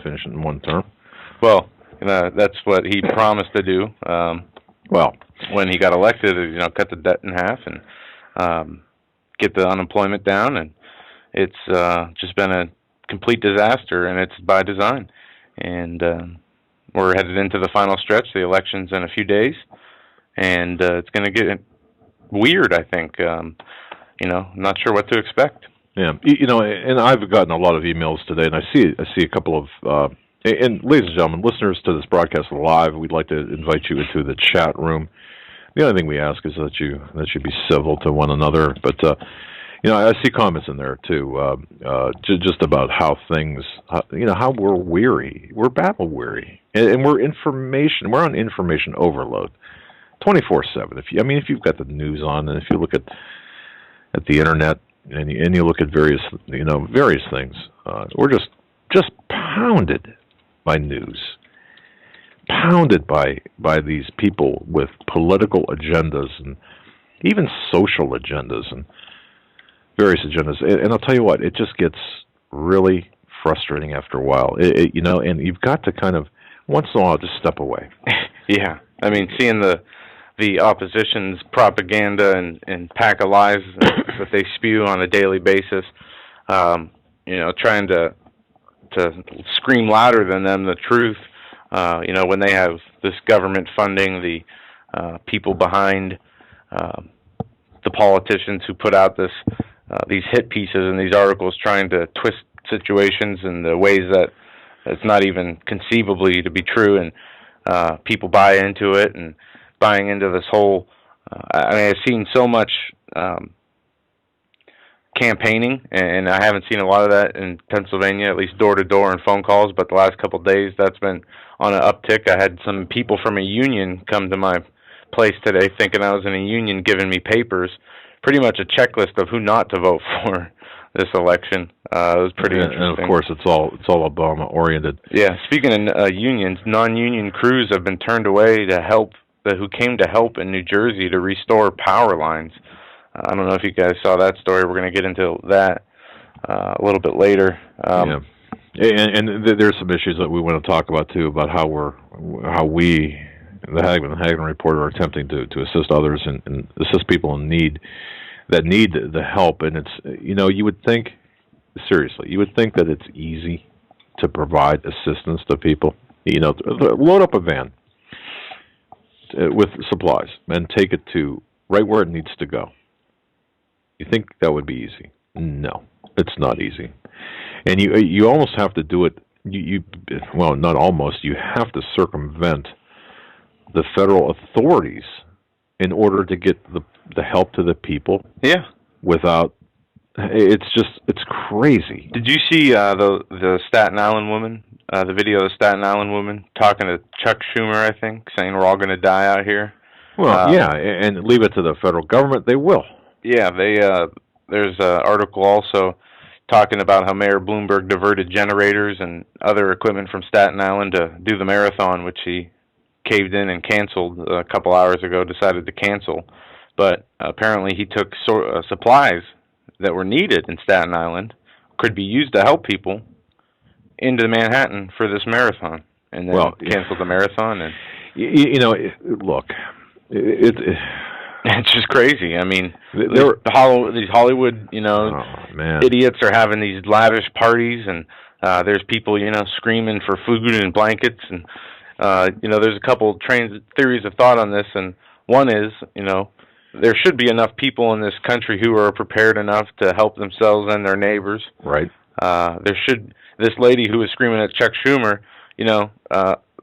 finish it in one term. Well, that's what he promised to do. Well, when he got elected, cut the debt in half and get the unemployment down, and it's just been a complete disaster, and it's by design. And we're headed into the final stretch. The election's in a few days, and it's going to get weird, I think. I'm not sure what to expect. Yeah, and I've gotten a lot of emails today, and I see a couple of, and ladies and gentlemen, listeners to this broadcast live, we'd like to invite you into the chat room. The only thing we ask is that you be civil to one another, but I see comments in there too, just about how things, how we're weary, we're battle weary, and we're on information overload, 24/7. If you've got the news on, and if you look at the internet, and you look at various things, we're just pounded by news, pounded by these people with political agendas and even social agendas and various agendas. And I'll tell you what, it just gets really frustrating after a while. And you've got to kind of once in a while just step away. Yeah, seeing the opposition's propaganda and pack of lies that they spew on a daily basis, trying to scream louder than them the truth, when they have this government funding the people behind the politicians who put out these hit pieces and these articles trying to twist situations in the ways that it's not even conceivably to be true, and people buy into it and buying into this whole, I've seen so much campaigning, and I haven't seen a lot of that in Pennsylvania, at least door-to-door and phone calls, but the last couple of days, that's been on an uptick. I had some people from a union come to my place today thinking I was in a union giving me papers, pretty much a checklist of who not to vote for this election. It was pretty interesting. And of course, it's all Obama-oriented. Yeah, speaking of unions, non-union crews have been turned away who came to help in New Jersey to restore power lines. I don't know if you guys saw that story. We're going to get into that a little bit later. Yeah, and there's some issues that we want to talk about too, about how we, the Hagmann Reporter, are attempting to assist others and assist people in need that need the help. And it's you would think that it's easy to provide assistance to people. Load up a van with supplies and take it to right where it needs to go. You think that would be easy? No, it's not easy. And you almost have to do it, well, not almost, you have to circumvent the federal authorities in order to get the help to the people. Yeah. Without, it's crazy. Did you see the Staten Island woman? The video of the Staten Island woman talking to Chuck Schumer, I think, saying we're all going to die out here. Well, yeah, and leave it to the federal government. They will. Yeah, there's an article also talking about how Mayor Bloomberg diverted generators and other equipment from Staten Island to do the marathon, which he caved in and canceled a couple hours ago, decided to cancel. But apparently he took supplies that were needed in Staten Island, could be used to help people, into Manhattan for this marathon, and then canceled the marathon. And look, it's just crazy. These Hollywood, idiots are having these lavish parties, and there's people, screaming for food and blankets, and there's a couple theories of thought on this, and one is, there should be enough people in this country who are prepared enough to help themselves and their neighbors. Right. This lady who was screaming at Chuck Schumer,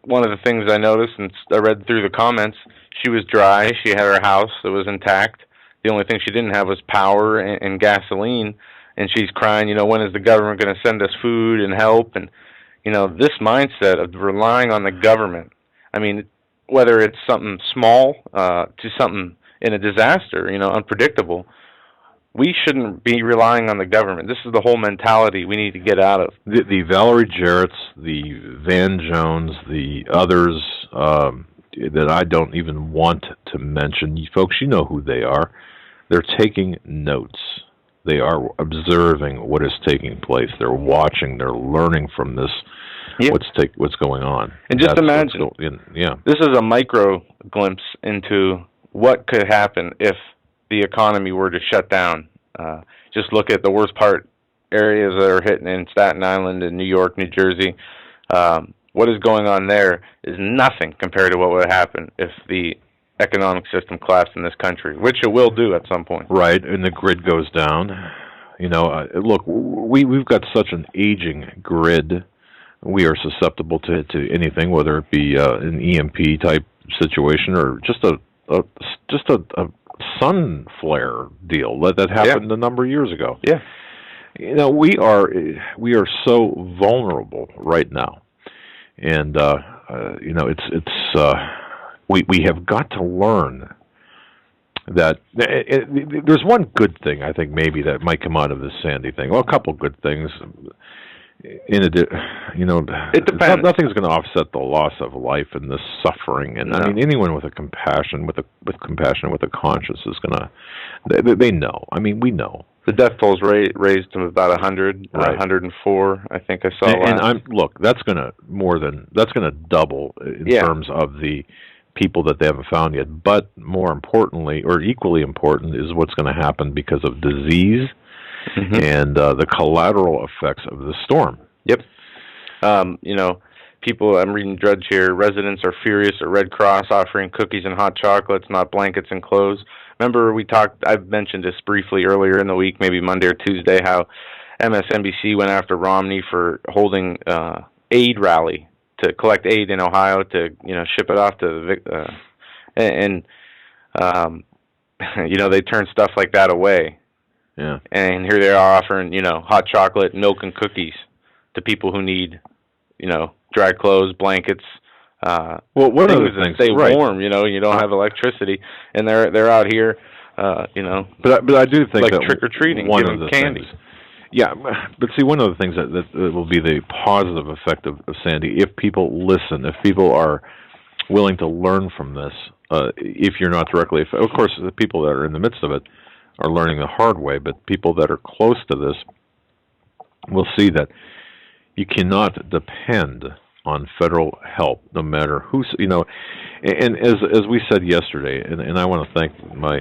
one of the things I noticed, and I read through the comments, she was dry. She had her house that was intact. The only thing she didn't have was power and gasoline, and she's crying, when is the government going to send us food and help? And, this mindset of relying on the government, whether it's something small to something in a disaster, unpredictable, we shouldn't be relying on the government. This is the whole mentality we need to get out of. The Valerie Jarretts, the Van Jones, the others that I don't even want to mention, you folks, you know who they are. They're taking notes. They are observing what is taking place. They're watching. They're learning from this what's going on. And just imagine, this is a micro glimpse into what could happen if the economy were to shut down. Just look at the worst part areas that are hitting in Staten Island and New York, New Jersey. What is going on there is nothing compared to what would happen if the economic system collapsed in this country, which it will do at some point. Right, and the grid goes down. Look, we've got such an aging grid. We are susceptible to anything, whether it be an EMP type situation or just a sun flare deal that happened a number of years ago. Yeah. We are so vulnerable right now, and we have got to learn that there's one good thing I think maybe that might come out of this Sandy thing. Well, a couple good things. It depends. Nothing's going to offset the loss of life and the suffering, and I mean anyone with a compassion, with a conscience is going to. They know. I mean, we know. The death toll's raised to about 100, right. 104. I think I saw. And that's going to double in terms of the people that they haven't found yet. But more importantly, or equally important, is what's going to happen because of disease and the collateral effects of the storm. Yep. People, I'm reading Drudge here, residents are furious at Red Cross offering cookies and hot chocolates, not blankets and clothes. Remember I've mentioned this briefly earlier in the week, maybe Monday or Tuesday, how MSNBC went after Romney for holding aid rally to collect aid in Ohio to, ship it off to they turn stuff like that away. Yeah. And here they are offering, hot chocolate, milk, and cookies to people who need, dry clothes, blankets. One of the things stay warm, you don't have electricity, and they're out here, But I do think like that trick or treating, giving candy. Yeah, but see, one of the things that will be the positive effect of Sandy, if people listen, if people are willing to learn from this, if you're not directly, of course, the people that are in the midst of it are learning the hard way, but people that are close to this will see that you cannot depend on federal help, no matter who's, and as we said yesterday, and I want to thank my,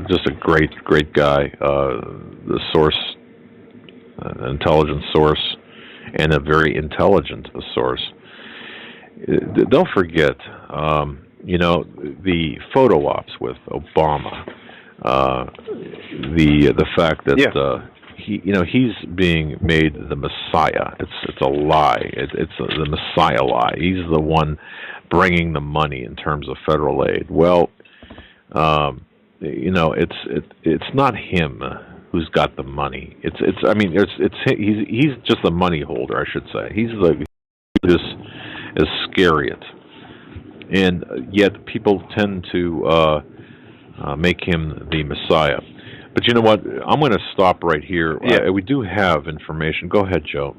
just a great guy, the source, intelligence source, and a very intelligent source. Don't forget, the photo ops with Obama, the fact that he's being made the Messiah. It's a lie. It's the Messiah lie. He's the one bringing the money in terms of federal aid. Well, it's not him who's got the money. He's just the money holder, I should say. He's this Iscariot, and yet people tend to make him the Messiah. But you know what? I'm going to stop right here. Yeah. We do have information. Go ahead, Joe.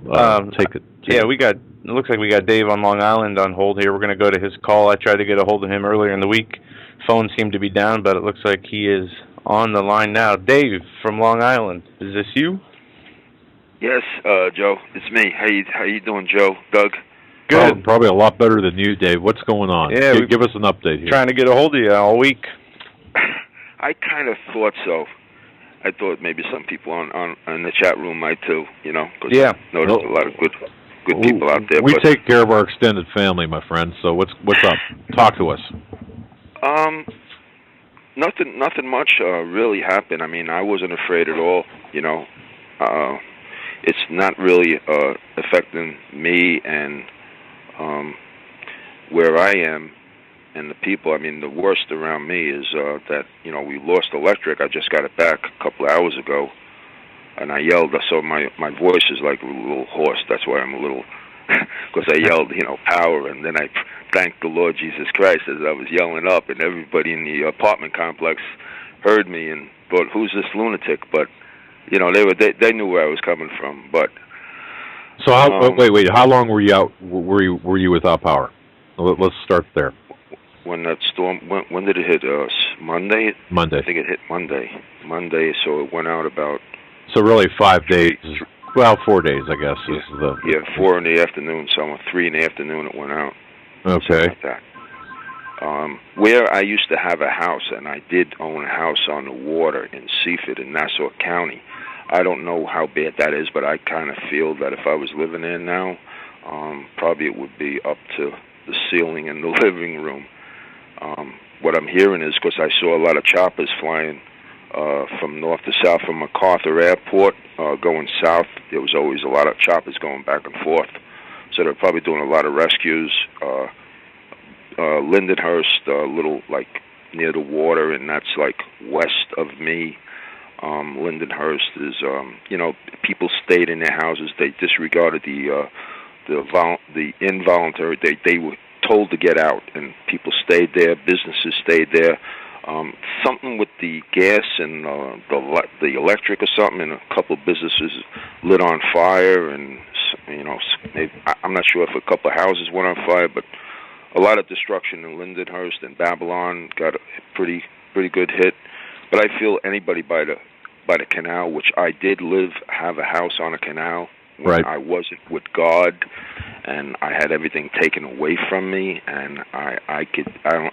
Take it. It looks like we got Dave on Long Island on hold here. We're going to go to his call. I tried to get a hold of him earlier in the week. Phone seemed to be down, but it looks like he is on the line now. Dave from Long Island, is this you? Yes, Joe, it's me. How you doing, Joe? Doug? Good. Probably a lot better than you, Dave. What's going on? Yeah, give us an update here. Trying to get a hold of you all week. I kind of thought so. I thought maybe some people on the chat room might too, because I know there's a lot of good people out there. We take care of our extended family, my friend. So what's up? Talk to us. Nothing much really happened. I mean, I wasn't afraid at all. It's not really affecting me and where I am and the people. I mean, the worst around me is that we lost electric. I just got it back a couple of hours ago, and I yelled. So my voice is like a little hoarse. That's why I'm a little, because I yelled, power, and then I thanked the Lord Jesus Christ as I was yelling up, and everybody in the apartment complex heard me and thought, "Who's this lunatic?" But they knew where I was coming from. But so wait, how long were you out? Were you without power? Let's start there. When that storm, when did it hit us? Monday? Monday. I think it hit Monday. So it went out about... So really 5 days. Well, 4 days, I guess, is the... Yeah, 4 in the afternoon, so 3 in the afternoon it went out. Okay. Like that. Where I used to have a house, and I did own a house on the water in Seaford in Nassau County, I don't know how bad that is, but I kind of feel that if I was living there now, probably it would be up to the ceiling in the living room. What I'm hearing is, because I saw a lot of choppers flying from north to south from MacArthur Airport going south, there was always a lot of choppers going back and forth. So they're probably doing a lot of rescues. Lindenhurst, little like near the water, and that's like west of me. Lindenhurst is, people stayed in their houses. They disregarded the involuntary. They were told to get out, and people stayed there. Businesses stayed there. Something with the gas and the electric or something, and a couple of businesses lit on fire, and I'm not sure if a couple of houses went on fire, but a lot of destruction in Lindenhurst and Babylon got a pretty good hit. But I feel anybody by the canal, which I did have a house on a canal when right. I wasn't with God, and I had everything taken away from me, and I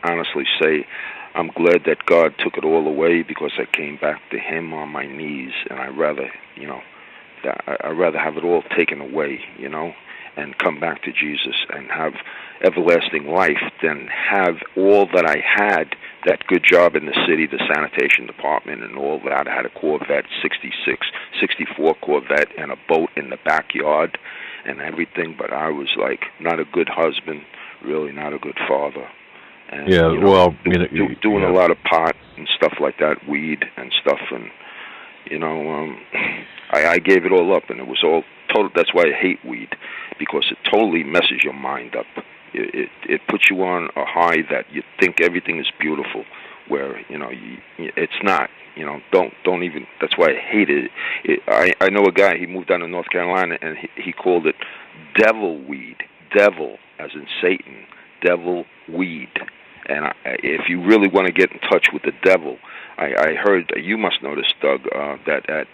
honestly say I'm glad that God took it all away, because I came back to Him on my knees, and I'd rather have it all taken away, and come back to Jesus and have everlasting life than have all that I had, that good job in the city, the sanitation department and all that. I had a Corvette, 64 Corvette, and a boat in the backyard and everything, but I was like not a good husband, really not a good father. And, doing a lot of pot and stuff like that, weed and stuff, and I gave it all up, and it was all total. That's why I hate weed, because it totally messes your mind up. It puts you on a high that you think everything is beautiful, where it's not. Don't even. That's why I hate it. I know a guy. He moved down to North Carolina, and he called it devil weed. Devil, as in Satan. Devil weed. And if you really want to get in touch with the devil, I heard, you must know this, Doug, that at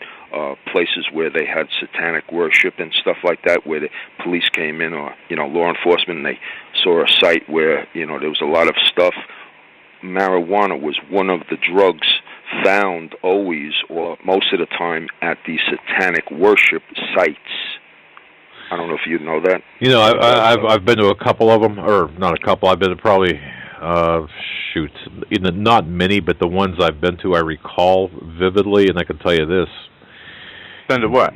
places where they had satanic worship and stuff like that, where the police came in, or law enforcement, and they saw a site where there was a lot of stuff. Marijuana was one of the drugs found always, or most of the time, at the satanic worship sites. I don't know if you know that. I've been to a couple of them, or not a couple. I've been to probably not many, but the ones I've been to I recall vividly, and I can tell you this. Been to what?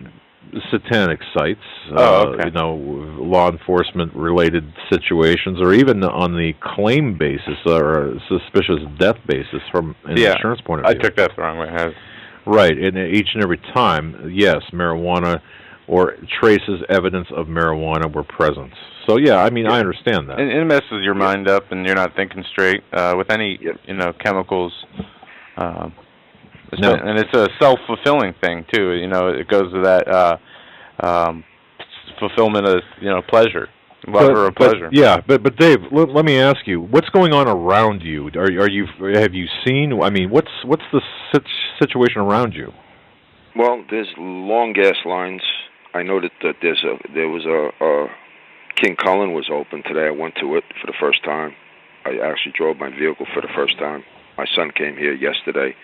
Satanic sites, okay. Law enforcement related situations, or even on the claim basis or suspicious death basis from an insurance point of view. I took that the wrong way. Right, and each and every time, yes, marijuana or traces, evidence of marijuana were present. So I understand that. And it messes your mind up, and you're not thinking straight with any chemicals. And it's a self-fulfilling thing too. It goes to that fulfillment of pleasure, love or pleasure. But Dave, let me ask you, what's going on around you? Have you seen? I mean, what's the situation around you? Well, there's long gas lines. I know that there was a King Cullen was open today. I went to it for the first time. I actually drove my vehicle for the first time. My son came here yesterday,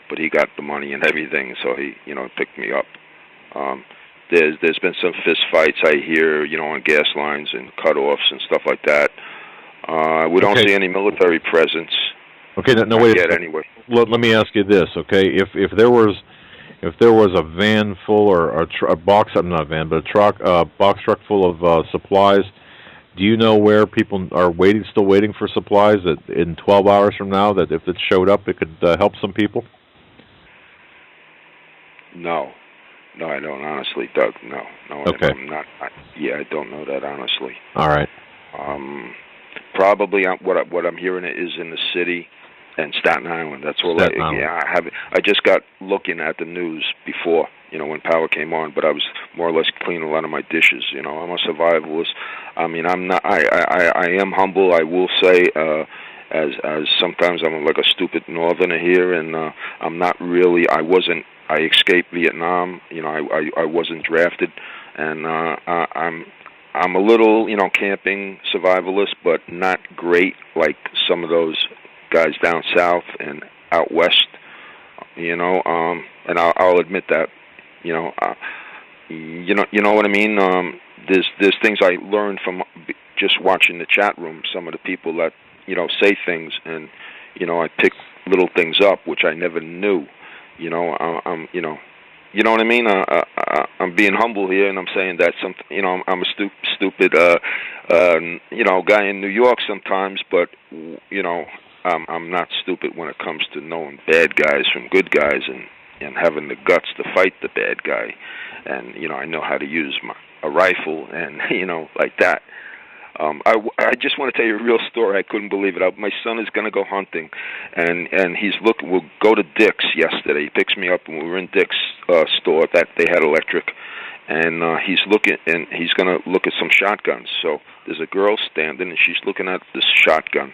but he got the money and everything, so he picked me up. There's been some fist fights I hear, on gas lines and cutoffs and stuff like that. We don't see any military presence. Okay, no wait. Yet, anyway. Let me ask you this, okay? If there was a van full, or a box, not a van, but a box truck full of supplies, do you know where people are still waiting for supplies, that in 12 hours from now, that if it showed up, it could help some people? No, I don't, honestly, Doug. No. Okay. I'm not. I don't know that, honestly. All right. Probably what I'm hearing is in the city and Staten Island. That's all. I just got looking at the news before, when power came on, but I was more or less cleaning a lot of my dishes. I'm a survivalist. I mean, I'm not. I am humble. I will say. As sometimes I'm like a stupid northerner here, and I'm not really. I wasn't I escaped Vietnam. You know, I wasn't drafted, and I'm a little, you know, camping survivalist, but not great like some of those guys down south and out west. You know, and I'll admit that. You know, you know what I mean. There's things I learned from just watching the chat room. Some of the people that, you know, say things, and you know, I pick little things up which I never knew. You know, you know what I mean. I'm being humble here, and I'm saying that you know, I'm a stupid, you know, guy in New York sometimes, but you know, I'm not stupid when it comes to knowing bad guys from good guys, and having the guts to fight the bad guy. And you know, I know how to use a rifle, and you know, like that. I just want to tell you a real story. I couldn't believe it. My son is going to go hunting, and he's looking. We'll go to Dick's yesterday. He picks me up, and we were in Dick's store that they had electric, and he's looking, and he's going to look at some shotguns. So there's a girl standing, and she's looking at this shotgun.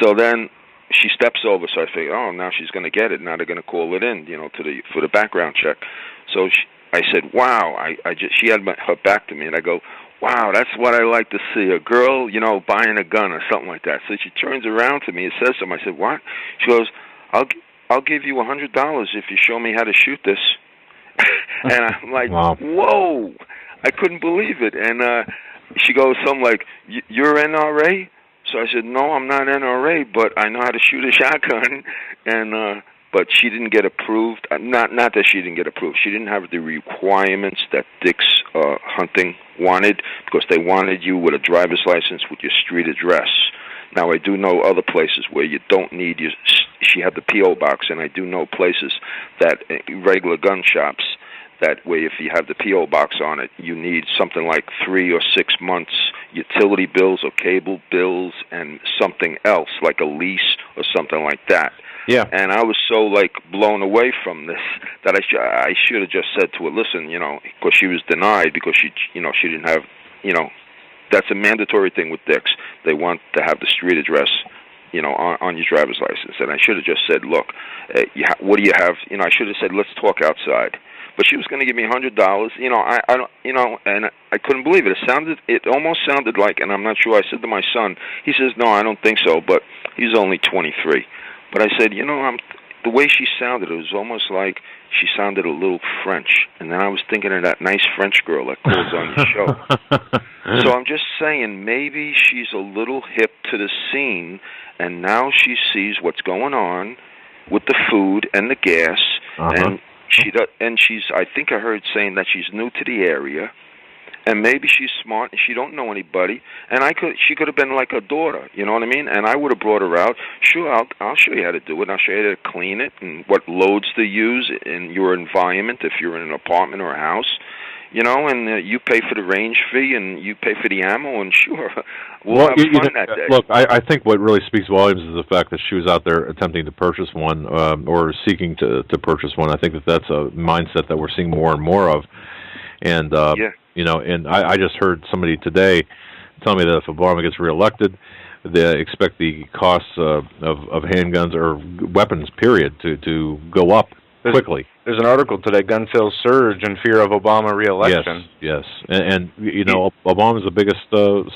So then she steps over. So I figure, oh, now she's going to get it. Now they're going to call it in, you know, for the background check. So I said, wow. She had her back to me, and I go, wow, that's what I like to see, a girl, you know, buying a gun or something like that. So she turns around to me and says something. I said, what? She goes, I'll give you $100 if you show me how to shoot this. And I'm like, wow. Whoa, I couldn't believe it. And she goes something like, you're NRA? So I said, no, I'm not NRA, but I know how to shoot a shotgun. And but she didn't get approved. Not that she didn't get approved. She didn't have the requirements that Dick's Hunting wanted, because they wanted you with a driver's license with your street address. Now, I do know other places where you don't need your... She had the P.O. box, and I do know places that, regular gun shops, that way if you have the P.O. box on it, you need something like 3 or 6 months utility bills or cable bills and something else, like a lease or something like that. Yeah. And I was so, like, blown away from this that I should have just said to her, listen, you know, because she was denied because she didn't have, you know, that's a mandatory thing with Dick's. They want to have the street address, you know, on your driver's license. And I should have just said, look, what do you have? You know, I should have said, let's talk outside. But she was going to give me $100. You know, I don't, you know, and I couldn't believe it. It almost sounded like, and I'm not sure. I said to my son, he says, no, I don't think so. But he's only 23. But I said, you know, the way she sounded, it was almost like she sounded a little French. And then I was thinking of that nice French girl that calls on your show. So I'm just saying, maybe she's a little hip to the scene, and now she sees what's going on with the food and the gas, and she's. I think I heard saying that she's new to the area. And maybe she's smart and she don't know anybody. And she could have been like a daughter, you know what I mean? And I would have brought her out. Sure, I'll show you how to do it. I'll show you how to clean it and what loads to use in your environment if you're in an apartment or a house. You know, and you pay for the range fee and you pay for the ammo, and sure, we'll have fun that day. Look, I think what really speaks volumes is the fact that she was out there attempting to purchase one or seeking to purchase one. I think that's a mindset that we're seeing more and more of. And yeah. You know, and I just heard somebody today tell me that if Obama gets reelected, they expect the costs of handguns or weapons, period, to go up quickly. There's an article today, gun sales surge in fear of Obama reelection. Yes. And you know, Obama's the biggest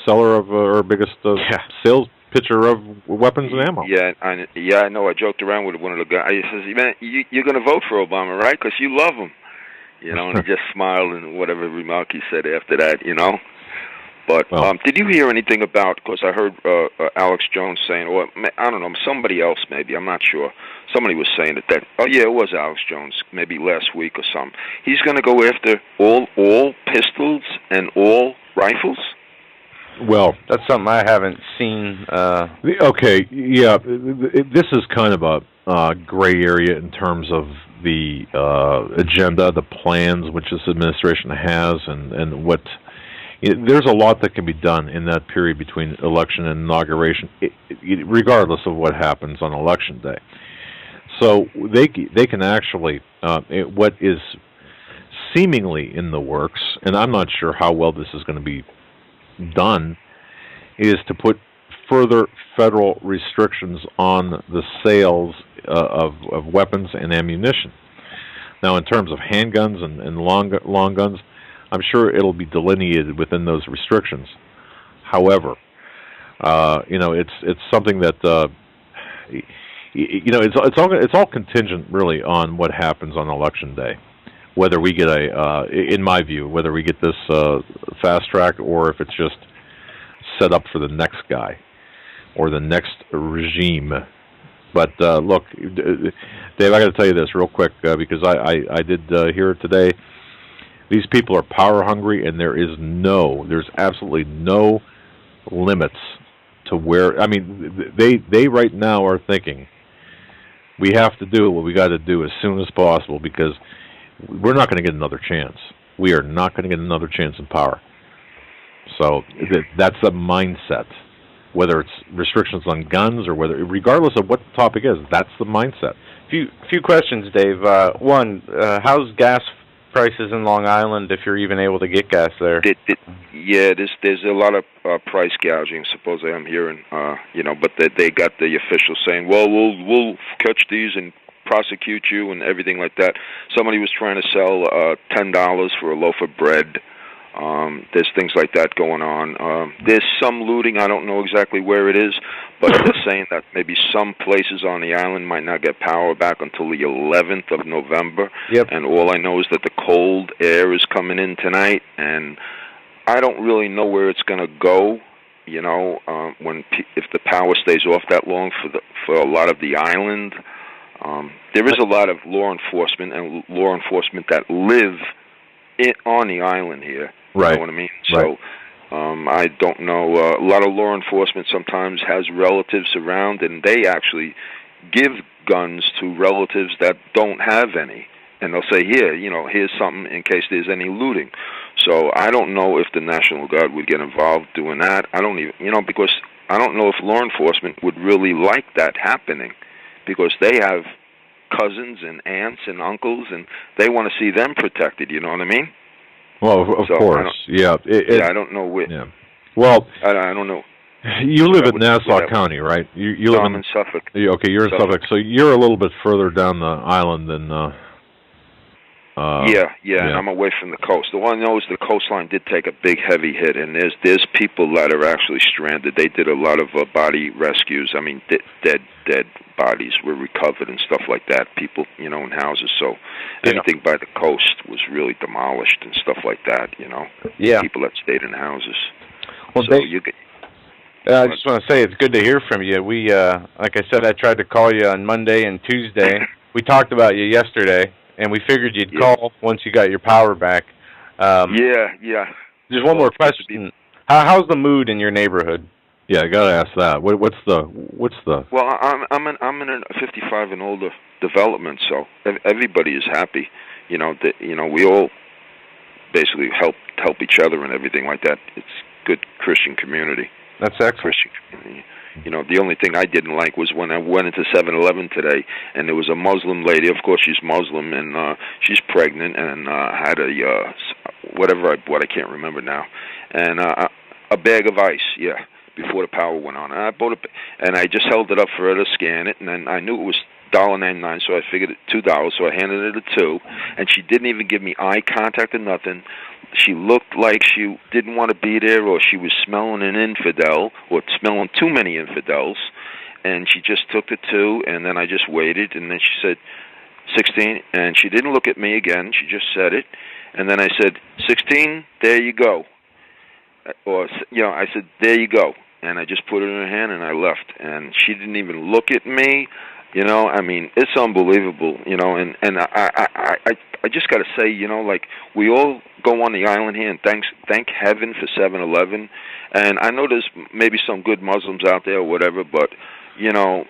seller of, or biggest sales pitcher of weapons and ammo. Yeah, I know. I joked around with one of the guys. He says, man, you're going to vote for Obama, right? Because you love him. You know, and he just smiled and whatever remark he said after that, you know. But did you hear anything about, because I heard Alex Jones saying, or I don't know, somebody else maybe, I'm not sure. Somebody was saying that, oh yeah, it was Alex Jones, maybe last week or something. He's going to go after all pistols and all rifles? Well, that's something I haven't seen. Okay, yeah, this is kind of a gray area in terms of the agenda, the plans which this administration has, and what... There's a lot that can be done in that period between election and inauguration, regardless of what happens on Election Day. So they can actually, what is seemingly in the works, and I'm not sure how well this is going to be done, is to put further federal restrictions on the sales of weapons and ammunition. Now, in terms of handguns and long guns, I'm sure it'll be delineated within those restrictions. However, it's something that it's all contingent really on what happens on Election Day. Whether we get in my view, whether we get this fast track or if it's just set up for the next guy or the next regime. But look, Dave, I got to tell you this real quick because I did hear it today. These people are power hungry, and there's absolutely no limits to where. I mean, they right now are thinking we have to do what we got to do as soon as possible because we're not going to get another chance. We are not going to get another chance in power. So that's the mindset. Whether it's restrictions on guns or regardless of what the topic is, that's the mindset. Few questions, Dave. One, how's gas prices in Long Island if you're even able to get gas there? There's a lot of price gouging. Supposedly, I'm hearing, but they got the officials saying, well, we'll catch these and prosecute you and everything like that. Somebody was trying to sell $10 for a loaf of bread. There's things like that going on. There's some looting. I don't know exactly where it is, but they're saying that maybe some places on the island might not get power back until the 11th of November. Yep. And all I know is that the cold air is coming in tonight, and I don't really know where it's going to go. If the power stays off that long for a lot of the island. There is a lot of law enforcement that live on the island here. Right. You know what I mean? Right. So I don't know. A lot of law enforcement sometimes has relatives around, and they actually give guns to relatives that don't have any. And they'll say, here's something in case there's any looting. So I don't know if the National Guard would get involved doing that. I don't even, because I don't know if law enforcement would really like that happening, because they have cousins and aunts and uncles, and they want to see them protected. You know what I mean? Well, of course, yeah. I don't know where. Yeah. Well, I don't know. You live in Nassau County, right? You live in Suffolk. Okay, you're in Suffolk, so you're a little bit further down the island than. And I'm away from the coast. The one I know is the coastline did take a big, heavy hit, and there's people that are actually stranded. They did a lot of body rescues. I mean, dead bodies were recovered and stuff like that. People, in houses. So anything by the coast was really demolished and stuff like that. Yeah. People that stayed in houses. Well, so I just want to say it's good to hear from you. We, like I said, I tried to call you on Monday and Tuesday. We talked about you yesterday. And we figured you'd call once you got your power back. Yeah. There's one more question. How's the mood in your neighborhood? Yeah, I gotta ask that. What's the? Well, I'm in a 55 and older development, so everybody is happy. We all basically help each other and everything like that. It's good Christian community. That's excellent. Christian community. The only thing I didn't like was when I went into 7-Eleven today, and there was a Muslim lady. Of course, she's Muslim, and she's pregnant, and had whatever I bought, I can't remember now, and a bag of ice, before the power went on. And I bought it, and I just held it up for her to scan it, and then I knew it was $1.99, so I figured it $2, so I handed it a $2, and she didn't even give me eye contact or nothing. She looked like she didn't want to be there, or she was smelling an infidel, or smelling too many infidels, and she just took the 2, and then I just waited, and then she said, 16, and she didn't look at me again, she just said it, and then I said, 16, there you go. Or, I said, there you go, and I just put it in her hand, and I left, and she didn't even look at me. I mean, it's unbelievable, and I just got to say, like, we all go on the island here and thank heaven for 7-Eleven, and I know there's maybe some good Muslims out there or whatever, but,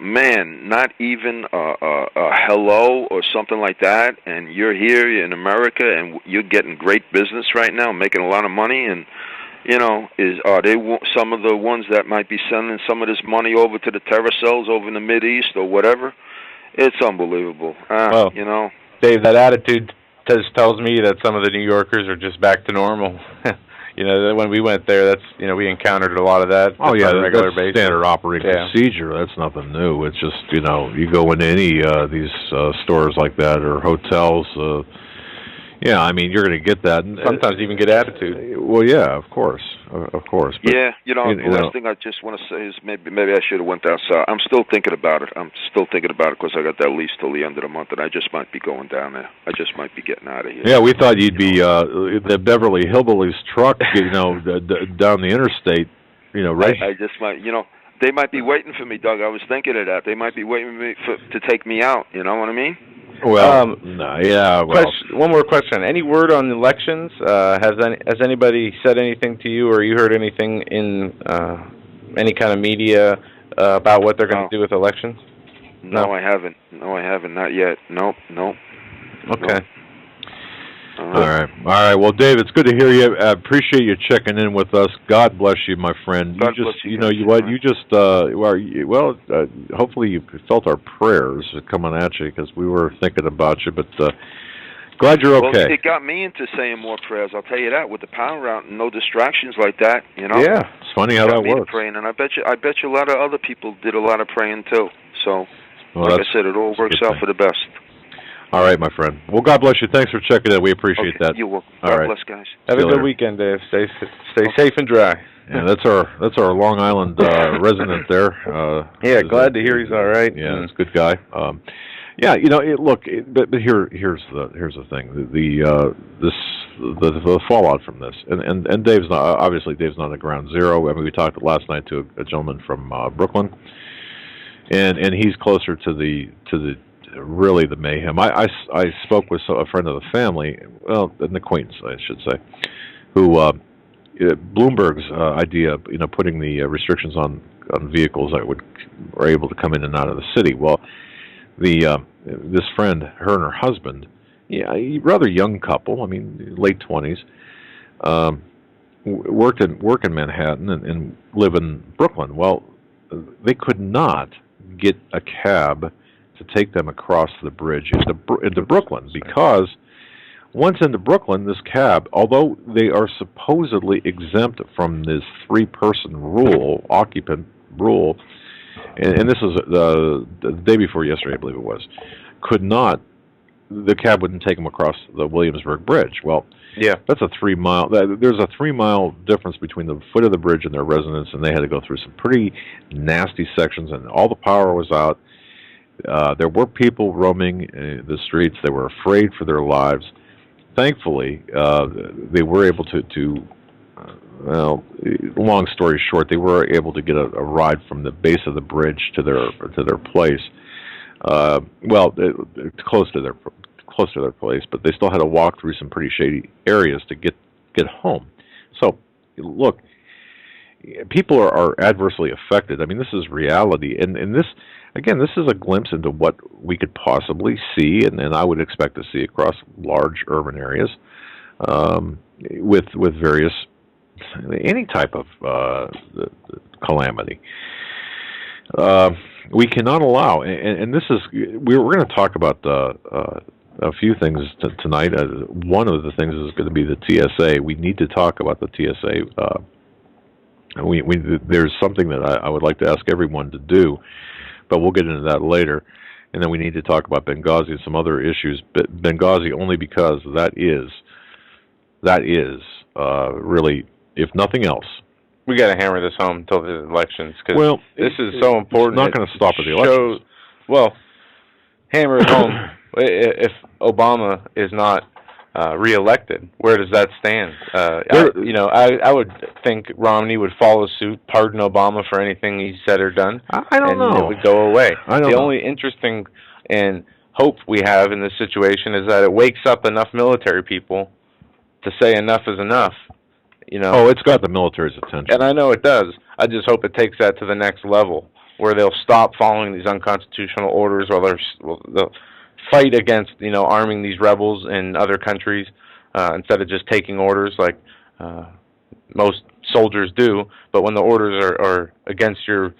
man, not even a hello or something like that, and you're here in America, and you're getting great business right now, making a lot of money, and, are they some of the ones that might be sending some of this money over to the terror cells over in the Mideast or whatever? It's unbelievable. Well, Dave, that attitude tells me that some of the New Yorkers are just back to normal. when we went there, that's we encountered a lot of that. Oh yeah, on a regular that's basis. standard operating procedure. That's nothing new. It's just you go into any these stores like that or hotels. Yeah, I mean, you're going to get that. Sometimes even get attitude. Well, yeah, of course. But, yeah, the last thing I just want to say is maybe I should have went down south. I'm still thinking about it. Because I got that lease till the end of the month, and I just might be going down there. I just might be getting out of here. Yeah, we thought you'd be the Beverly Hillbillies truck, down the interstate, right? I just might, they might be waiting for me, Doug. I was thinking of that. They might be waiting for me to take me out. You know what I mean? Well, one more question. Any word on elections? Has anybody said anything to you, or you heard anything in any kind of media about what they're going to do with elections? No, I haven't. Not yet. Nope. Okay. All right. Well, Dave, it's good to hear you. I appreciate you checking in with us. God bless you, my friend. God bless you. Hopefully you felt our prayers coming at you because we were thinking about you. But glad you're okay. Well, it got me into saying more prayers. I'll tell you that. With the power out and no distractions like that, Yeah, it's funny how that works. Praying, and I bet you a lot of other people did a lot of praying too. So, like I said, it all works out for the best. All right, my friend. Well, God bless you. Thanks for checking in. We appreciate that. You're welcome. God bless, guys. Have a good weekend, Dave. Stay safe and dry. Yeah, that's our Long Island resident there. Glad to hear he's all right. Yeah, he's a good guy. But here's the thing. The fallout from this, and Dave's not at ground zero. I mean, we talked last night to a gentleman from Brooklyn, and he's closer to the really the mayhem. I spoke with a friend of the family, well, an acquaintance, I should say, who Bloomberg's idea, putting the restrictions on vehicles that were able to come in and out of the city. Well, this friend, her and her husband, rather young couple, I mean, late 20s, work in Manhattan and live in Brooklyn. Well, they could not get a cab to take them across the bridge into Brooklyn, because once into Brooklyn, this cab, although they are supposedly exempt from this 3-person occupant rule, and this is the day before yesterday, I believe it was, the cab wouldn't take them across the Williamsburg Bridge. Well, yeah, that's a 3-mile. There's a 3-mile difference between the foot of the bridge and their residence, and they had to go through some pretty nasty sections, and all the power was out. There were people roaming the streets. They were afraid for their lives. Thankfully, they were able to long story short, they were able to get a ride from the base of the bridge to their place. Close to their place, but they still had to walk through some pretty shady areas to get home. So, look, people are adversely affected. I mean, this is reality, and this. Again, this is a glimpse into what we could possibly see, and I would expect to see across large urban areas with various any type of calamity. We cannot allow, and this is we're going to talk about a few things tonight. One of the things is going to be the TSA. We need to talk about the TSA. There's something that I would like to ask everyone to do. But we'll get into that later. And then we need to talk about Benghazi and some other issues. But Benghazi only because that is really, if nothing else. We got to hammer this home until the elections, because this is so important. It's not going to stop at the elections. Hammer it home. If Obama is not reelected, where does that stand? I would think Romney would follow suit, pardon Obama for anything he said or done. I don't know. It would go away. The only interesting and hope we have in this situation is that it wakes up enough military people to say enough is enough. Oh, it's got the military's attention. And I know it does. I just hope it takes that to the next level, where they'll stop following these unconstitutional orders, or they'll fight against, arming these rebels in other countries instead of just taking orders like most soldiers do. But when the orders are against your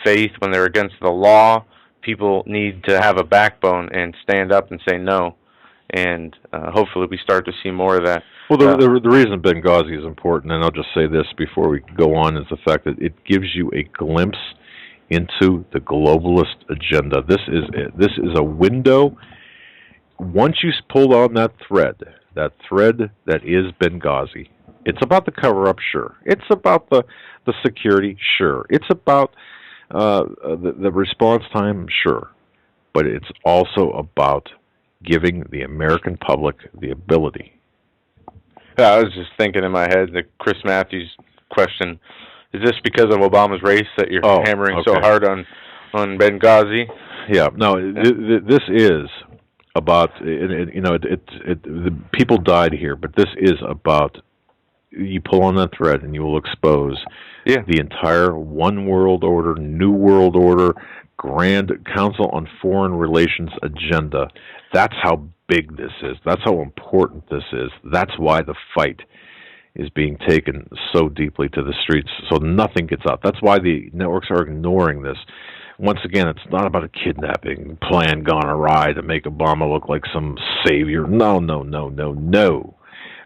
faith, when they're against the law, people need to have a backbone and stand up and say no. and hopefully we start to see more of that. Well, the reason Benghazi is important, and I'll just say this before we go on, is the fact that it gives you a glimpse into the globalist agenda. This is a window. Once you pull on that thread that is Benghazi, it's about the cover-up, sure. It's about the security, sure. It's about the response time, sure. But it's also about giving the American public the ability. Yeah, I was just thinking in my head, the Chris Matthews question, is this because of Obama's race that you're hammering so hard on Benghazi? Yeah, no, this is about, the people died here, but this is about, you pull on that thread and you will expose the entire one world order, new world order, Grand Council on Foreign Relations agenda. That's how big this is. That's how important this is. That's why the fight is being taken so deeply to the streets, so nothing gets out. That's why the networks are ignoring this. Once again, it's not about a kidnapping plan gone awry to make Obama look like some savior. No.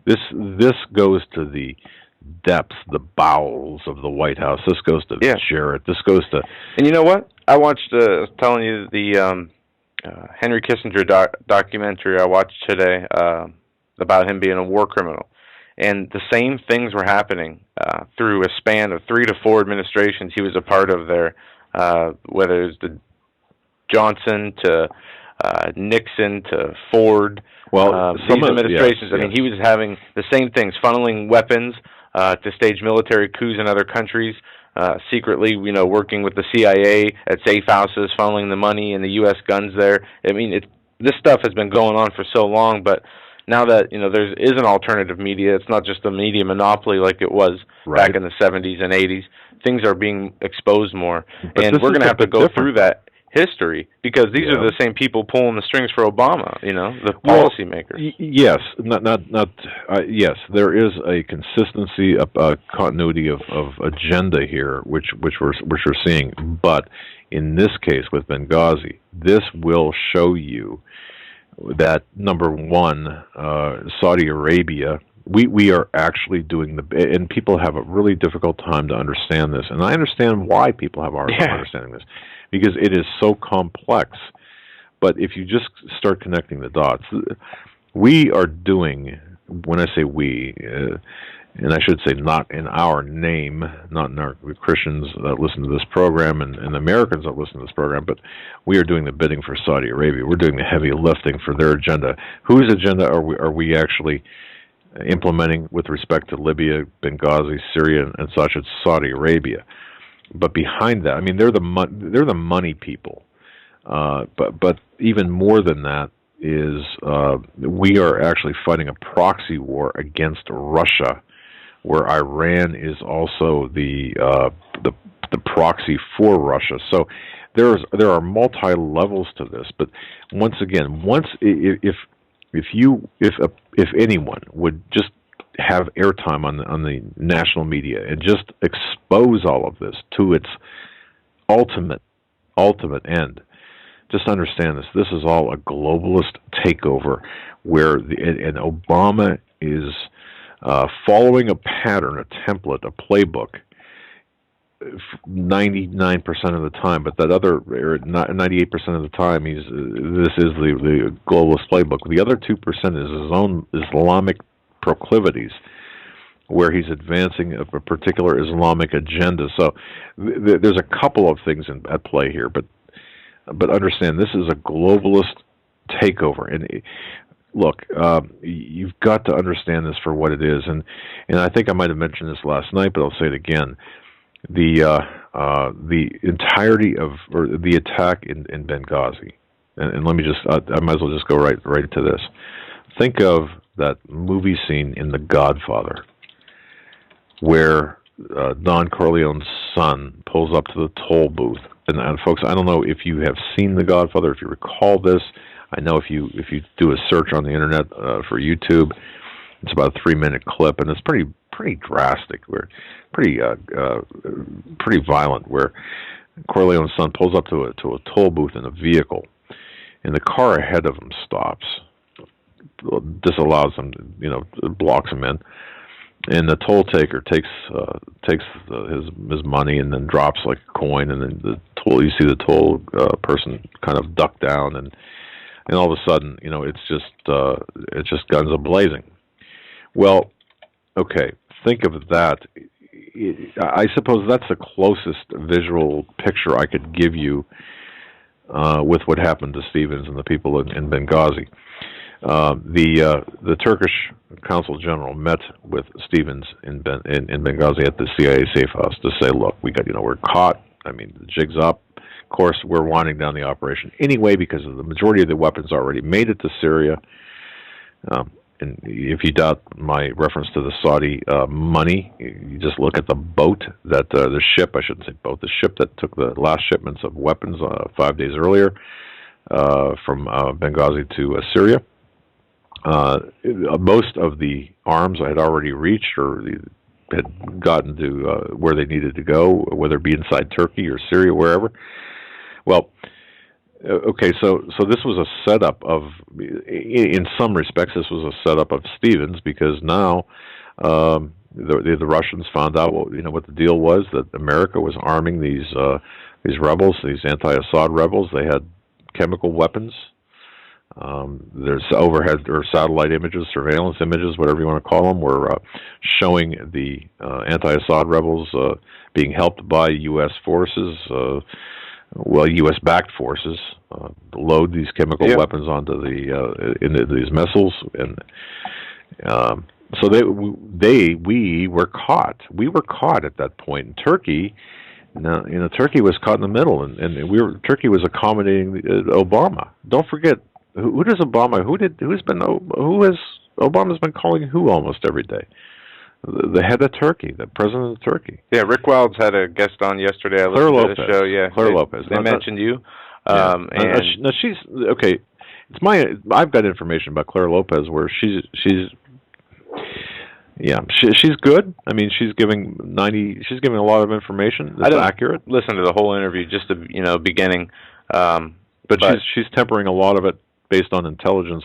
This goes to the depths, the bowels of the White House. This goes to Jarrett. This goes to... And you know what? I watched, I was telling you, the Henry Kissinger documentary I watched today about him being a war criminal. And the same things were happening through a span of 3 to 4 administrations he was a part of there, whether it was the Johnson to Nixon to Ford. Well, these administrations, I mean, he was having the same things, funneling weapons to stage military coups in other countries, secretly, working with the CIA at safe houses, funneling the money and the U.S. guns there. I mean, this stuff has been going on for so long, but now that, there is an alternative media, it's not just a media monopoly like it was back in the 70s and 80s. Things are being exposed more, and we're going to have to go through that history, because these are the same people pulling the strings for Obama, the policymakers. Yes, yes, there is a consistency, a continuity of agenda here, which we're seeing. But in this case with Benghazi, this will show you that, number one, Saudi Arabia, we are actually doing and people have a really difficult time to understand this, and I understand why people have a hard time understanding this, because it is so complex. But if you just start connecting the dots, we are doing, when I say we, and I should say not in our name, not in our Christians that listen to this program and Americans that listen to this program, but we are doing the bidding for Saudi Arabia. We're doing the heavy lifting for their agenda. Whose agenda are we actually implementing with respect to Libya, Benghazi, Syria, and such? It's Saudi Arabia. But behind that, I mean, they're the money people. But even more than that is we are actually fighting a proxy war against Russia, where Iran is also the proxy for Russia. So there are multi levels to this. But once again, if anyone would just have airtime on the national media and just expose all of this to its ultimate end, just understand this. This is all a globalist takeover, where and Obama is following a pattern, a template, a playbook, 99% of the time, but that other 98% of the time, this is the globalist playbook. The other 2% is his own Islamic proclivities, where he's advancing a particular Islamic agenda. So there's a couple of things at play here, but understand this is a globalist takeover. And look, you've got to understand this for what it is. And I think I might have mentioned this last night, but I'll say it again. The entirety of the attack in Benghazi, and let me just I might as well just go right to this. Think of that movie scene in The Godfather, where Don Corleone's son pulls up to the toll booth. And folks, I don't know if you have seen The Godfather, if you recall this. I know if you do a search on the internet for YouTube, it's about a 3-minute clip, and it's pretty drastic. Where pretty violent. Where Corleone's son pulls up to a toll booth in a vehicle, and the car ahead of him stops. disallows them, blocks them in. And the toll taker takes his money and then drops like a coin, and then you see the toll person kind of duck down, and all of a sudden, it's just guns a-blazing. Well, okay, think of that. I suppose that's the closest visual picture I could give you with what happened to Stevens and the people in Benghazi. The Turkish Consul General met with Stevens in Benghazi at the CIA safe house to say, look, we're caught. I mean, the jig's up. Of course, we're winding down the operation anyway because of the majority of the weapons already made it to Syria. And if you doubt my reference to the Saudi money, you just look at the boat that the ship that took the last shipments of weapons 5 days earlier from Benghazi to Syria. Most of the arms had already reached or had gotten to where they needed to go, whether it be inside Turkey or Syria, wherever. Well, okay, so this was a setup of, in some respects, this was a setup of Stevens, because now the Russians found out what the deal was, that America was arming these rebels, these anti-Assad rebels. They had chemical weapons. There's overhead or satellite images, surveillance images, whatever you want to call them, were showing the anti-Assad rebels being helped by U.S. forces, U.S.-backed forces, load these chemical weapons onto into these missiles, and so we were caught. We were caught at that point in Turkey. Now, Turkey was caught in the middle, and Turkey was accommodating Obama. Don't forget. Who has Obama's been calling who almost every day? The head of Turkey, the president of Turkey. Yeah, Rick Wilds had a guest on yesterday. Claire Lopez. To the show. Yeah, Claire Lopez. They mentioned you. And now she's okay. I've got information about Claire Lopez where she's good. I mean, she's giving a lot of information that's accurate. Listen to the whole interview, just the beginning. But she's tempering a lot of it based on intelligence.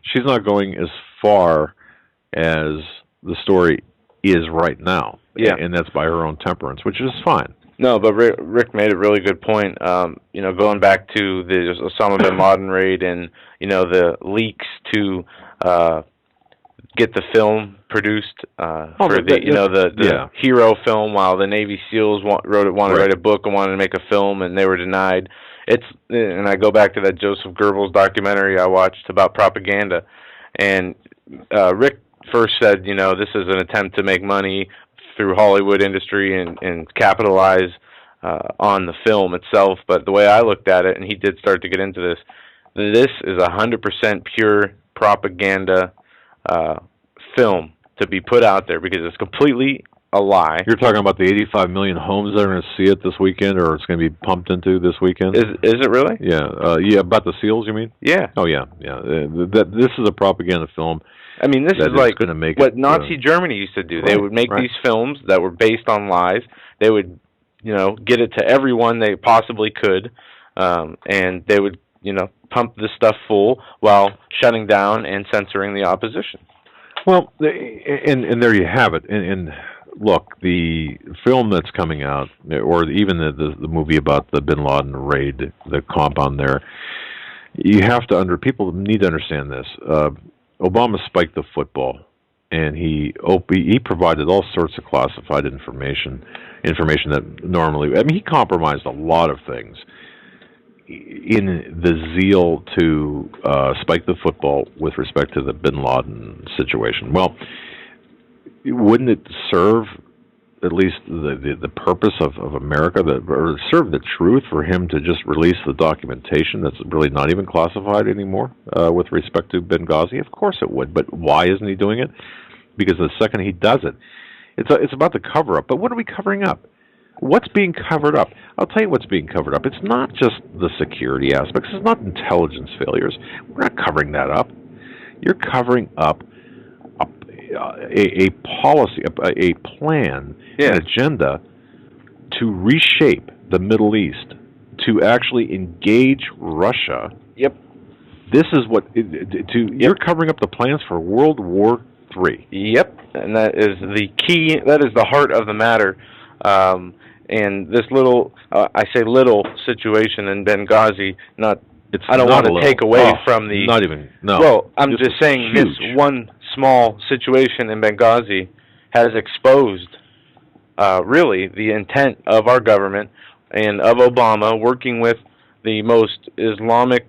She's not going as far as the story is right now. Yeah. And that's by her own temperance, which is fine. No, but Rick made a really good point. Going back to the Osama bin Laden raid and, the leaks to get the film produced the hero film, while the Navy SEALs wanted to write a book and wanted to make a film, and they were denied. And I go back to that Joseph Goebbels documentary I watched about propaganda, and Rick first said, this is an attempt to make money through Hollywood industry and capitalize on the film itself. But the way I looked at it, and he did start to get into this is 100% pure propaganda film to be put out there, because it's completely a lie. You're talking about the 85 million homes that are going to see it this weekend, or it's going to be pumped into this weekend? Is it really? Yeah. About the SEALs, you mean? Yeah. Oh, yeah. This is a propaganda film. I mean, this is like what Nazi Germany used to do. Right, they would make these films that were based on lies. They would, get it to everyone they possibly could, and they would, pump this stuff full while shutting down and censoring the opposition. Well, and there you have it. And look, the film that's coming out, or even the movie about the Bin Laden raid, the compound there, people need to understand this. Obama spiked the football, and he provided all sorts of classified information that normally, he compromised a lot of things in the zeal to spike the football with respect to the Bin Laden situation. Well, wouldn't it serve at least the purpose of America, or serve the truth for him to just release the documentation that's really not even classified anymore with respect to Benghazi? Of course it would, but why isn't he doing it? Because the second he does it, it's about the cover-up. But what are we covering up? What's being covered up? I'll tell you what's being covered up. It's not just the security aspects. It's not intelligence failures. We're not covering that up. You're covering up a policy, a plan, an agenda to reshape the Middle East, to actually engage Russia This is what you're covering up the plans for World War III. Yep, and that is the key. That is the heart of the matter. And this little, I say little situation in Benghazi, I don't want to take away from the... Not even, no. Well, I'm just saying huge. This one small situation in Benghazi has exposed, really, the intent of our government and of Obama working with the most Islamic,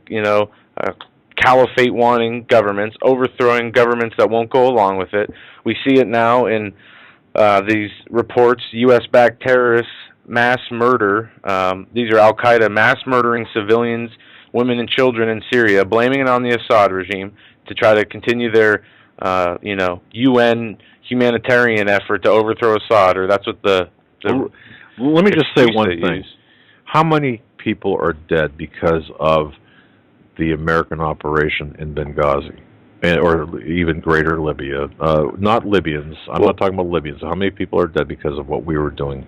caliphate-wanting governments, overthrowing governments that won't go along with it. We see it now in these reports, U.S.-backed terrorists, mass murder. These are al-Qaeda mass murdering civilians, women and children in Syria, blaming it on the Assad regime to try to continue their, UN humanitarian effort to overthrow Assad, or that's what the let me just say one thing. How many people are dead because of the American operation in Benghazi, or even greater Libya? Not Libyans. I'm not talking about Libyans. How many people are dead because of what we were doing?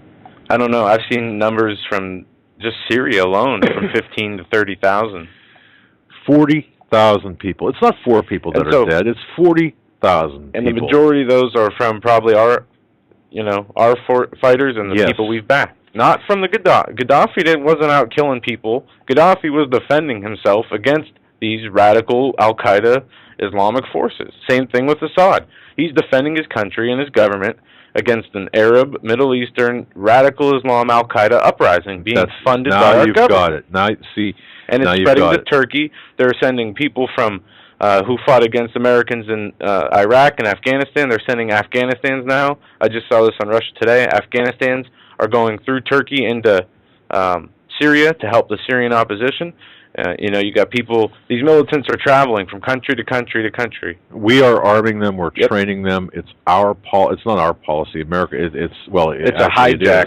I don't know. I've seen numbers from just Syria alone, from 15 to 30,000. 40,000 people. It's not 4 people that are dead. It's 40,000. And the majority of those are from probably our fighters and the people we've backed. Not from the Gaddafi. Gaddafi wasn't out killing people. Gaddafi was defending himself against these radical al-Qaeda Islamic forces. Same thing with Assad. He's defending his country and his government against an Arab, Middle Eastern, radical Islam al-Qaeda uprising being funded by our government. Now you've got it. Now, see, and it's spreading to Turkey. They're sending people from who fought against Americans in Iraq and Afghanistan. They're sending Afghanistans now. I just saw this on Russia Today. Afghanistans are going through Turkey into Syria to help the Syrian opposition. You got people, these militants are traveling from country to country to country. We are arming them, we're training them. It's our it's not our policy. America, it's a hijack.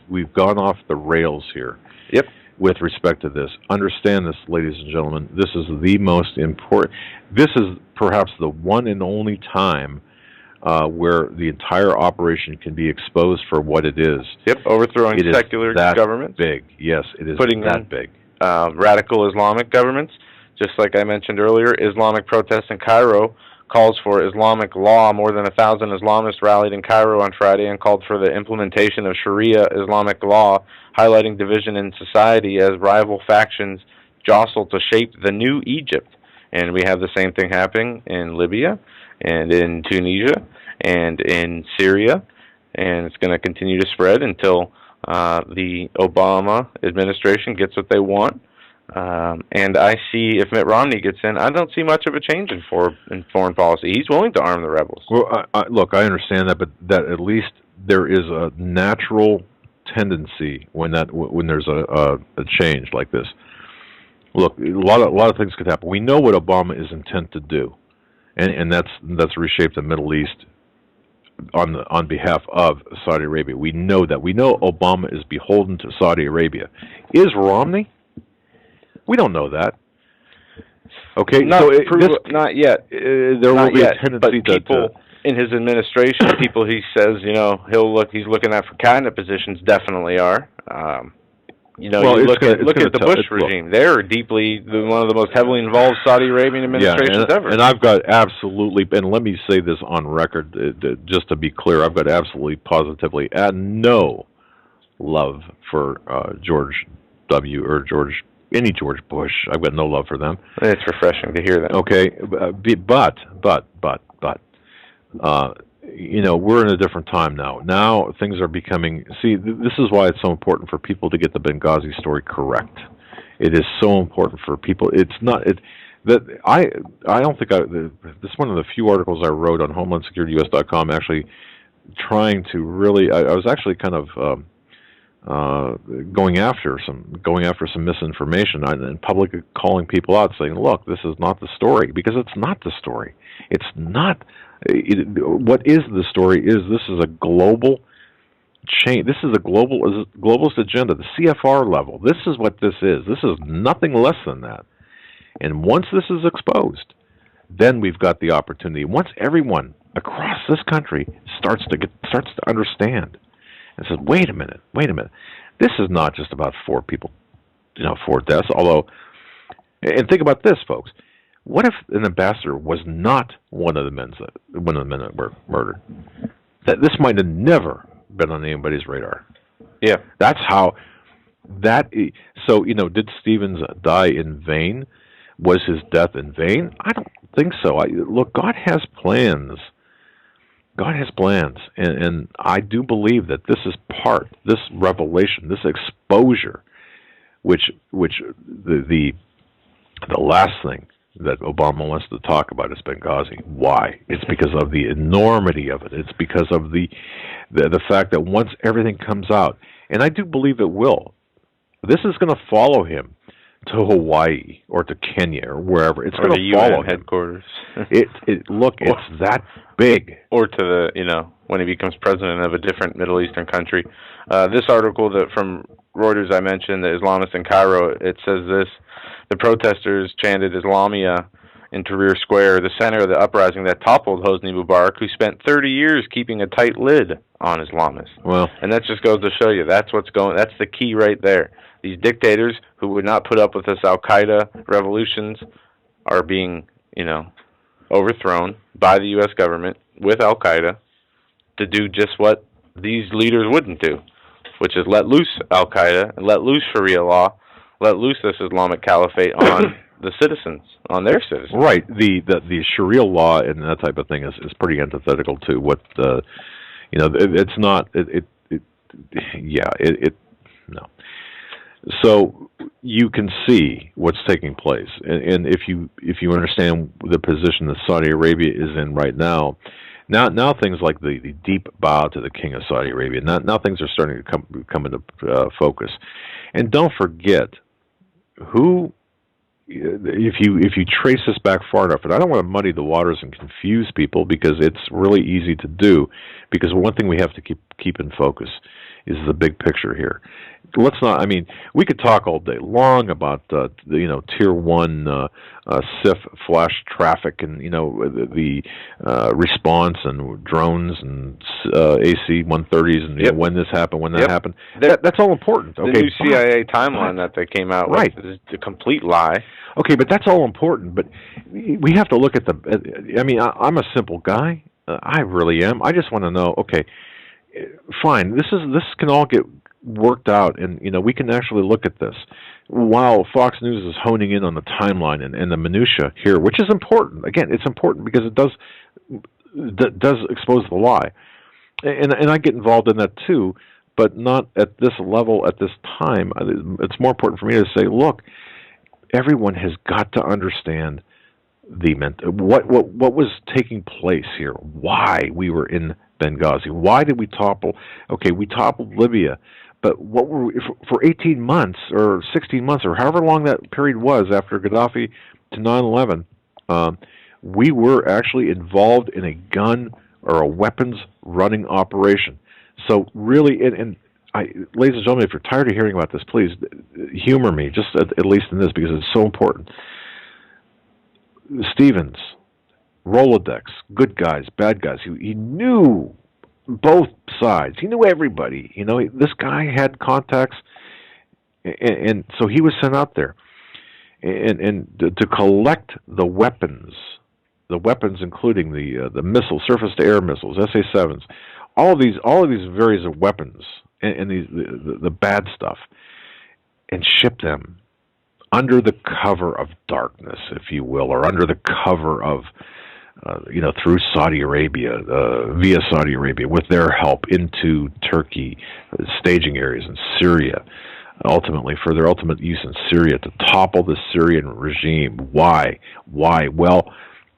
We've gone off the rails here. Yep. With respect to this. Understand this, ladies and gentlemen. This is the most important, this is perhaps the one and only time where the entire operation can be exposed for what it is. Yep, overthrowing secular governments. Big, yes, it is big. Radical Islamic governments, just like I mentioned earlier. Islamic protests in Cairo calls for Islamic law. More than 1,000 Islamists rallied in Cairo on Friday and called for the implementation of Sharia Islamic law, highlighting division in society as rival factions jostle to shape the new Egypt. And we have the same thing happening in Libya and in Tunisia and in Syria, and it's going to continue to spread until the Obama administration gets what they want. And I see, if Mitt Romney gets in, I don't see much of a change in foreign policy. He's willing to arm the rebels. Well, look, I understand that, but that at least there is a natural tendency when there's a change like this. Look, a lot of things could happen. We know what Obama is intent to do, and that's reshape the Middle East on behalf of Saudi Arabia. We know that. We know Obama is beholden to Saudi Arabia. Is Romney? We don't know that. Okay, not yet. There will be a tendency but people in his administration, people he says, he's looking at for cabinet positions definitely are. You look at the Bush regime. They're deeply one of the most heavily involved Saudi Arabian administrations ever. And I've got absolutely, and let me say this on record, just to be clear, I've got absolutely, positively, no love for George W. or any George Bush. I've got no love for them. It's refreshing to hear that. Okay, but we're in a different time now. Now things are becoming. See, this is why it's so important for people to get the Benghazi story correct. It is so important for people. It's not. I don't think this is one of the few articles I wrote on HomelandSecurityUS.com. Actually, trying to really. I was actually kind of. Going after some misinformation and public calling people out, saying, "Look, this is not the story," because it's not the story. It's not. What is the story? This is a global change. This is a globalist agenda, the CFR level. This is what this is. This is nothing less than that. And once this is exposed, then we've got the opportunity. Once everyone across this country starts to understand. And says, wait a minute. This is not just about 4 people, 4 deaths. Although And think about this, folks. What if an ambassador was not one of the men that were murdered? That this might have never been on anybody's radar. Yeah. That's how that. So did Stevens die in vain? Was his death in vain? I don't think so. Look, God has plans. God has plans, and I do believe that this is this revelation, this exposure, which the last thing that Obama wants to talk about is Benghazi. Why? It's because of the enormity of it. It's because of the fact that once everything comes out, and I do believe it will, this is going to follow him to Hawaii or to Kenya or wherever. It's going to follow UN headquarters. It's that big. Or to the when he becomes president of a different Middle Eastern country. This article from Reuters I mentioned, the Islamists in Cairo, it says this: the protesters chanted Islamia in Tahrir Square, the center of the uprising that toppled Hosni Mubarak, who spent 30 years keeping a tight lid on Islamists. Well, and that just goes to show you that's the key right there. These dictators who would not put up with this Al-Qaeda revolutions are being, overthrown by the U.S. government with Al-Qaeda to do just what these leaders wouldn't do, which is let loose Al-Qaeda and let loose Sharia law, let loose this Islamic caliphate on the citizens, on their citizens. Right. The Sharia law and that type of thing is pretty antithetical to what it's not. No. So you can see what's taking place, and if you understand the position that Saudi Arabia is in right now things like the deep bow to the king of Saudi Arabia, now things are starting to come into focus, and don't forget who. If you trace this back far enough, and I don't want to muddy the waters and confuse people because it's really easy to do, because one thing we have to keep in focus is the big picture here. Let's not. I mean, we could talk all day long about tier 1 SIF flash traffic and the response and drones and AC-130s and when this happened, when that happened. That's all important. Okay, the new CIA timeline that they came out with is a complete lie. Okay, but that's all important. But we have to look at I mean, I'm a simple guy. I really am. I just want to know. Okay, fine. This can all get worked out, and we can actually look at this while Fox News is honing in on the timeline and the minutia here, which is important. Again, it's important because it does expose the lie, and I get involved in that too, but not at this level at this time. It's more important for me to say, look, everyone has got to understand what was taking place here, why we were in Benghazi, why did we topple? Okay, we toppled Libya. But what were we, for 18 months or 16 months or however long that period was after Gaddafi to 9/11, we were actually involved in a gun or a weapons running operation. So really, ladies and gentlemen, if you're tired of hearing about this, please humor me, just at least in this, because it's so important. Stevens, Rolodex, good guys, bad guys. He knew both sides. He knew everybody. This guy had contacts, and so he was sent out there, and to collect the weapons including the missiles, surface-to-air missiles, SA-7s, all of these various weapons, and the bad stuff, and ship them under the cover of darkness, if you will, or under the cover of through Saudi Arabia, via Saudi Arabia, with their help into Turkey, staging areas in Syria, ultimately for their ultimate use in Syria to topple the Syrian regime. Why? Well,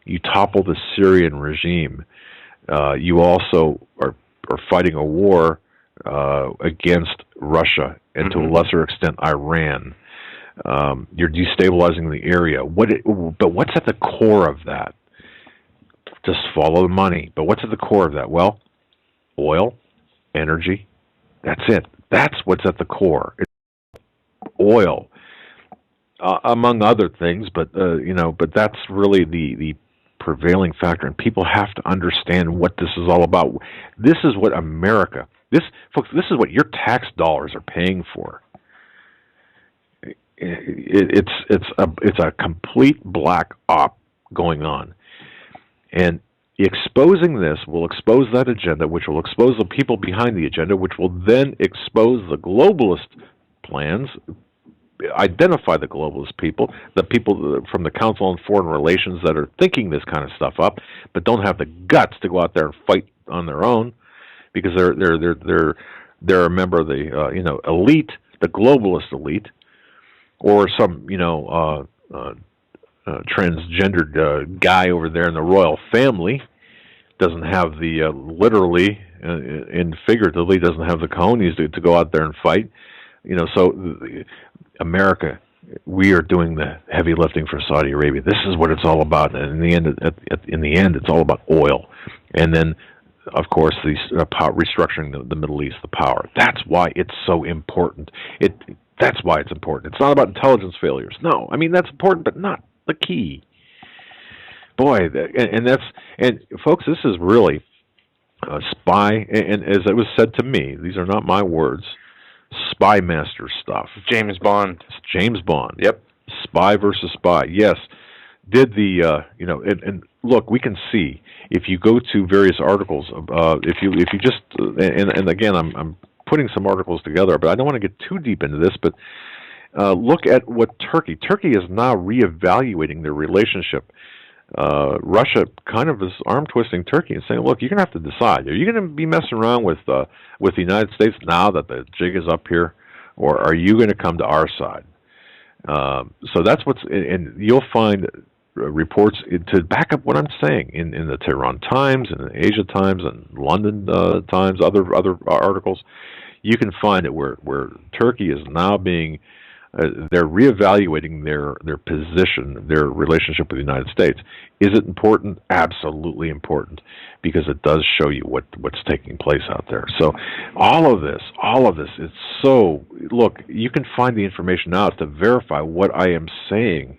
you topple the Syrian regime, you also are fighting a war against Russia and to a lesser extent Iran. You're destabilizing the area. But what's at the core of that? Just follow the money. But what's at the core of that? Well, oil, energy. That's it. That's what's at the core. It's oil, among other things. But but that's really the prevailing factor, and people have to understand what this is all about. This is what folks. This is what your tax dollars are paying for. it's a complete black op going on, and exposing this will expose that agenda, which will expose the people behind the agenda, which will then expose the globalist plans, identify the globalist people, the people from the Council on Foreign Relations that are thinking this kind of stuff up, but don't have the guts to go out there and fight on their own, because they're a member of the elite, the globalist elite, or some transgendered guy over there in the royal family doesn't have the literally and figuratively doesn't have the cojones to go out there and fight. So America, we are doing the heavy lifting for Saudi Arabia. This is what it's all about. And in the end, it's all about oil, and then, of course, these restructuring the Middle East, the power. That's why it's so important. That's why it's important. It's not about intelligence failures. No, I mean, that's important, but not the key. Boy, and folks, this is really a spy, and as it was said to me, these are not my words, spy master stuff. James Bond. It's James Bond. Yep. Spy versus spy. Yes. Did the and look, we can see if you go to various articles. If you just and again, I'm putting some articles together, but I don't want to get too deep into this. But look at what Turkey is now reevaluating their relationship. Russia kind of is arm twisting Turkey and saying, "Look, you're going to have to decide. Are you going to be messing around with the United States now that the jig is up here, or are you going to come to our side?" So that's and you'll find reports to back up what I'm saying in the Tehran Times and the Asia Times and London Times, other articles. You can find it where Turkey is now being they're reevaluating their position, their relationship with the United States. Is it important? Absolutely important, because it does show you what's taking place out there. So all of this is so, look, you can find the information out to verify what I am saying,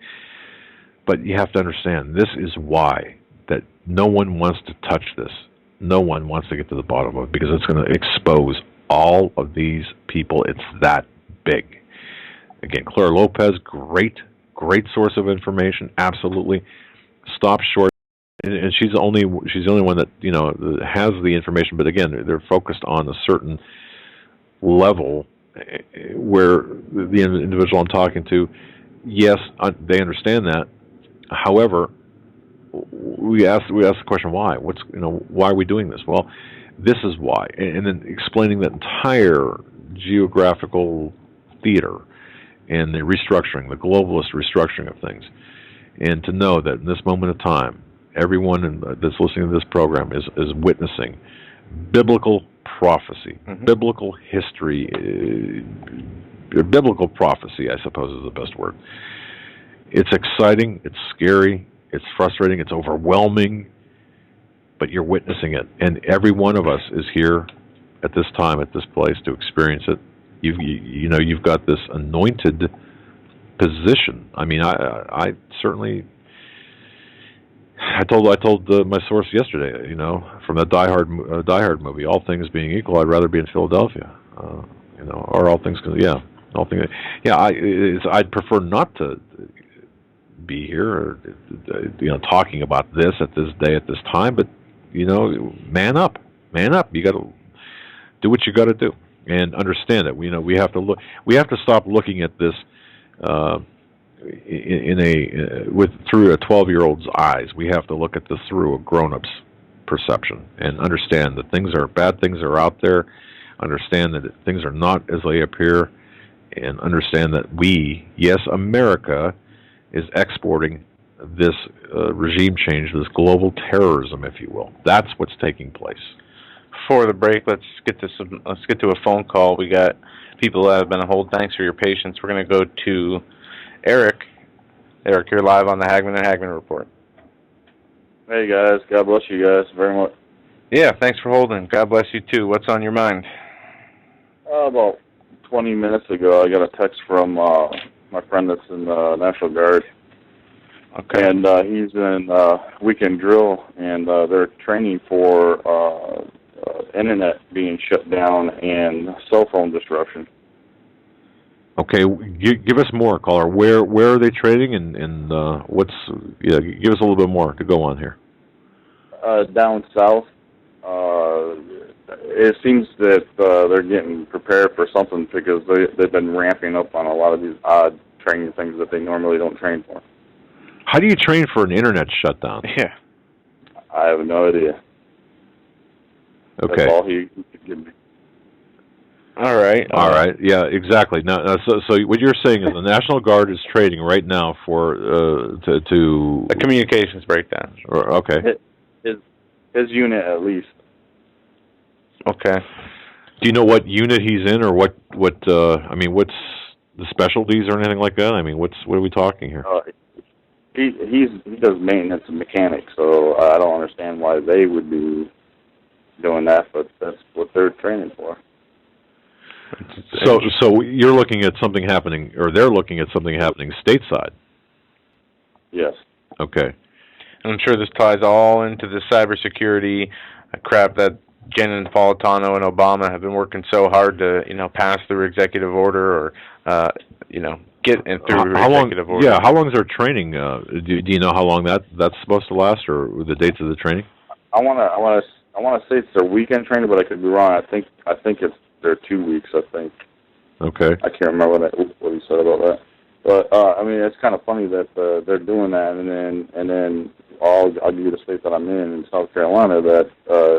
but you have to understand, this is why that no one wants to touch this. No one wants to get to the bottom of it, because it's going to expose all of these people. It's that big. Again, Clara Lopez, great source of information. Absolutely, stop short, and she's the only one that has the information. But again, they're focused on a certain level where the individual I'm talking to, yes, they understand that. However, we ask the question, why? Why are we doing this? Well, this is why, and then explaining that entire geographical theater and the restructuring, the globalist restructuring of things, and to know that in this moment of time, everyone that's listening to this program is witnessing biblical prophecy, biblical history, biblical prophecy, I suppose is the best word. It's exciting, it's scary, it's frustrating, it's overwhelming, but you're witnessing it, and every one of us is here at this time, at this place, to experience it. You've got this anointed position. I mean, I certainly. I told my source yesterday. From the Die Hard movie, all things being equal, I'd rather be in Philadelphia. Or all things. All things. Yeah, I'd prefer not to be here, or talking about this at this day at this time. But man up. You got to do what you got to do. And understand it. We have to look. We have to stop looking at this through a 12-year-old's eyes. We have to look at this through a grown-up's perception and understand that bad things are out there. Understand that things are not as they appear, and understand that America, is exporting this regime change, this global terrorism, if you will. That's what's taking place. Before the break, let's get to a phone call. We got people that have been on hold. Thanks for your patience. We're going to go to Eric. Eric, you're live on the Hagmann and Hagmann Report. Hey guys, God bless you guys very much. Yeah, thanks for holding. God bless you too. What's on your mind? About 20 minutes ago, I got a text from my friend that's in the National Guard. Okay. And he's in weekend drill, and they're training for internet being shut down and cell phone disruption. Okay, give us more, caller. Where are they trading, and what's? Yeah, give us a little bit more to go on here. Down south. It seems that they're getting prepared for something because they've been ramping up on a lot of these odd training things that they normally don't train for. How do you train for an internet shutdown? Yeah. I have no idea. Okay. That's all he could give me. All right. All right. Yeah, exactly. Now, so what you're saying is the National Guard is trading right now for to a communications breakdown. Okay. His unit at least. Okay. Do you know what unit he's in, or what? I mean, what's the specialties or anything like that? I mean, what are we talking here? He does maintenance and mechanics, so I don't understand why they would be doing that, but that's what they're training for. So you're looking at something happening, or they're looking at something happening stateside. Yes. Okay. And I'm sure this ties all into the cybersecurity crap that Jen and Napolitano and Obama have been working so hard to, pass through executive order or, get in through executive order. Yeah, how long is their training? Do you know how long that's supposed to last, or the dates of the training? I want to say it's their weekend training, but I could be wrong. I think it's their 2 weeks. I think. Okay. I can't remember what he said about that. But I mean, it's kind of funny that they're doing that, and then I'll give you the state that I'm in South Carolina, that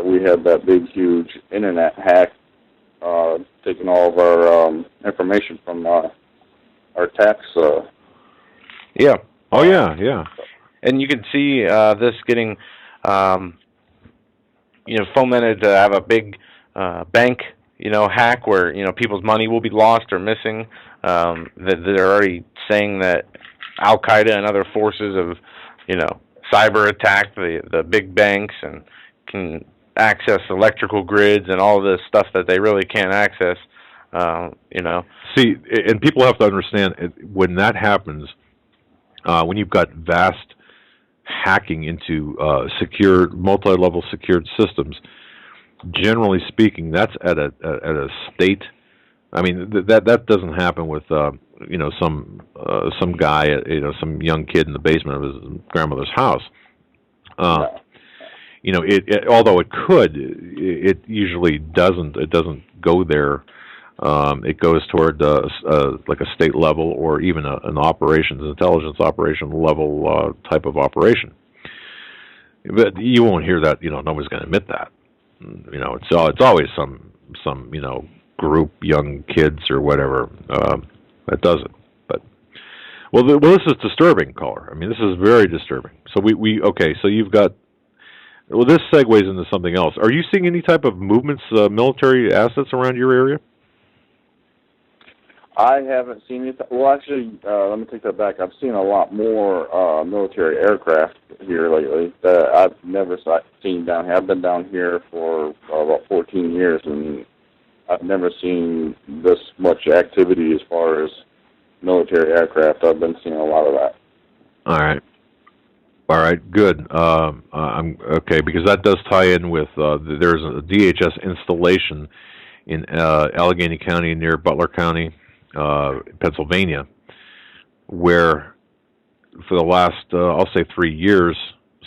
we had that big, huge internet hack, taking all of our information from our tax. Yeah. Oh yeah, yeah. And you can see this getting, fomented to have a big bank, hack where people's money will be lost or missing. That they're already saying that Al Qaeda and other forces have, cyber attacked the big banks and can access electrical grids and all this stuff that they really can't access. See, and people have to understand when that happens, when you've got vast hacking into secure, multi-level secured systems. Generally speaking, that's at a state. I mean, that doesn't happen with some guy, some young kid in the basement of his grandmother's house. Although it could, it usually doesn't. It doesn't go there. It goes toward like a state level or even an intelligence operation level type of operation. But you won't hear that. Nobody's going to admit that. It's always some group, young kids or whatever that does it. But this is disturbing, caller. I mean, this is very disturbing. So so you've got. Well, this segues into something else. Are you seeing any type of movements, military assets around your area? I haven't seen it. Well, actually, let me take that back. I've seen a lot more military aircraft here lately that I've never seen down here. I've been down here for about 14 years, and I've never seen this much activity as far as military aircraft. I've been seeing a lot of that. All right, good. I'm okay, because that does tie in with there's a DHS installation in Allegheny County near Butler County, Pennsylvania, where for the last, I'll say 3 years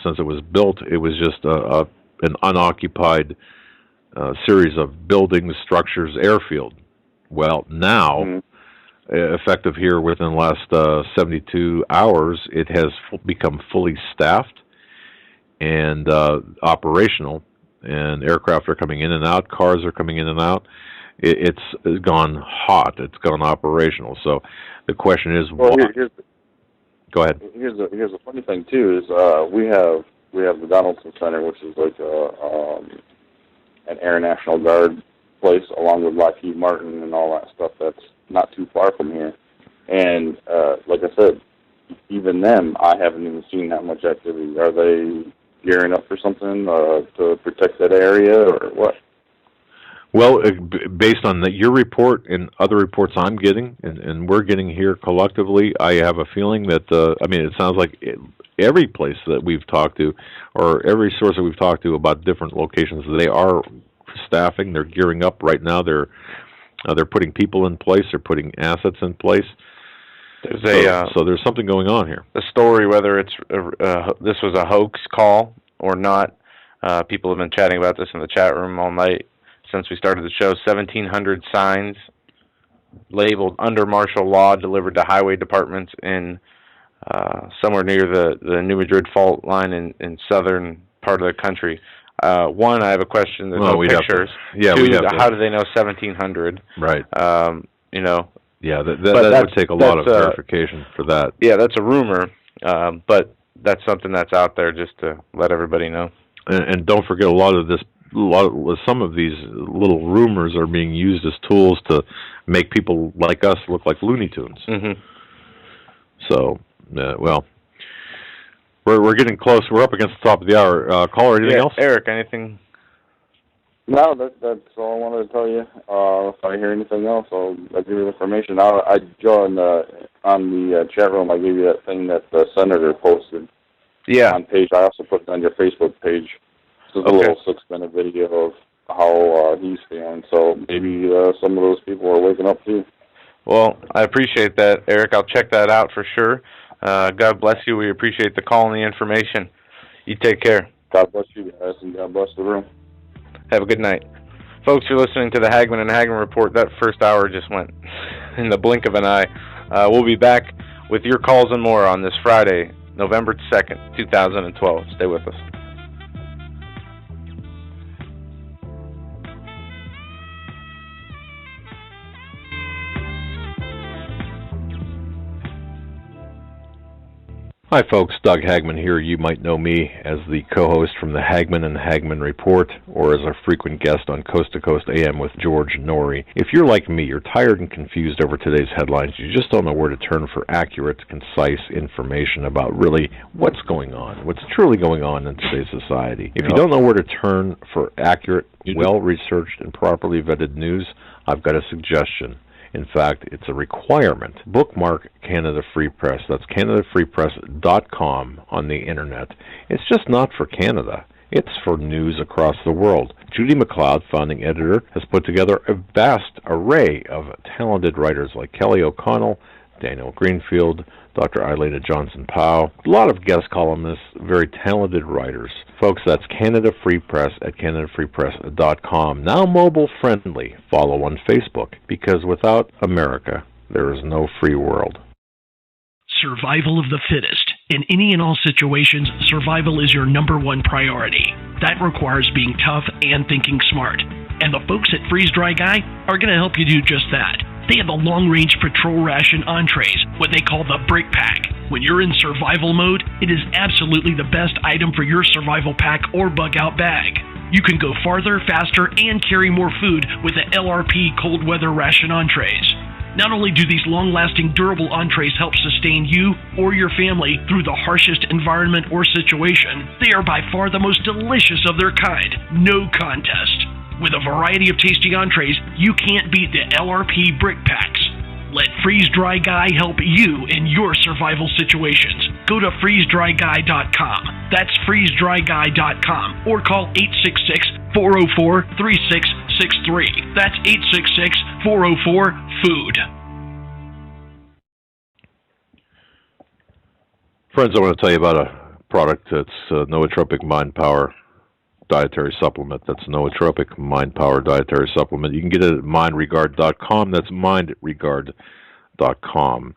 since it was built, it was just an unoccupied series of buildings, structures, airfield. Well, now, effective here within the last 72 hours, it has become fully staffed and operational, and aircraft are coming in and out, cars are coming in and out. It's gone hot. It's gone operational. So the question is, well, go ahead. Here's the funny thing too is we have the Donaldson Center, which is like an Air National Guard place, along with Lockheed Martin and all that stuff. That's not too far from here. And like I said, even them, I haven't even seen that much activity. Are they gearing up for something to protect that area, or what? Well, based on your report and other reports I'm getting, and we're getting here collectively, I have a feeling that, it sounds like every place that we've talked to, or every source that we've talked to about different locations, they are staffing, they're gearing up right now. They're They're putting people in place. They're putting assets in place. So there's something going on here. The story, whether it's this was a hoax call or not, people have been chatting about this in the chat room all night since we started the show. 1,700 signs labeled under martial law delivered to highway departments in somewhere near the New Madrid fault line in southern part of the country. One, I have a question. There's no pictures. Two, how do they know 1,700? Right. You know. Yeah, that would take a lot of verification for that. Yeah, that's a rumor, but that's something that's out there just to let everybody know. And don't forget, some of these little rumors are being used as tools to make people like us look like Looney Tunes. Mm-hmm. So, well, we're getting close. We're up against the top of the hour. Caller, anything else? Eric, anything? No, that's all I wanted to tell you. If I hear anything else, I'll give you information. I joined on the chat room. I gave you that thing that the senator posted. Yeah. On page. I also put it on your Facebook page. It's a little 6-minute video of how he's feeling. So maybe some of those people are waking up too. Well, I appreciate that, Eric. I'll check that out for sure. God bless you. We appreciate the call and the information. You take care. God bless you guys, and God bless the room. Have a good night. Folks, you're listening to the Hagmann and Hagmann Report. That first hour just went in the blink of an eye. We'll be back with your calls and more on this Friday, November 2nd, 2012. Stay with us. Hi folks, Doug Hagmann here. You might know me as the co-host from the Hagmann and Hagmann Report, or as a frequent guest on Coast to Coast AM with George Norrie. If you're like me, you're tired and confused over today's headlines. You just don't know where to turn for accurate, concise information about really what's going on, what's truly going on in today's society. If you don't know where to turn for accurate, well-researched, and properly vetted news, I've got a suggestion. In fact, it's a requirement. Bookmark Canada Free Press. That's CanadaFreePress.com on the internet. It's just not for Canada. It's for news across the world. Judy McLeod, founding editor, has put together a vast array of talented writers like Kelly O'Connell, Daniel Greenfield, Dr. Eileen Johnson-Powell, a lot of guest columnists, very talented writers. Folks, that's Canada Free Press at CanadaFreePress.com. Now mobile friendly. Follow on Facebook, because without America, there is no free world. Survival of the fittest. In any and all situations, survival is your #1 priority. That requires being tough and thinking smart. And the folks at Freeze Dry Guy are going to help you do just that. They have the long-range patrol ration entrees, what they call the Brick Pack. When you're in survival mode, it is absolutely the best item for your survival pack or bug-out bag. You can go farther, faster, and carry more food with the LRP cold weather ration entrees. Not only do these long-lasting, durable entrees help sustain you or your family through the harshest environment or situation, they are by far the most delicious of their kind. No contest. With a variety of tasty entrees, you can't beat the LRP Brick Packs. Let Freeze Dry Guy help you in your survival situations. Go to freezedryguy.com. That's freezedryguy.com, or call 866-404-3663. That's 866-404-FOOD. Friends, I want to tell you about a product that's Nootropic Mind Power dietary supplement. That's Nootropic Mind Power dietary supplement. You can get it at mindregard.com. That's mindregard.com.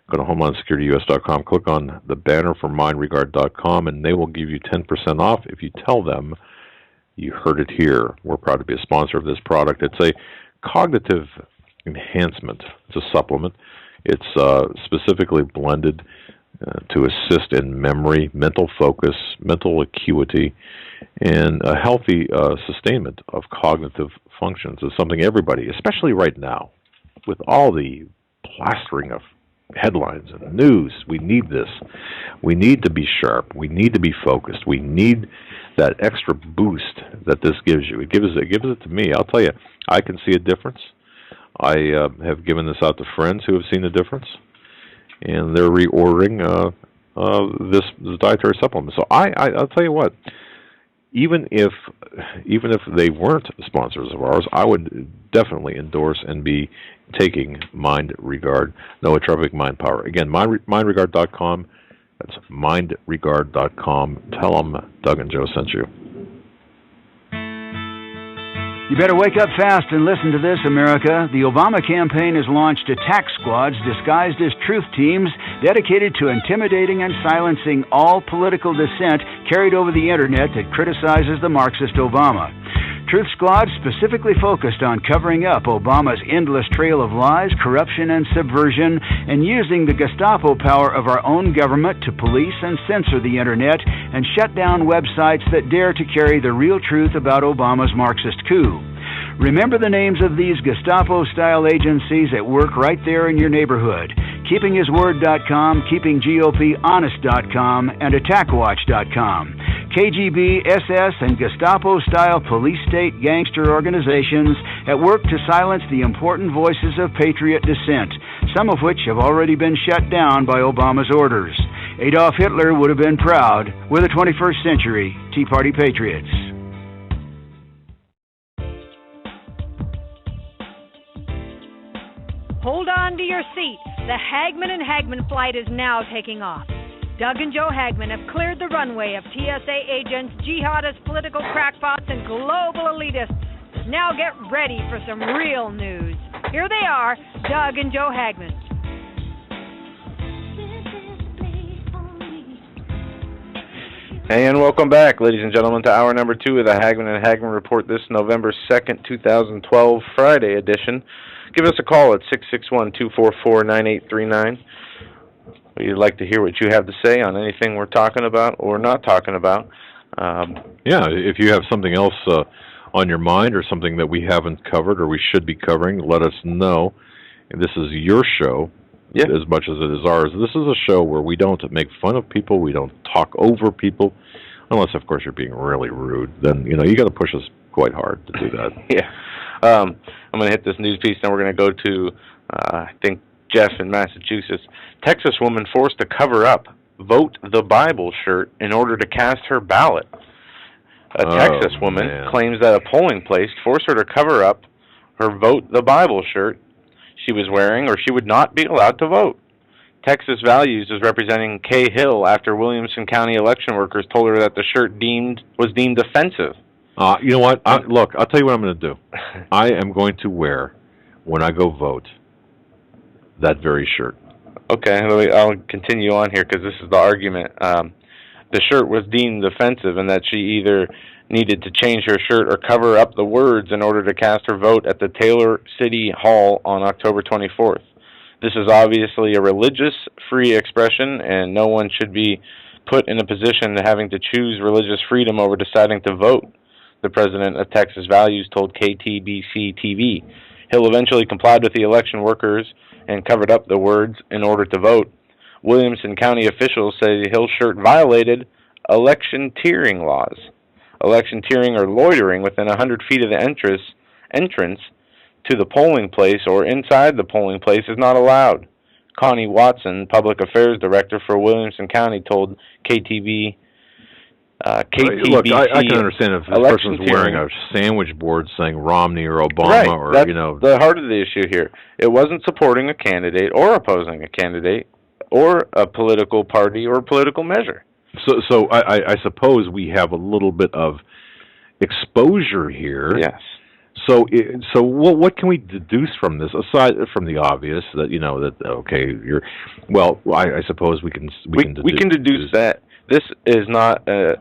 Go to HomelandSecurityUS.com, click on the banner for mindregard.com, and they will give you 10% off if you tell them you heard it here. We're proud to be a sponsor of this product. It's a cognitive enhancement. It's a supplement. It's specifically blended to assist in memory, mental focus, mental acuity, and a healthy sustainment of cognitive functions. Is something everybody, especially right now, with all the plastering of headlines and news, we need this. We need to be sharp. We need to be focused. We need that extra boost that this gives you. It gives it to me. I'll tell you, I can see a difference. I have given this out to friends who have seen a difference, and they're reordering this dietary supplement. So I'll tell you what, even if they weren't sponsors of ours, I would definitely endorse and be taking MindRegard, nootropic mind power. Again, mindregard.com. That's mindregard.com. Tell them Doug and Joe sent you. You better wake up fast and listen to this, America. The Obama campaign has launched attack squads disguised as truth teams dedicated to intimidating and silencing all political dissent carried over the internet that criticizes the Marxist Obama. Truth squads specifically focused on covering up Obama's endless trail of lies, corruption, and subversion, and using the Gestapo power of our own government to police and censor the internet and shut down websites that dare to carry the real truth about Obama's Marxist coup. Remember the names of these Gestapo-style agencies at work right there in your neighborhood. KeepingHisWord.com, KeepingGOPHonest.com, and AttackWatch.com. KGB, SS, and Gestapo-style police-state gangster organizations at work to silence the important voices of patriot dissent, some of which have already been shut down by Obama's orders. Adolf Hitler would have been proud. We're the 21st century Tea Party patriots. Hold on to your seat. The Hagmann and Hagmann flight is now taking off. Doug and Joe Hagmann have cleared the runway of TSA agents, jihadists, political crackpots, and global elitists. Now get ready for some real news. Here they are, Doug and Joe Hagmann. And welcome back, ladies and gentlemen, to hour number 2 of the Hagmann and Hagmann Report, this November 2nd, 2012, Friday edition. Give us a call at 661-244-9839. We'd like to hear what you have to say on anything we're talking about or not talking about. Yeah, if you have something else on your mind or something that we haven't covered or we should be covering, let us know. This is your show as much as it is ours. This is a show where we don't make fun of people, we don't talk over people, unless, of course, you're being really rude. Then, you got to push us quite hard to do that. Yeah. I'm going to hit this news piece, and we're going to go to, I think, Jeff in Massachusetts. Texas woman forced to cover up Vote the Bible shirt in order to cast her ballot. A Texas woman claims that a polling place forced her to cover up her Vote the Bible shirt she was wearing, or she would not be allowed to vote. Texas Values is representing Kay Hill after Williamson County election workers told her that the shirt was deemed offensive. You know what? Look, I'll tell you what I'm going to do. I am going to wear, when I go vote, that very shirt. Okay, I'll continue on here because this is the argument. The shirt was deemed offensive and that she either needed to change her shirt or cover up the words in order to cast her vote at the Taylor City Hall on October 24th. This is obviously a religious free expression, and no one should be put in a position of having to choose religious freedom over deciding to vote, the president of Texas Values told KTBC-TV. Hill eventually complied with the election workers and covered up the words in order to vote. Williamson County officials say Hill's shirt violated electioneering laws. Electioneering or loitering within 100 feet of the entrance to the polling place or inside the polling place is not allowed. Connie Watson, Public Affairs Director for Williamson County, told KTBC. Look, I can understand if this person's wearing a sandwich board saying Romney or Obama, right. or That's the heart of the issue here. It wasn't supporting a candidate or opposing a candidate or a political party or political measure. So I suppose we have a little bit of exposure here. Yes. So what can we deduce from this, aside from the obvious that I suppose we can deduce that this is not a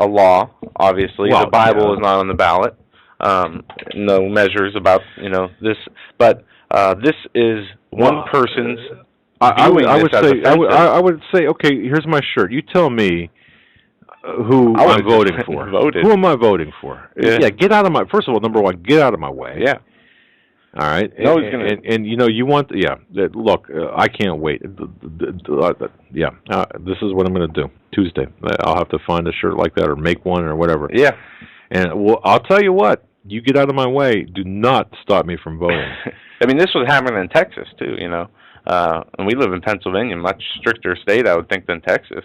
law. Obviously, the Bible is not on the ballot. No measures about this, but this is one person's. I would say, okay, here's my shirt. You tell me who I'm voting for. Who am I voting for? Yeah, get out of my. First of all, number one, get out of my way. Yeah. All right. No, you want. Yeah. Look, I can't wait. This is what I'm going to do. Tuesday, I'll have to find a shirt like that or make one or whatever. Yeah. And I'll tell you what. You get out of my way. Do not stop me from voting. I mean, this was happening in Texas too. And we live in Pennsylvania, much stricter state, I would think, than Texas.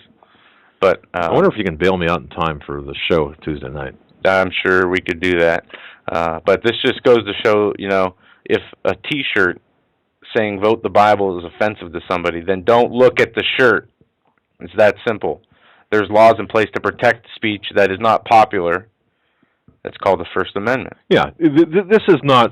But I wonder if you can bail me out in time for the show Tuesday night. I'm sure we could do that. But this just goes to show, if a T-shirt saying "Vote the Bible" is offensive to somebody, then don't look at the shirt. It's that simple. There's laws in place to protect speech that is not popular. That's called the First Amendment. Yeah, this is not.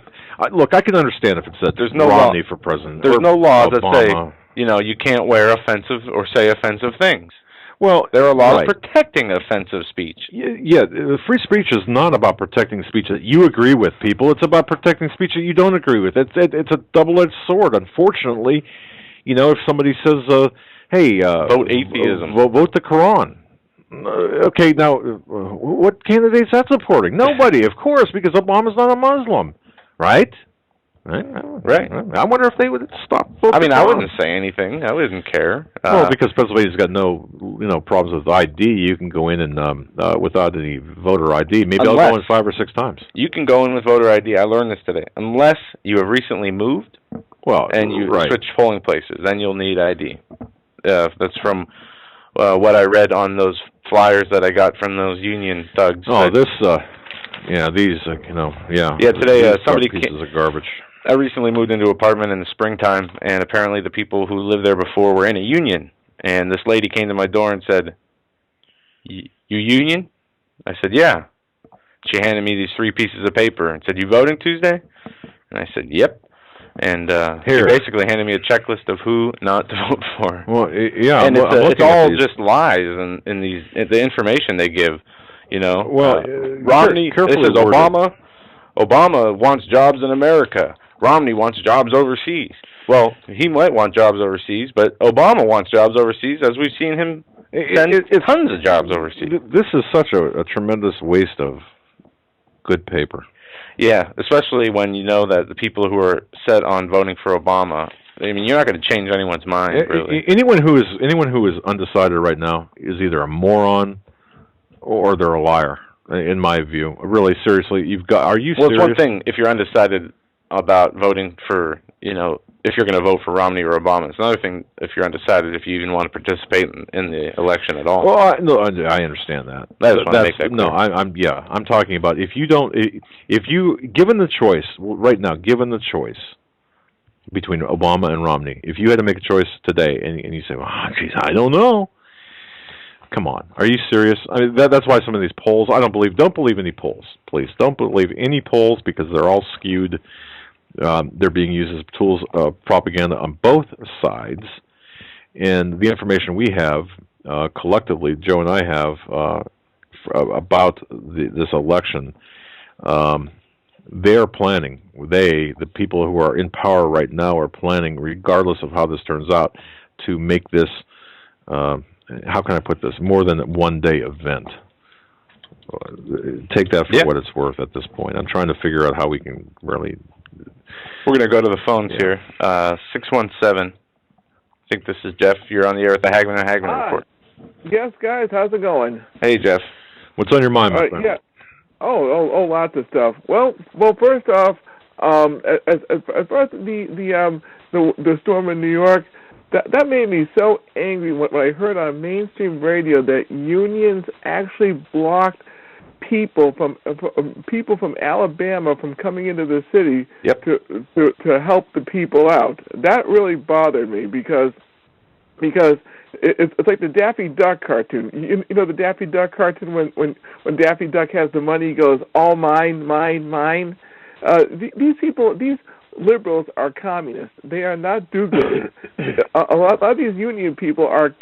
Look, I can understand if it said there's no Romney law for president. There's no laws Obama. that say you can't wear offensive or say offensive things. Well, there are laws protecting offensive speech. Yeah, free speech is not about protecting speech that you agree with, people. It's about protecting speech that you don't agree with. It's a double-edged sword. Unfortunately, if somebody says, "Hey, vote atheism," vote the Quran. Okay, now what candidates that's supporting? Nobody, of course, because Obama's not a Muslim, right? Right. I wonder if they would stop voting. I wouldn't say anything. I wouldn't care. Well, because Pennsylvania's got no, problems with ID. You can go in and without any voter ID. Maybe I'll go in 5 or 6 times. You can go in with voter ID. I learned this today. Unless you have recently moved, and you switch polling places, then you'll need ID. That's from what I read on those flyers that I got from those union thugs. Oh, these, today somebody pieces of garbage. I recently moved into an apartment in the springtime, and apparently the people who lived there before were in a union. And this lady came to my door and said, "You union?" I said, "Yeah." She handed me these 3 pieces of paper and said, "You voting Tuesday?" And I said, "Yep." And she basically handed me a checklist of who not to vote for. Well, yeah, and it's all just lies in the information they give. Well, Romney. This is Obama. Obama wants jobs in America. Romney wants jobs overseas. Well, he might want jobs overseas, but Obama wants jobs overseas, as we've seen him send tons of jobs overseas. This is such a tremendous waste of good paper. Yeah, especially when you know that the people who are set on voting for Obama, you're not going to change anyone's mind, really. Anyone who is undecided right now is either a moron or they're a liar, in my view. Really, seriously, are you serious? Well, it's one thing if you're undecided about voting for, if you're going to vote for Romney or Obama. It's another thing if you're undecided if you even want to participate in the election at all. Well, I understand that. I just want to make that clear. I'm talking about if you given the choice right now, given the choice between Obama and Romney, if you had to make a choice today, and you say, "Well, geez, I don't know." Come on, are you serious? I mean, that's why some of these polls, don't believe any polls. Please, don't believe any polls because they're all skewed. They're being used as tools of propaganda on both sides. And the information we have, collectively, Joe and I have, about this election, they're planning. The people who are in power right now are planning, regardless of how this turns out, to make this, how can I put this, more than a one-day event. Take that for what it's worth at this point. I'm trying to figure out how we can really... We're going to go to the phones here. 617. I think this is Jeff. You're on the air with the Hagmann and Hagmann Report. Yes, guys. How's it going? Hey, Jeff. What's on your mind, my friend? Yeah. Oh, lots of stuff. Well. First off, as far as the storm in New York, that made me so angry when I heard on mainstream radio that unions actually blocked people from Alabama from coming into the city to help the people out. That really bothered me because it's like the Daffy Duck cartoon. You know the Daffy Duck cartoon when Daffy Duck has the money, he goes, "All mine, mine, mine." These liberals are communists. They are not do-gooders. a lot of these union people are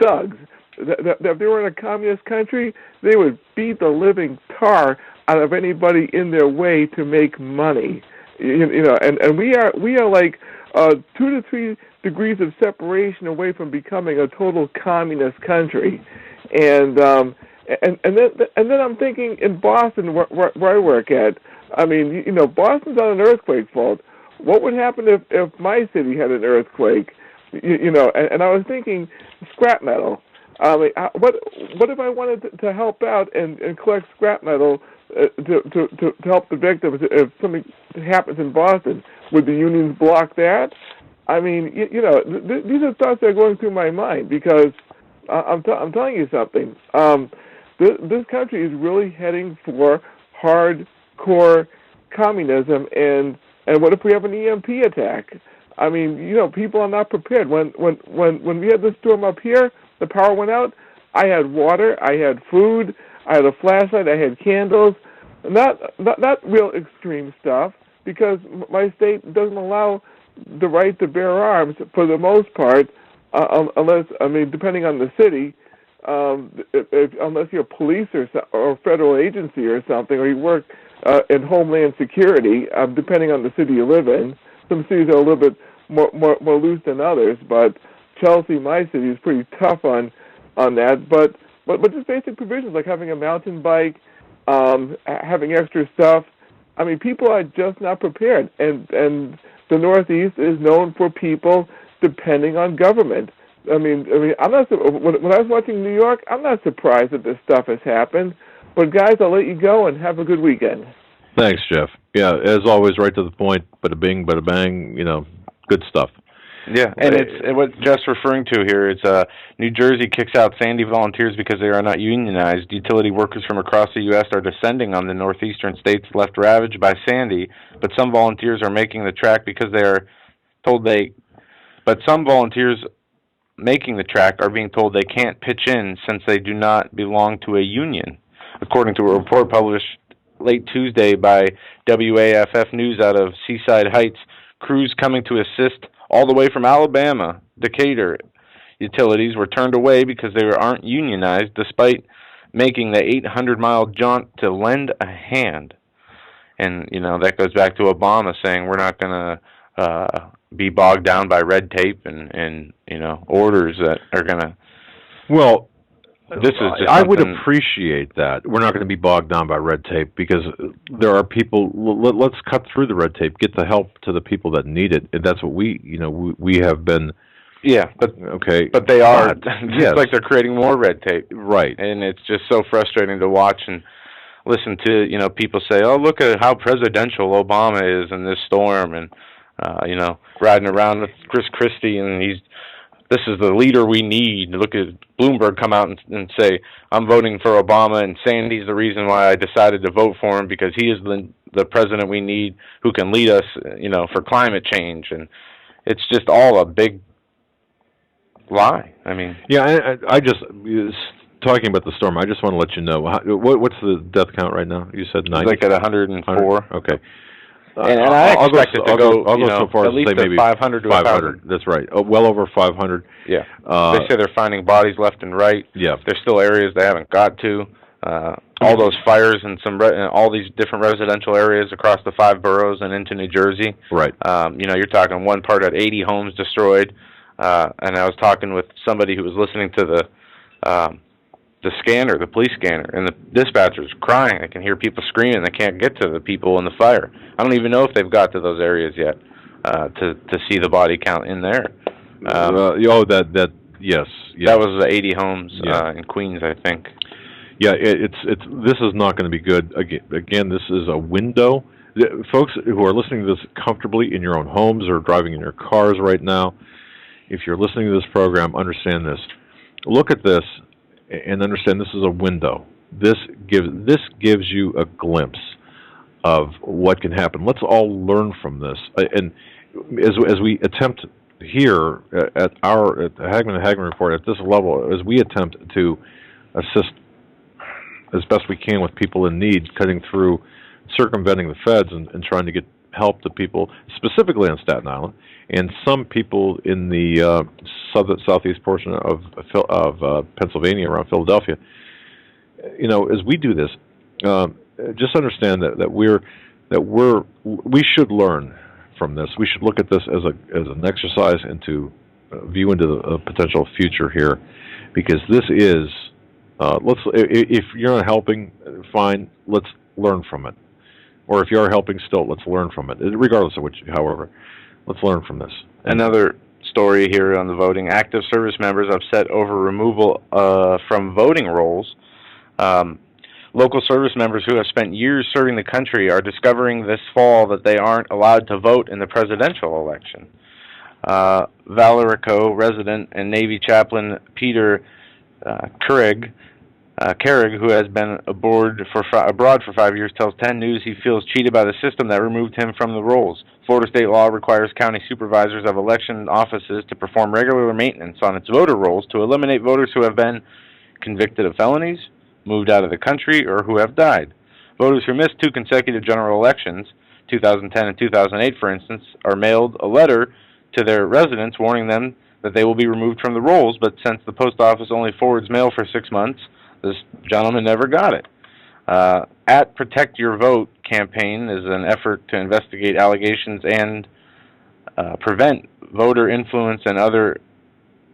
thugs. If they were in a communist country, they would beat the living tar out of anybody in their way to make money. And we are like 2 to 3 degrees of separation away from becoming a total communist country. And then I'm thinking in Boston, where I work at. I mean, Boston's on an earthquake fault. What would happen if my city had an earthquake? And I was thinking scrap metal. What if I wanted to help out and collect scrap metal to help the victims if something happens in Boston? Would the unions block that? I mean, these are thoughts that are going through my mind because I'm telling you something. This country is really heading for hardcore communism, and what if we have an EMP attack? I mean, people are not prepared. When we had this storm up here, the power went out. I had water, I had food, I had a flashlight, I had candles. Not real extreme stuff, because my state doesn't allow the right to bear arms for the most part, unless, depending on the city, unless you're police or a federal agency or something, or you work in Homeland Security, depending on the city you live in. Some cities are a little bit more loose than others, but Chelsea, my city, is pretty tough on that. But just basic provisions like having a mountain bike, having extra stuff. I mean, people are just not prepared, and the Northeast is known for people depending on government. I mean, I'm not. When I was watching New York, I'm not surprised that this stuff has happened. But guys, I'll let you go and have a good weekend. Thanks, Jeff. Yeah, as always, right to the point. Bada bing, bada bang. Good stuff. Yeah, and what Jeff's referring to here is New Jersey kicks out Sandy volunteers because they are not unionized. Utility workers from across the U.S. are descending on the northeastern states left ravaged by Sandy, but some volunteers are making the track because they are told they. But some volunteers making the track are being told they can't pitch in since they do not belong to a union, according to a report published late Tuesday by WAFF News out of Seaside Heights. Crews coming to assist all the way from Alabama, Decatur, utilities were turned away because they aren't unionized, despite making the 800-mile jaunt to lend a hand. And, that goes back to Obama saying we're not going to be bogged down by red tape and orders that are going to... Well, this is just I would appreciate that. We're not going to be bogged down by red tape, because there are people. Let's cut through the red tape, get the help to the people that need it, and that's what we have been. Yeah, but okay, but they are. Yes. It's like they're creating more red tape, right? And it's just so frustrating to watch and listen to. People say, "Oh, look at how presidential Obama is in this storm," and riding around with Chris Christie, and this is the leader we need. Look at Bloomberg come out and say, I'm voting for Obama, and Sandy's the reason why I decided to vote for him, because he is the president we need who can lead us, for climate change. And it's just all a big lie. I mean... Yeah, I just... Talking about the storm, I just want to let you know, what's the death count right now? You said 90? It's like at 104. Okay. And I expect it to go so far at least maybe 500 to 500. That's right. Well over 500. Yeah. They say they're finding bodies left and right. Yeah. There's still areas they haven't got to. All those fires in all these different residential areas across the 5 boroughs and into New Jersey. Right. You're talking one part at 80 homes destroyed. And I was talking with somebody who was listening to the scanner, the police scanner, and the dispatcher's crying. I can hear people screaming. They can't get to the people in the fire. I don't even know if they've got to those areas yet to see the body count in there. Yes. That was 80 homes in Queens, I think. Yeah, this is not going to be good. Again, this is a window. Folks who are listening to this comfortably in your own homes or driving in your cars right now, if you're listening to this program, understand this. Look at this and understand this is a window. This gives you a glimpse of what can happen. Let's all learn from this. And as we attempt here at the Hagmann and Hagmann Report at this level, as we attempt to assist as best we can with people in need, cutting through, circumventing the feds, and trying to get help to people, specifically on Staten Island, and some people in the southeast portion of Pennsylvania, around Philadelphia. As we do this, just understand that we should learn from this. We should look at this as an exercise and to view into the potential future here, because this is. If you're not helping, fine. Let's learn from it. Or if you are helping, still, let's learn from it. Regardless of which, however, let's learn from this. Another story here on the voting: active service members upset over removal from voting rolls. Local service members who have spent years serving the country are discovering this fall that they aren't allowed to vote in the presidential election. Valerico resident and Navy chaplain Peter Carrig, who has been abroad for 5 years, tells 10 News he feels cheated by the system that removed him from the rolls. Florida state law requires county supervisors of election offices to perform regular maintenance on its voter rolls to eliminate voters who have been convicted of felonies, moved out of the country, or who have died. Voters who missed 2 consecutive general elections, 2010 and 2008 for instance, are mailed a letter to their residents warning them that they will be removed from the rolls, but since the post office only forwards mail for 6 months, this gentleman never got it. At Protect Your Vote campaign is an effort to investigate allegations and prevent voter influence and other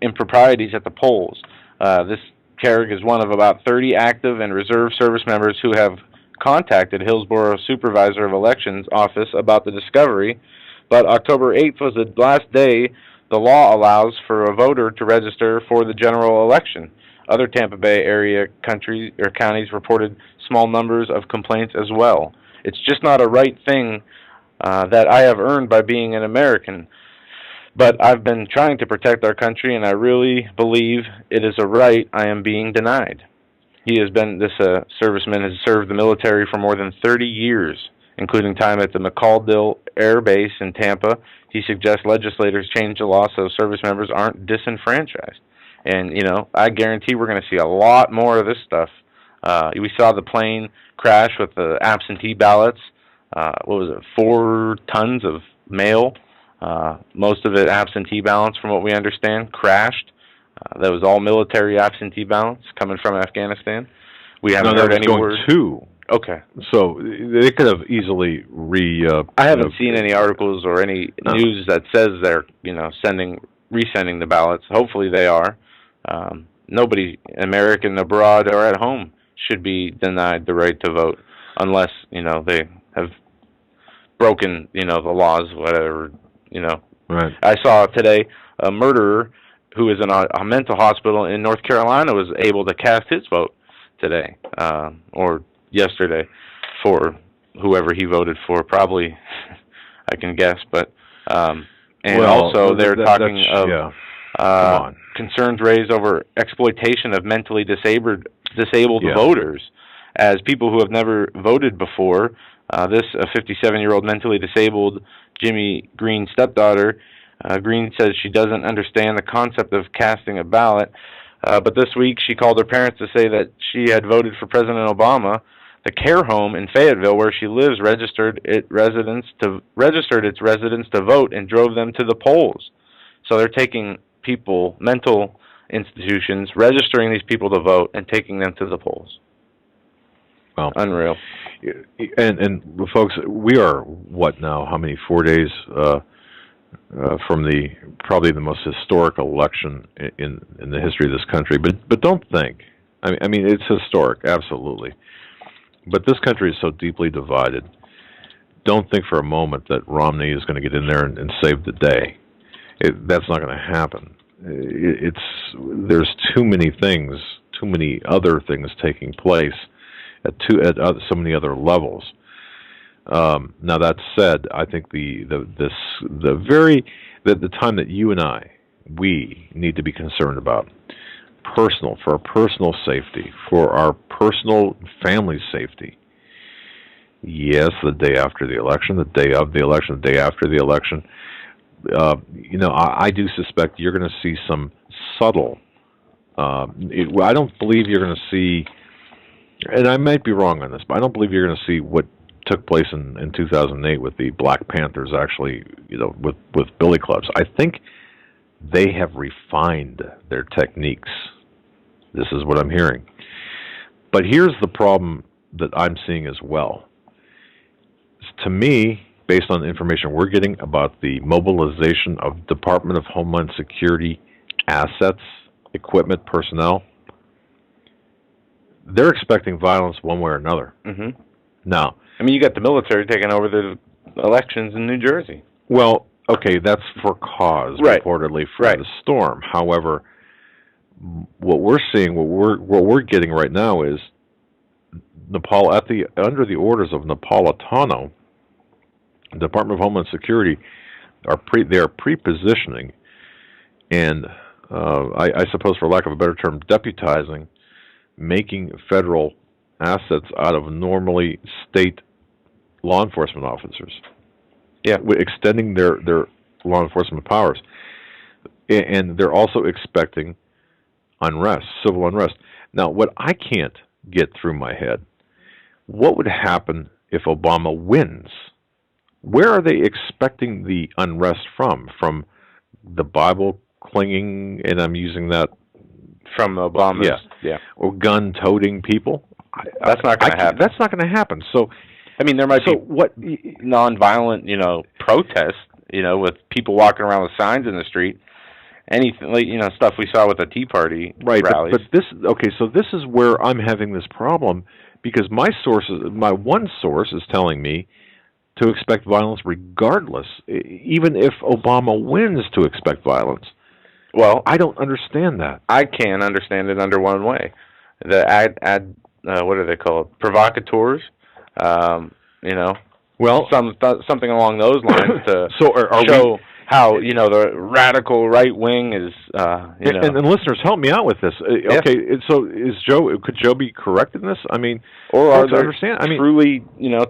improprieties at the polls. This Carrig is one of about 30 active and reserve service members who have contacted Hillsborough Supervisor of Elections office about the discovery, but October 8th was the last day the law allows for a voter to register for the general election. Other Tampa Bay area counties reported small numbers of complaints as well. It's just not a right thing that I have earned by being an American, but I've been trying to protect our country, and I really believe it is a right I am being denied. This serviceman has served the military for more than 30 years, including time at the McCall Air Base in Tampa. He suggests legislators change the law so service members aren't disenfranchised. And, I guarantee we're going to see a lot more of this stuff. We saw the plane crash with the absentee ballots. 4 tons of mail, most of it absentee ballots from what we understand, crashed. That was all military absentee ballots coming from Afghanistan. We haven't heard any word. Okay. So they could have easily I haven't seen any articles or any news that says they're, resending the ballots. Hopefully they are. Nobody, American abroad or at home, should be denied the right to vote unless, they have broken, the laws, whatever, Right. I saw today a murderer who is in a mental hospital in North Carolina was able to cast his vote today, or yesterday, for whoever he voted for. Probably, I can guess, but they're talking of concerns raised over exploitation of mentally disabled voters as people who have never voted before. This 57-year-old mentally disabled Jimmy Green's stepdaughter. Green says she doesn't understand the concept of casting a ballot, but this week she called her parents to say that she had voted for President Obama. The care home in Fayetteville, where she lives, registered its residents to vote and drove them to the polls. So they're taking people, mental institutions, registering these people to vote and taking them to the polls. Well, unreal. And folks, we are what now? How many? 4 days from probably the most historic election in the history of this country. But don't think. I mean, it's historic, absolutely. But this country is so deeply divided. Don't think for a moment that Romney is going to get in there and save the day. That's not going to happen. There's too many things, too many other things taking place at so many other levels. Now that said, I think the time that you and we need to be concerned about for our personal safety, for our personal family safety. Yes, the day after the election, the day of the election, the day after the election. I do suspect you're going to see some subtle. I don't believe you're going to see, and I might be wrong on this, but I don't believe you're going to see what took place in 2008 with the Black Panthers, actually, with billy clubs. I think they have refined their techniques. This is what I'm hearing. But here's the problem that I'm seeing as well. To me, based on the information we're getting about the mobilization of Department of Homeland Security assets, equipment, personnel, they're expecting violence one way or another. Mm-hmm. Now, you got the military taking over the elections in New Jersey. Well, okay, that's for cause, reportedly, for the storm. However, what we're seeing, what we're getting right now is Nepal under the orders of Napolitano, the Department of Homeland Security they are pre-positioning, and I suppose for lack of a better term, deputizing, making federal assets out of normally state law enforcement officers. Yeah, extending their law enforcement powers. And they're also expecting unrest, civil unrest. Now, what I can't get through my head, what would happen if Obama wins? Where are they expecting the unrest from? From the Bible clinging, and I'm using that from Obama's, or gun-toting people? That's not going to happen. That's not going to happen. So, I mean, there might be nonviolent, protests, with people walking around with signs in the street. Anything like stuff we saw with the Tea Party rallies. So this is where I'm having this problem, because my one source is telling me to expect violence regardless, even if Obama wins, to expect violence. Well, I don't understand that. I can understand it under one way. The what do they call it? Provocateurs. Well, something along those lines to are show how the radical right wing is. And listeners, help me out with this. Okay, so could Joe be correct in this? I mean, or are there truly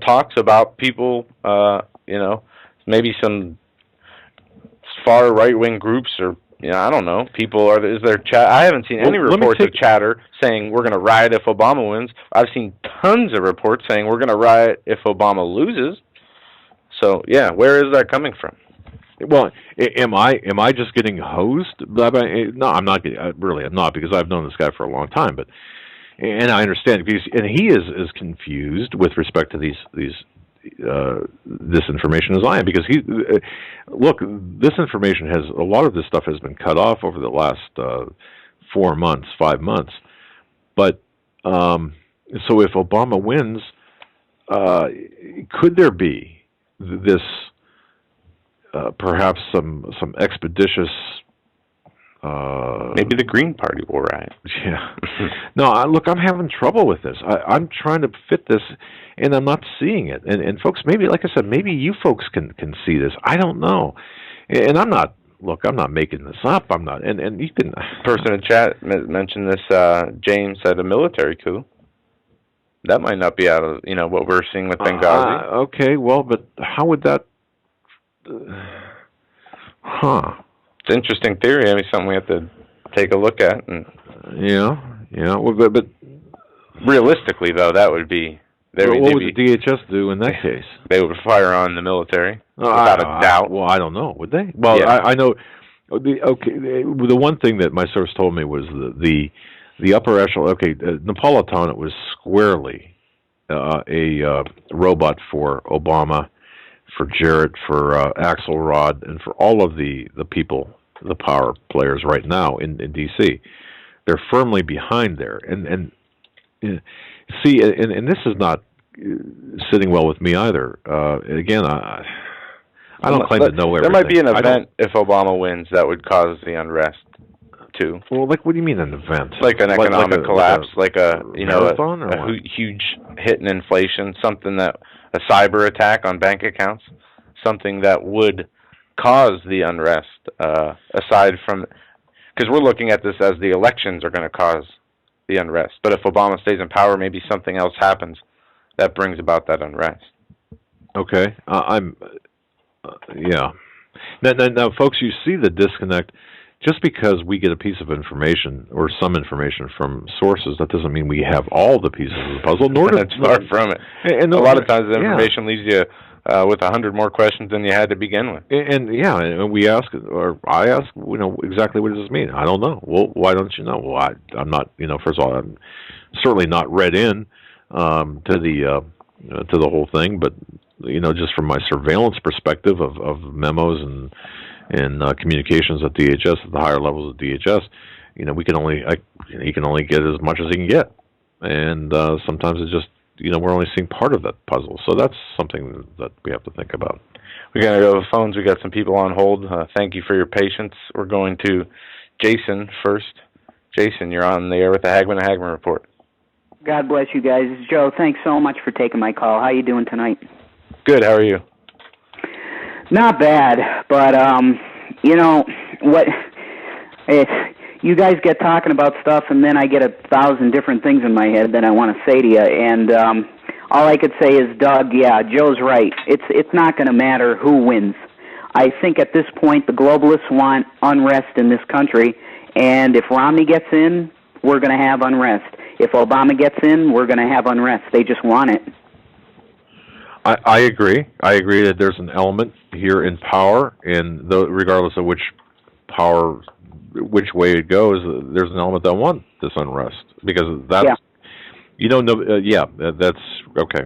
talks about people? Maybe some far right wing groups, or I don't know. People is there chat? I haven't seen any reports of chatter saying we're going to riot if Obama wins. I've seen tons of reports saying we're going to riot if Obama loses. So where is that coming from? Well, am I just getting hosed? No, I'm not. Really, I'm not, because I've known this guy for a long time. And I understand, because he is as confused with respect to this information as I am, because this information a lot of this stuff has been cut off over the last 4 months, 5 months. But so if Obama wins, could there be this? Perhaps some expeditious. Maybe the Green Party will riot. Yeah. No, I'm having trouble with this. I'm trying to fit this, and I'm not seeing it. And folks, maybe, like I said, maybe you folks can see this. I don't know. And I'm not. Look, I'm not making this up. I'm not. And you can. Person in chat mentioned this. James said a military coup. That might not be out of what we're seeing with Benghazi. Okay, well, but how would that? It's an interesting theory. I mean, something we have to take a look at. And Well, but realistically, though, that would be. What would the DHS do in that case? They would fire on the military without a doubt. Well, I don't know. Would they? Well, I know. The one thing that my source told me was the upper echelon. Okay, Napolitano was squarely a robot for Obama, for Jarrett, for Axelrod, and for all of the people, the power players right now in D.C. They're firmly behind there. And see, and this is not sitting well with me either. Again, I don't claim to know everything. There might be an event if Obama wins that would cause the unrest, too. Well, what do you mean an event? Like an economic collapse, like a huge hit in inflation, something that. A cyber attack on bank accounts, something that would cause the unrest, aside from, because we're looking at this as the elections are going to cause the unrest. But if Obama stays in power, maybe something else happens that brings about that unrest. Okay, yeah. Now, folks, you see the disconnect. Just because we get a piece of information or some information from sources, that doesn't mean we have all the pieces of the puzzle. That's far from it. And a lot of times the information leaves you with 100 more questions than you had to begin with. And we ask, or I ask, exactly what does this mean? I don't know. Well, why don't you know? Well, I'm not. First of all, I'm certainly not read in to the whole thing, but just from my surveillance perspective of memos and communications at DHS, at the higher levels of DHS, he can only get as much as he can get, and sometimes it's just we're only seeing part of that puzzle. So that's something that we have to think about. We got to go to the phones. We got some people on hold. Thank you for your patience. We're going to Jason first. Jason, you're on the air with the Hagmann and Hagmann Report. God bless you guys. It's Joe. Thanks so much for taking my call. How you doing tonight? Good. How are you? Not bad, but what You guys get talking about stuff, and then I get 1,000 different things in my head that I want to say to you. And all I could say is, Doug, yeah, Joe's right. It's not going to matter who wins. I think at this point the globalists want unrest in this country, and if Romney gets in, we're going to have unrest. If Obama gets in, we're going to have unrest. They just want it. I agree. I agree that there's an element here in power, and regardless of which way it goes, there's an element that want this unrest, because that's, that's okay.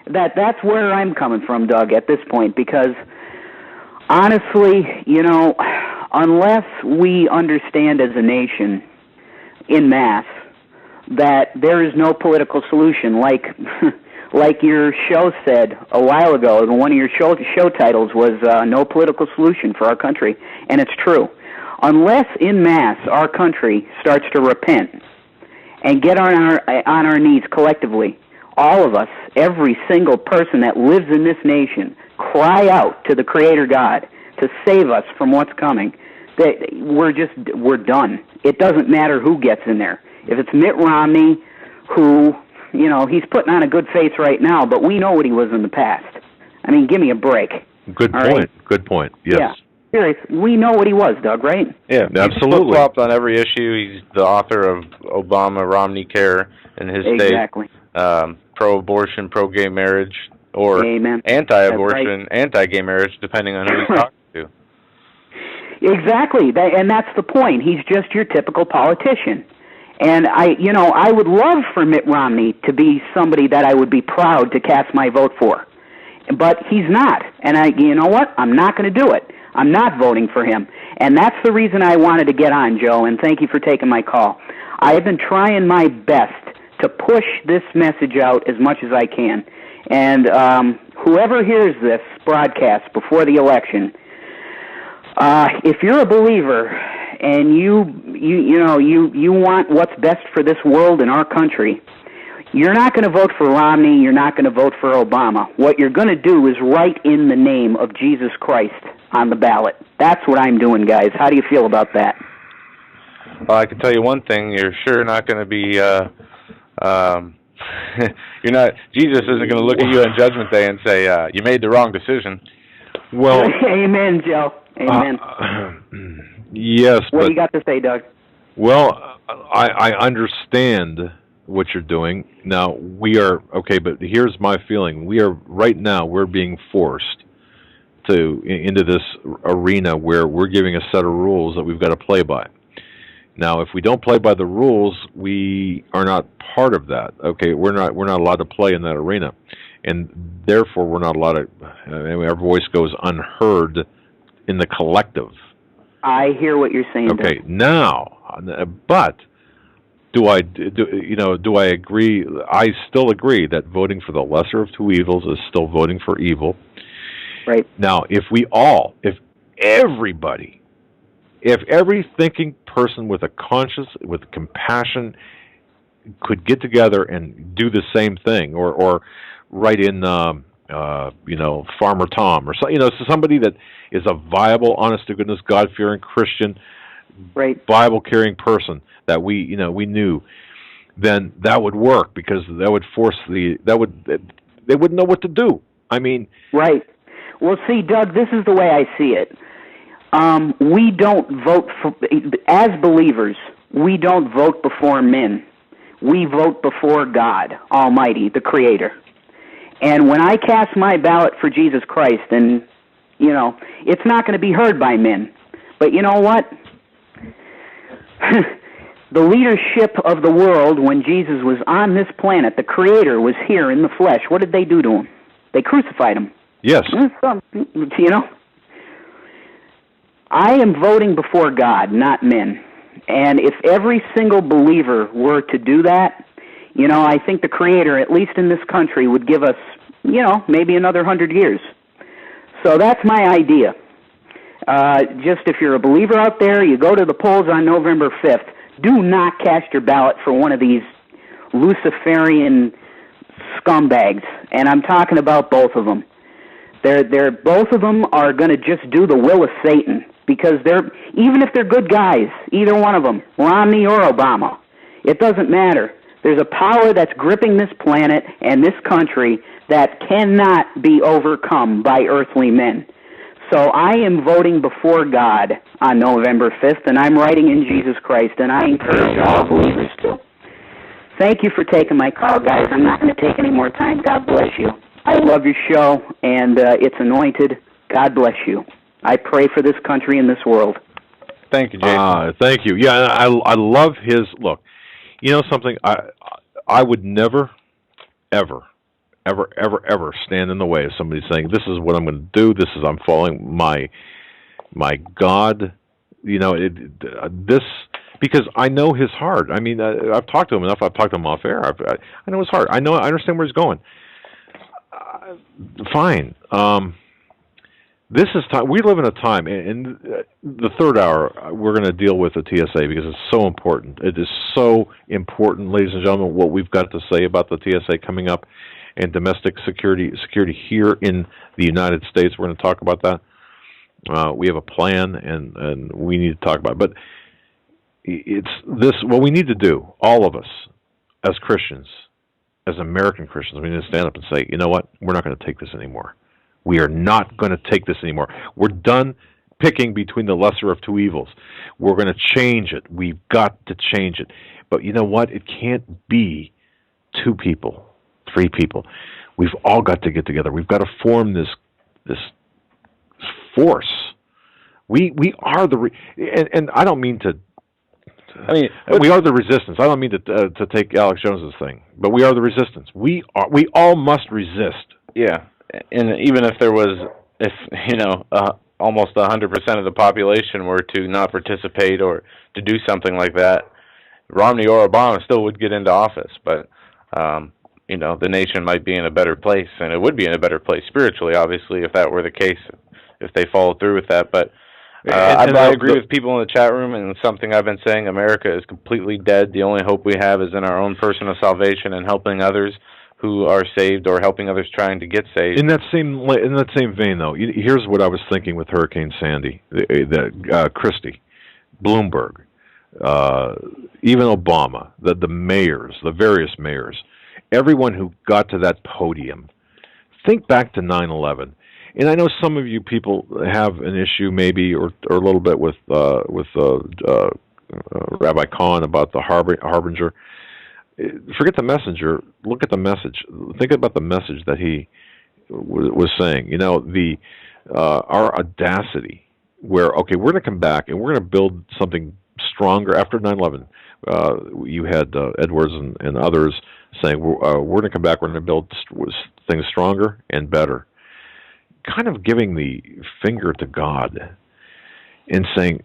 That's where I'm coming from, Doug, at this point, because honestly, unless we understand as a nation in mass that there is no political solution, like your show said a while ago, one of your show titles was No Political Solution for Our Country, and it's true. Unless in mass our country starts to repent and get on our knees collectively, all of us, every single person that lives in this nation, cry out to the Creator God to save us from what's coming, we're done. It doesn't matter who gets in there. If it's Mitt Romney, who, he's putting on a good face right now, but we know what he was in the past. I mean, give me a break. Good point. Right? Good point. Yes. Yeah. Serious. We know what he was, Doug, right? Yeah, absolutely. He's flip-flopped on every issue. He's the author of Obama-Romney Care in his state. Exactly. Pro-abortion, pro-gay marriage, or Amen. Anti-abortion, anti-gay marriage, depending on who he's talking to. Exactly, and that's the point. He's just your typical politician. And I would love for Mitt Romney to be somebody that I would be proud to cast my vote for. But he's not. And you know what? I'm not going to do it. I'm not voting for him. And that's the reason I wanted to get on, Joe, and thank you for taking my call. I have been trying my best to push this message out as much as I can. And whoever hears this broadcast before the election, if you're a believer and you want what's best for this world and our country, you're not going to vote for Romney, you're not going to vote for Obama. What you're going to do is write in the name of Jesus Christ on the ballot. That's what I'm doing, guys. How do you feel about that? Well, I can tell you one thing, you're sure not going to be Jesus isn't going to look at you on Judgment Day and say, you made the wrong decision. Well, amen, Joe. Amen. Yes, what do you got to say, Doug? Well, I understand what you're doing. Now, we are, okay, but here's my feeling. We're being forced into this arena where we're giving a set of rules that we've got to play by. Now, if we don't play by the rules, we are not part of that. Okay, we're not allowed to play in that arena, and therefore we're not allowed to. Our voice goes unheard in the collective. I hear what you're saying. Okay, now, but do I agree? I still agree that voting for the lesser of two evils is still voting for evil. Right. Now, if every thinking person with a conscience, with compassion, could get together and do the same thing, or write in, Farmer Tom, or somebody that is a viable, honest-to-goodness, God-fearing Christian, right, Bible-carrying person that we knew, then that would work, because that would force they wouldn't know what to do. I mean, right. Well, see, Doug, this is the way I see it. We don't vote as believers, we don't vote before men. We vote before God Almighty, the Creator. And when I cast my ballot for Jesus Christ, and, it's not going to be heard by men. But you know what? The leadership of the world, when Jesus was on this planet, the Creator was here in the flesh. What did they do to him? They crucified him. Yes. I am voting before God, not men. And if every single believer were to do that, I think the Creator, at least in this country, would give us, maybe another 100 years. So that's my idea. Just if you're a believer out there, you go to the polls on November 5th, do not cast your ballot for one of these Luciferian scumbags. And I'm talking about both of them. They're both of them are going to just do the will of Satan. because even if they're good guys, either one of them, Romney or Obama, it doesn't matter. There's a power that's gripping this planet and this country that cannot be overcome by earthly men. So I am voting before God on November 5th, and I'm writing in Jesus Christ, and I encourage all believers to. Thank you for taking my call, guys. I'm not going to take any more time. God bless you. I love your show, and it's anointed. God bless you. I pray for this country and this world. Thank you, Jason. Thank you. Yeah, I love his look. You know something? I would never, ever stand in the way of somebody saying, "This is what I'm going to do. I'm following my God." You know, this, because I know his heart. I mean, I've talked to him enough. I've talked to him off air. I know his heart. I understand where he's going. Fine. This is time. We live in a time, and the third hour, we're going to deal with the TSA because it's so important. It is so important, ladies and gentlemen, what we've got to say about the TSA coming up and domestic security here in the United States. We're going to talk about that. We have a plan, and we need to talk about it. But it's this, what we need to do, all of us, as Christians, as American Christians, we need to stand up and say, you know what, we're not going to take this anymore. We are not going to take this anymore. We're done picking between the lesser of two evils. We're going to change it. We've got to change it. But you know what? It can't be 2 people, 3 people. We've all got to get together. We've got to form this force. We are and I don't mean to. I mean, we are the resistance. I don't mean to take Alex Jones's thing, but we are the resistance. We all must resist. Yeah. And even if there was, almost 100% of the population were to not participate or to do something like that, Romney or Obama still would get into office. But, the nation might be in a better place, and it would be in a better place spiritually, obviously, if that were the case, if they followed through with that. But I agree with people in the chat room, and something I've been saying, America is completely dead. The only hope we have is in our own personal salvation and helping others who are saved or helping others trying to get saved. In that same vein, though, here's what I was thinking with Hurricane Sandy, Christie, Bloomberg, even Obama, the mayors, the various mayors, everyone who got to that podium. Think back to 9/11, and I know some of you people have an issue, maybe, or a little bit with Rabbi Cohen about the harbinger. Forget the messenger. Look at the message. Think about the message that he was saying. Our audacity, where we're going to come back and we're going to build something stronger after 9/11. You had Edwards and others saying we're going to come back. We're going to build things stronger and better. Kind of giving the finger to God and saying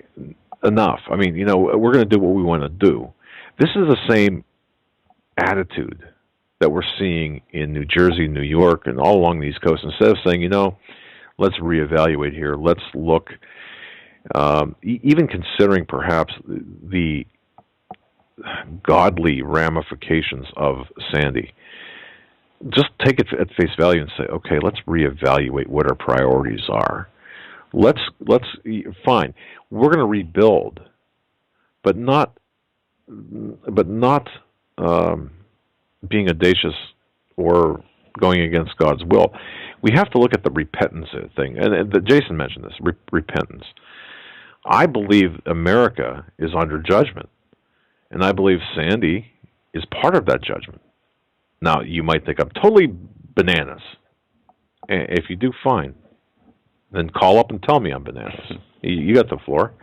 enough. I mean, we're going to do what we want to do. This is the same attitude that we're seeing in New Jersey, New York, and all along the East Coast. Instead of saying, let's reevaluate here, let's look, even considering perhaps the godly ramifications of Sandy, just take it at face value and say, okay, let's reevaluate what our priorities are. Let's fine. We're going to rebuild, but not being audacious or going against God's will. We have to look at the repentance thing, and Jason mentioned this, repentance. I believe America is under judgment, and I believe Sandy is part of that judgment. Now, you might think I'm totally bananas. If you do, fine. Then call up and tell me I'm bananas. You got the floor.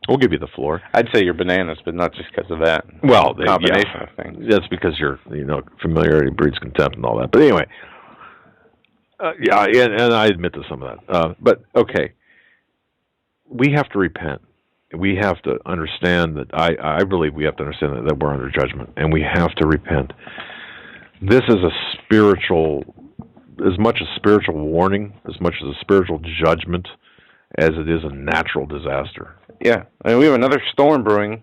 We'll give you the floor. I'd say you're bananas, but not just because of that. Well, combination of things. That's because familiarity breeds contempt and all that. But anyway, and I admit to some of that. But okay, we have to repent. We have to understand that. I believe we have to understand that we're under judgment, and we have to repent. This is as much a spiritual warning, as much as a spiritual judgment, as it is a natural disaster. Yeah, I mean, we have another storm brewing,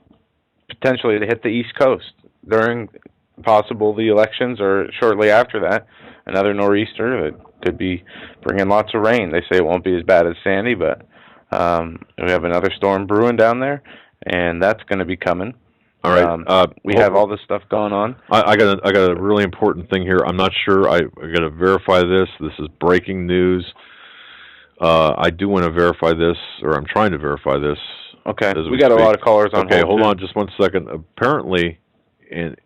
potentially to hit the East Coast during the elections or shortly after that. Another nor'easter that could be bringing lots of rain. They say it won't be as bad as Sandy, but We have another storm brewing down there, and that's going to be coming. All right. We have all this stuff going on. I got a really important thing here. I'm not sure. I got to verify this. This is breaking news. I do want to verify this, or I'm trying to verify this. Okay. We got a lot of callers on hold. Okay, hold on just one second. Apparently, in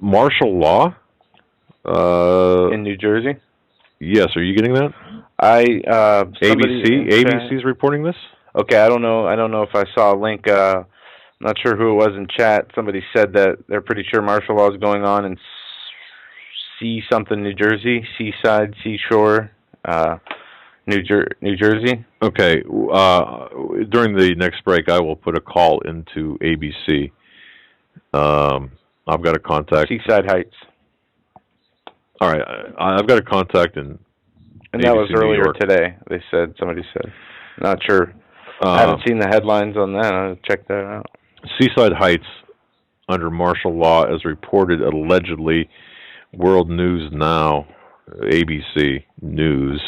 martial law in New Jersey. Yes, are you getting that? ABC's reporting this. Okay, I don't know if I saw a link. I'm not sure who it was in chat. Somebody said that they're pretty sure martial law is going on in New Jersey, Seaside, Seashore, New Jersey. Okay. During the next break, I will put a call into ABC. I've got a contact. Seaside Heights. All right. I've got a contact in. And ABC, that was earlier today. Somebody said. Not sure. I haven't seen the headlines on that. I'll check that out. Seaside Heights, under martial law, as reported allegedly, World News Now, ABC News,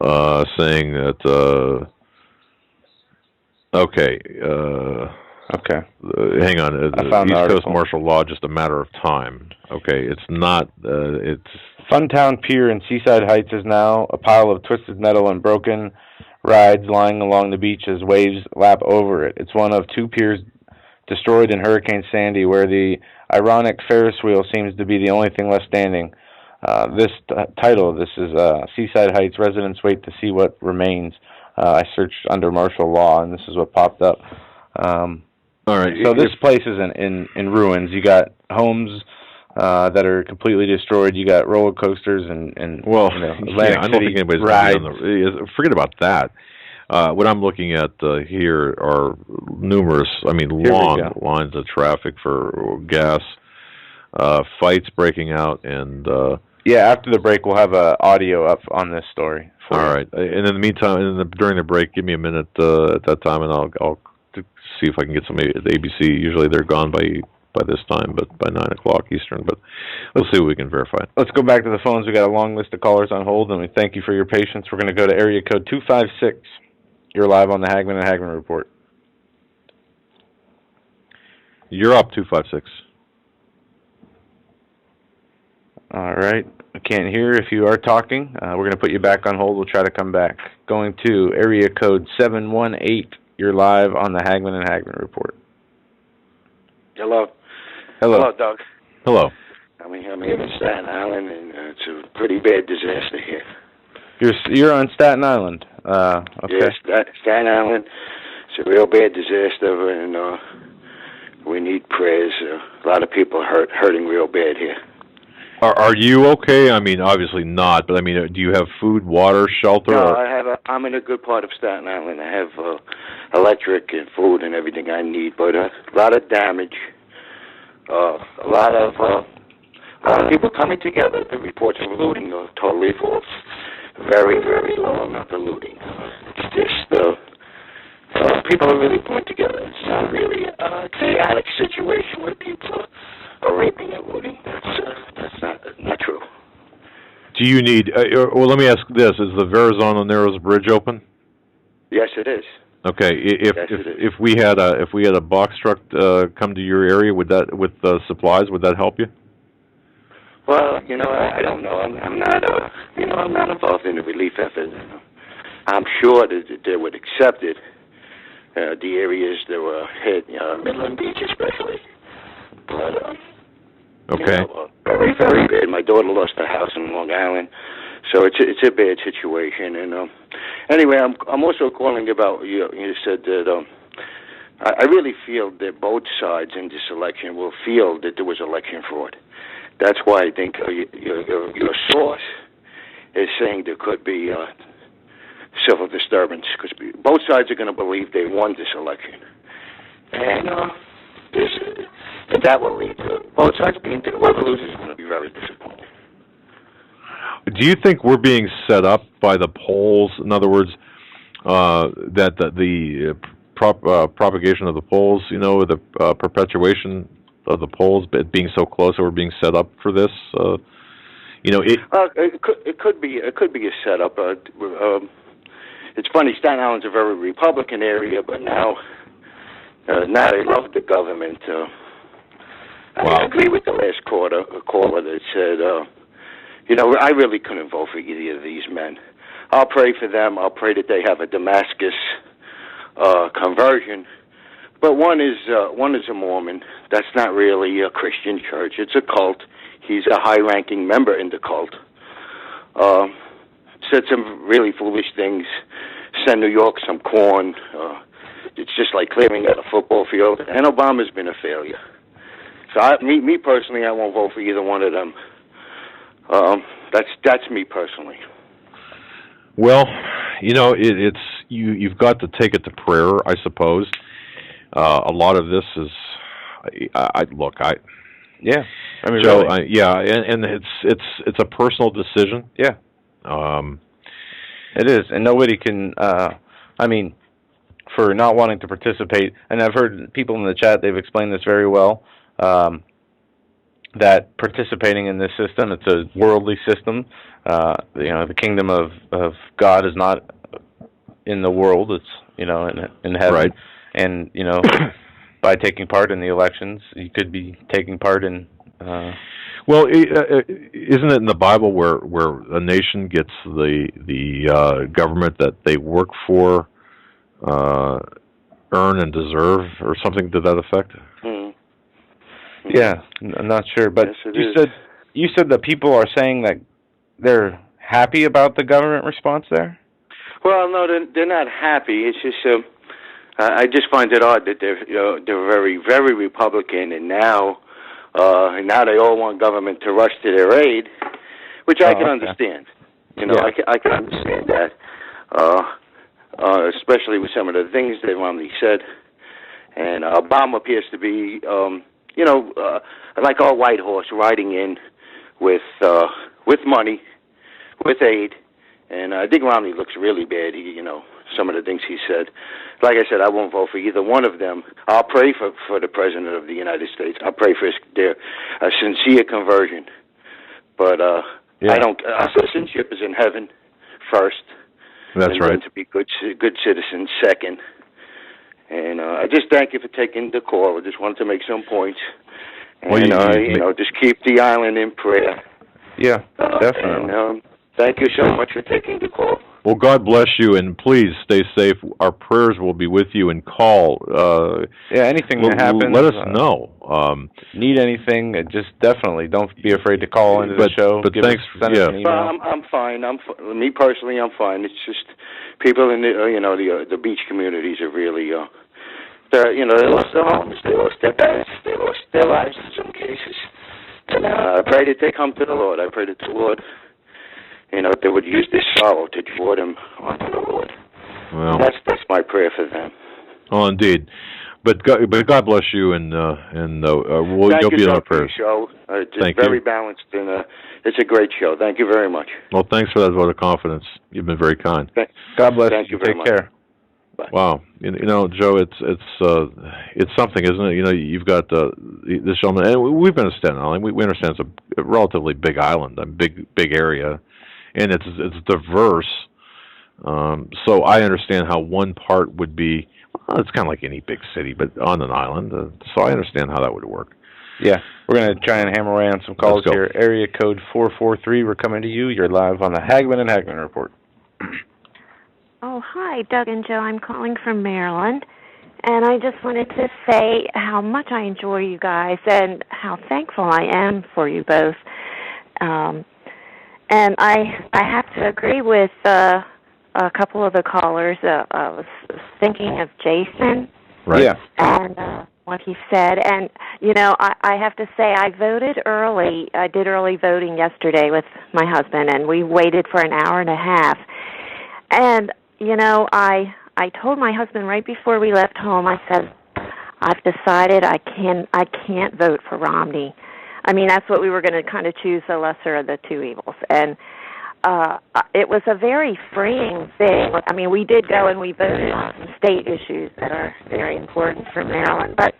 saying that. Okay. Hang on. The East Coast martial law, just a matter of time. Okay, it's not. It's Funtown Pier in Seaside Heights is now a pile of twisted metal and broken rides lying along the beach as waves lap over it. It's one of two piers destroyed in Hurricane Sandy, where the ironic Ferris wheel seems to be the only thing left standing. This title, this is Seaside Heights, residents wait to see what remains. I searched under martial law, and this is what popped up. All right. So this place is in ruins. You got homes that are completely destroyed. You got roller coasters and Atlantic I don't City think anybody's rides. Forget about that. What I'm looking at here are numerous, long lines of traffic for gas, fights breaking out, and after the break, we'll have audio up on this story. All right. And in the meantime, during the break, give me a minute at that time, and I'll see if I can get somebody at ABC. Usually they're gone by this time, but by 9 o'clock Eastern. But let's see what we can verify. Let's go back to the phones. We got a long list of callers on hold, and we thank you for your patience. We're going to go to area code 256. You're live on the Hagmann and Hagmann Report. You're up, 256. All right. I can't hear if you are talking. We're going to put you back on hold. We'll try to come back. Going to area code 718. You're live on the Hagmann and Hagmann Report. Hello. Hello, Doug. Hello. I'm here in Staten Island, and it's a pretty bad disaster here. You're on Staten Island. Okay. Yes, Staten Island. It's a real bad disaster, and we need prayers. A lot of people are hurting real bad here. Are you okay? Obviously not, but do you have food, water, shelter? No, I'm in a good part of Staten Island. I have electric and food and everything I need, but a lot of damage. A lot of people coming together. The reports of looting are totally false. Very, very low amount of looting. It's just people are really pulling together. It's not really a chaotic situation where people are raping and looting. That's not true. Do you need? Well, let me ask this: is the Verrazano Narrows Bridge open? Yes, it is. Okay. If we had a box truck come to your area, with supplies, would that help you? Well, I don't know. I'm not I'm not involved in the relief effort. I'm sure that they would accept it. The areas that were hit, Midland Beach especially. But okay. Very, very bad. My daughter lost her house in Long Island, so it's a bad situation. And anyway, I'm also calling about you said that I really feel that both sides in this election will feel that there was election fraud. That's why I think your source is saying there could be civil disturbance, because both sides are going to believe they won this election, and that will lead to both sides being whoever loses is going to be very disappointed. Do you think we're being set up by the polls? In other words, that the propagation of the polls, the perpetuation of the polls being so close, that we're being set up for this? It could be a setup. It's funny, Staten Island's a very Republican area, but now they love the government. I agree with the last caller that said, I really couldn't vote for either of these men. I'll pray for them. I'll pray that they have a Damascus conversion. But one is a Mormon. That's not really a Christian church. It's a cult. He's a high-ranking member in the cult. Said some really foolish things. Send New York some corn. It's just like clearing out a football field. And Obama's been a failure. So me personally, I won't vote for either one of them. That's me personally. Well, you've got to take it to prayer, I suppose. A lot of this is, yeah. I mean, Joe, really. and it's a personal decision. Yeah. It is, and nobody can. For not wanting to participate, and I've heard people in the chat. They've explained this very well. That participating in this system, it's a worldly system. The kingdom of God is not in the world. It's in heaven. Right. And by taking part in the elections, you could be taking part in. Well, isn't it in the Bible where a nation gets the government that they work for, earn and deserve, or something to that effect? Yeah, I'm not sure, but yes, you said that people are saying that they're happy about the government response there. Well, no, they're not happy. It's just I just find it odd that they're very, very Republican, and now they all want government to rush to their aid, which I can understand. I can understand that, especially with some of the things that Romney said. And Obama appears to be, like our white horse, riding in with money, with aid. And I think Romney looks really bad. Some of the things he said. Like I said, I won't vote for either one of them. I'll pray for the President of the United States. I'll pray for their sincere conversion. But I don't. Our citizenship is in heaven first. That's and right. Then to be good citizens second. And I just thank you for taking the call. I just wanted to make some points. And, just keep the island in prayer. Yeah, definitely. And, thank you so much for taking the call. Well, God bless you, and please stay safe. Our prayers will be with you, and call. Anything that happens, let us know. Need anything? Just definitely don't be afraid to call into the show. But thanks. Send us an email. I'm fine. Me personally, I'm fine. It's just people in the beach communities are really they lost their homes, they lost their parents, they lost their lives in some cases. And I pray that they come to the Lord. I pray that the Lord, they would use this sorrow to draw them onto the Lord. Well, that's my prayer for them. Oh, indeed. But God bless you, and you'll be in our prayers. Show. Thank very you. Balanced, and it's a great show. Thank you very much. Well, thanks for that vote of confidence. You've been very kind. God bless. Thank you very much. Take care. Bye. Wow, Joe, it's something, isn't it? You've got this gentleman, and we've been to Staten Island. We understand it's a relatively big island, a big area, and it's diverse. So I understand how one part would be. Well, it's kind of like any big city, but on an island. So I understand how that would work. Yeah, we're going to try and hammer away on some calls here. Area code 443. We're coming to you. You're live on the Hagmann and Hagmann Report. Oh, hi, Doug and Joe. I'm calling from Maryland, and I just wanted to say how much I enjoy you guys and how thankful I am for you both. And I have to agree with a couple of the callers. I was thinking of Jason. Right. Yeah. And what he said. And, I have to say I voted early. I did early voting yesterday with my husband, and we waited for an hour and a half. And, I told my husband right before we left home, I said, I've decided I can't vote for Romney. I mean, that's what we were going to kind of choose, the lesser of the two evils. And it was a very freeing thing. I mean, we did go and we voted on some state issues that are very important for Maryland. But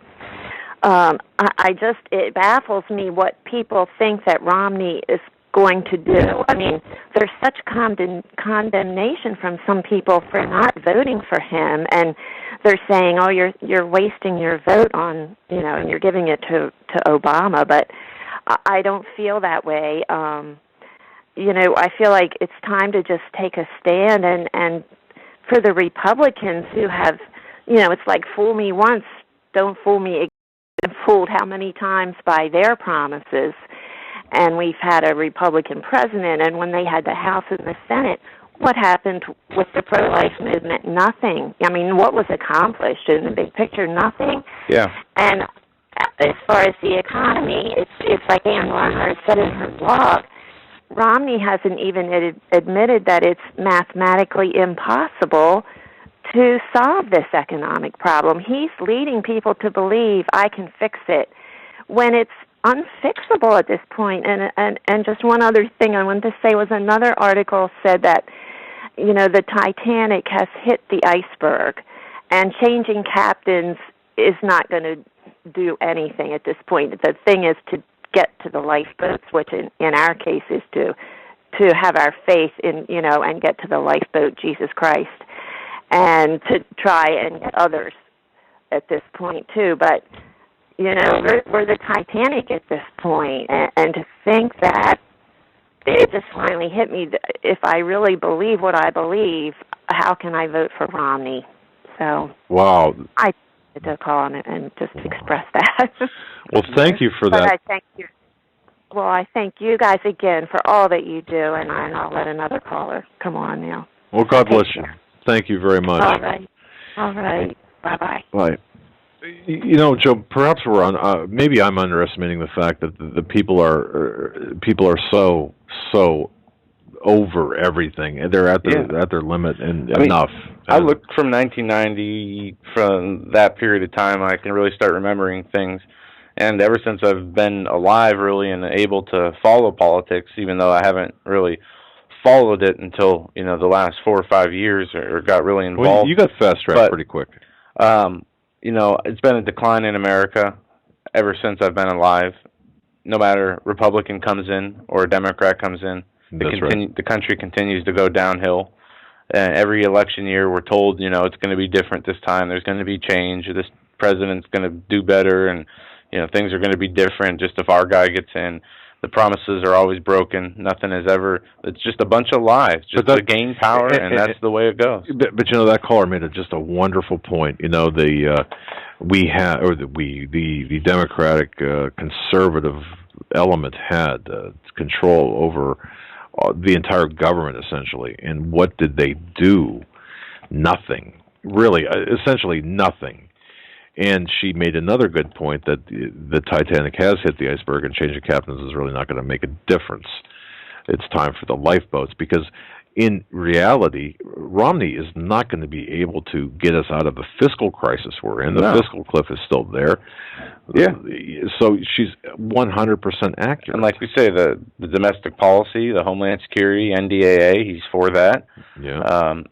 it baffles me what people think that Romney is going to do. I mean, there's such condemnation from some people for not voting for him, and they're saying, "Oh, you're wasting your vote on, and you're giving it to Obama." But I don't feel that way. I feel like it's time to just take a stand, and for the Republicans who have, it's like fool me once, don't fool me again. Been fooled how many times by their promises. And we've had a Republican president, and when they had the House and the Senate, what happened with the pro-life movement? Nothing. I mean, what was accomplished in the big picture? Nothing. Yeah. And as far as the economy, it's like Ann Lerner said in her blog, Romney hasn't even admitted that it's mathematically impossible to solve this economic problem. He's leading people to believe I can fix it when it's unfixable at this point. And just one other thing I wanted to say was another article said that, the Titanic has hit the iceberg, and changing captains is not going to do anything at this point. The thing is to get to the lifeboats, which in our case is to have our faith in, and get to the lifeboat, Jesus Christ, and to try and get others at this point too. But we're the Titanic at this point, and to think that it just finally hit me, if I really believe what I believe, how can I vote for Romney? So wow, I had to call and just express that. Well, thank you for that. But I thank you. Well, I thank you guys again for all that you do, and I'll let another caller come on now. Well, God bless you. Thank you very much. All right. Bye-bye. Bye. Joe, perhaps maybe I'm underestimating the fact that the people are so over everything, and they're at their limit and enough. I looked from 1990, from that period of time, I can really start remembering things. And ever since I've been alive, really, and able to follow politics, even though I haven't really followed it until, the last 4 or 5 years, or got really involved. Well, you got fast-tracked pretty quick. It's been a decline in America ever since I've been alive. No matter Republican comes in or a Democrat comes in, the country continues to go downhill. Every election year, we're told, it's going to be different this time. There's going to be change. This president's going to do better, and things are going to be different. Just if our guy gets in, the promises are always broken. Nothing is ever. It's just a bunch of lies, just to gain power, and that's the way it goes. But that caller made just a wonderful point. The Democratic conservative element had control over the entire government, essentially. And what did they do? Nothing. Really, essentially nothing. And she made another good point that the Titanic has hit the iceberg, and changing captains is really not going to make a difference. It's time for the lifeboats, because in reality, Romney is not going to be able to get us out of the fiscal crisis we're in. The fiscal cliff is still there. Yeah. So she's 100% accurate. And like we say, the domestic policy, the Homeland Security, NDAA, he's for that. Yeah.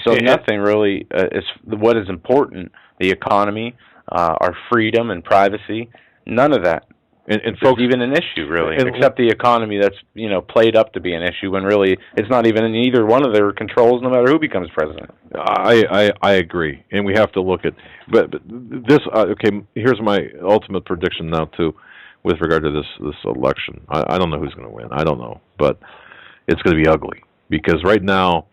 So nothing really is what is important. The economy, our freedom and privacy, none of that. And folks, even an issue, really, except the economy that's, played up to be an issue when really it's not even in either one of their controls, no matter who becomes president. I agree. And we have to look at, but this, here's my ultimate prediction now, too, with regard to this election. I don't know who's going to win. I don't know. But it's going to be ugly. Because right now,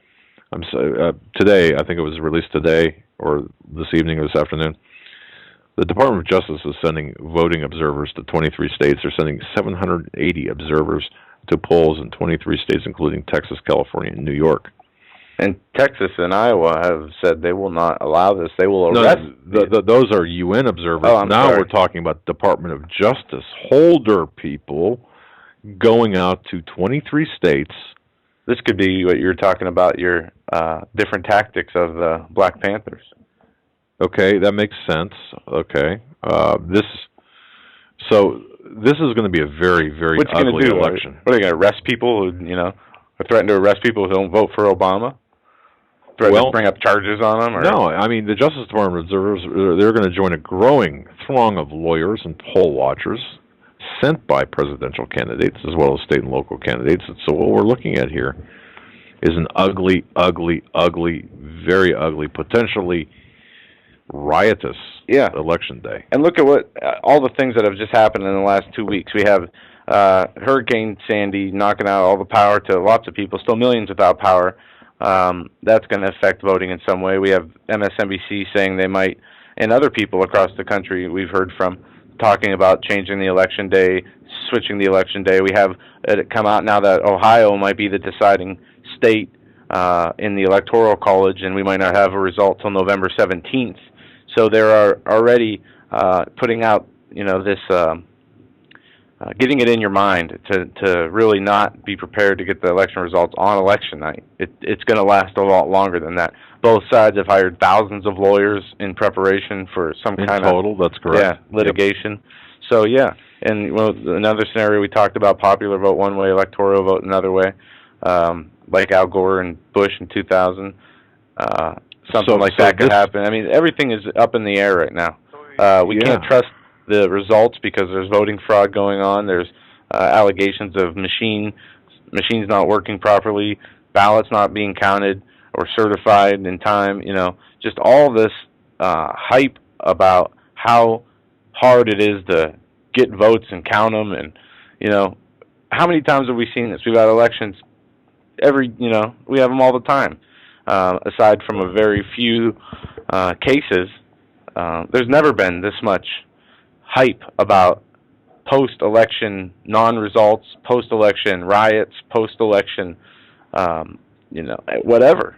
today, I think it was released today, or this evening or this afternoon, the Department of Justice is sending voting observers to 23 states. They're sending 780 observers to polls in 23 states, including Texas, California, and New York. And Texas and Iowa have said they will not allow this. They will arrest. Those are UN observers. Now we're talking about Department of Justice holder people going out to 23 states. This could be what you're talking about, your different tactics of the Black Panthers. Okay, that makes sense. Okay. This is going to be a very, very ugly election. What are they going to arrest people who, or threaten to arrest people who don't vote for Obama? Threaten to bring up charges on them? Or? No, I mean, the Justice Department observers, they're going to join a growing throng of lawyers and poll watchers, sent by presidential candidates as well as state and local candidates. And so what we're looking at here is an ugly, very ugly, potentially riotous election day. And look at what all the things that have just happened in the last 2 weeks. We have Hurricane Sandy knocking out all the power to lots of people, still millions without power. That's going to affect voting in some way. We have MSNBC saying they might, and other people across the country we've heard from, talking about changing the election day, switching the election day. We have it come out now that Ohio might be the deciding state in the Electoral College, and we might not have a result till November 17th. So they are already putting out, this, getting it in your mind to really not be prepared to get the election results on election night. It's going to last a lot longer than that. Both sides have hired thousands of lawyers in preparation for some kind of total. That's correct. Litigation. Yep. So and another scenario we talked about: popular vote one way, electoral vote another way, like Al Gore and Bush in 2000. Something like that could happen. I mean, everything is up in the air right now. We can't trust the results because there's voting fraud going on. There's allegations of machines not working properly, ballots not being counted or certified in time. Just all this hype about how hard it is to get votes and count them. And how many times have we seen this? We've had elections we have them all the time. Aside from a very few cases, there's never been this much hype about post-election non-results, post-election riots, post-election, whatever.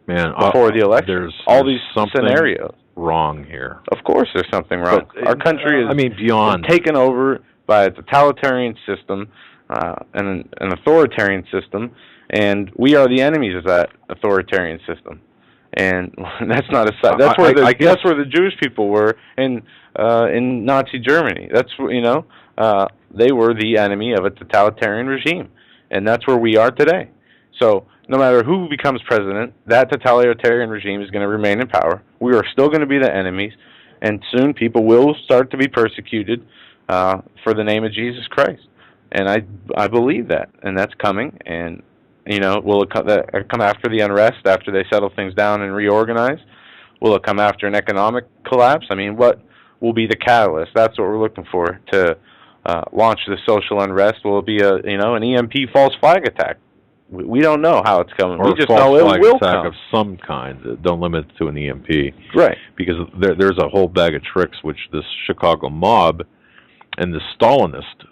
Man, before the election, there's all these something scenarios wrong here. Of course, there's something wrong. But, our country is beyond taken over by a totalitarian system and an authoritarian system, and we are the enemies of that authoritarian system. And that's not a side. That's where that's where the Jewish people were in Nazi Germany. That's they were the enemy of a totalitarian regime, and that's where we are today. So no matter who becomes president, that totalitarian regime is going to remain in power. We are still going to be the enemies, and soon people will start to be persecuted for the name of Jesus Christ. And I believe that, and that's coming. And will it come after the unrest, after they settle things down and reorganize? Will it come after an economic collapse? I mean, what will be the catalyst? That's what we're looking for to launch the social unrest. Will it be an EMP false flag attack? We don't know how it's coming. Or we just false know it flag will attack come. of some kind. Don't limit it to an EMP. Right. Because there's a whole bag of tricks which this Chicago mob and the Stalinist,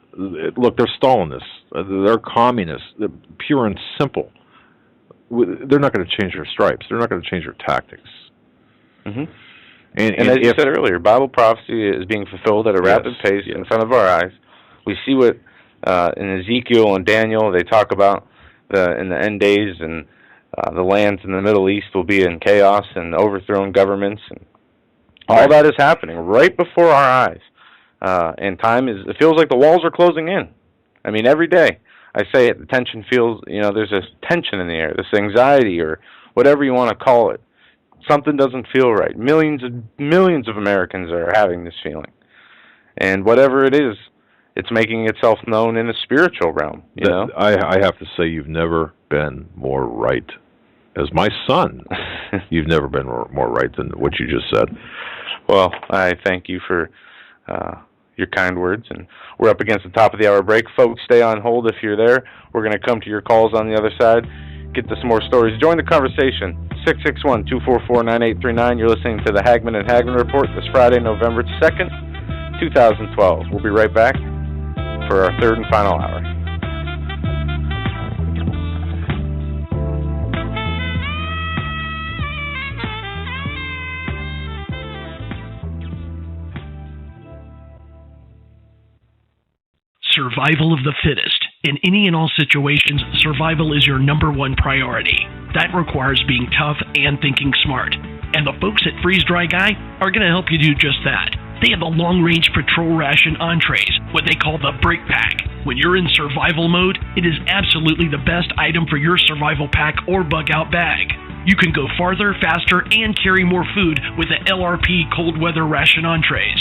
look, they're Stalinists. They're communists. They're pure and simple. They're not going to change their stripes. They're not going to change their tactics. Mm-hmm. And as you said earlier, Bible prophecy is being fulfilled at a rapid pace in front of our eyes. We see what in Ezekiel and Daniel they talk about in the end days, and the lands in the Middle East will be in chaos and overthrown governments, and all that is happening right before our eyes. And it feels like the walls are closing in. I mean, every day I say it, the tension feels, there's this tension in the air, this anxiety or whatever you want to call it. Something doesn't feel right. Millions of Americans are having this feeling. And whatever it is, it's making itself known in the spiritual realm, I have to say you've never been more right. As my son, you've never been more right than what you just said. Well, I thank you for your kind words, and we're up against the top of the hour break. Folks, stay on hold if you're there. We're going to come to your calls on the other side, get to some more stories. Join the conversation, 661-244-9839. You're listening to the Hagmann and Hagmann Report this Friday, November 2nd, 2012. We'll be right back for our third and final hour. Survival of the fittest. In any and all situations, survival is your number one priority. That requires being tough and thinking smart. And the folks at Freeze Dry Guy are going to help you do just that. They have the long-range patrol ration entrees, what they call the break pack. When you're in survival mode, it is absolutely the best item for your survival pack or bug-out bag. You can go farther, faster, and carry more food with the LRP cold weather ration entrees.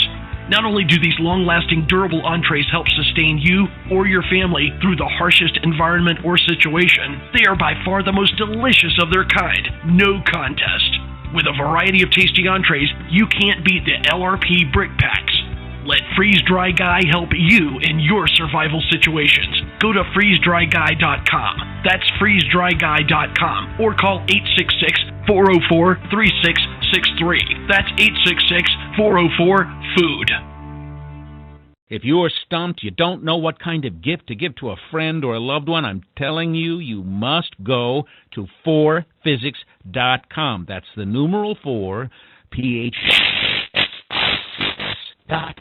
Not only do these long-lasting, durable entrees help sustain you or your family through the harshest environment or situation, they are by far the most delicious of their kind. No contest. With a variety of tasty entrees, you can't beat the LRP Brick Packs. Let Freeze Dry Guy help you in your survival situations. Go to freezedryguy.com. That's freezedryguy.com, or call 866-404-3663. That's 866-404-FOOD. If you're stumped, you don't know what kind of gift to give to a friend or a loved one, I'm telling you, you must go to 4physics.com. That's the numeral 4, PHYSICS.com.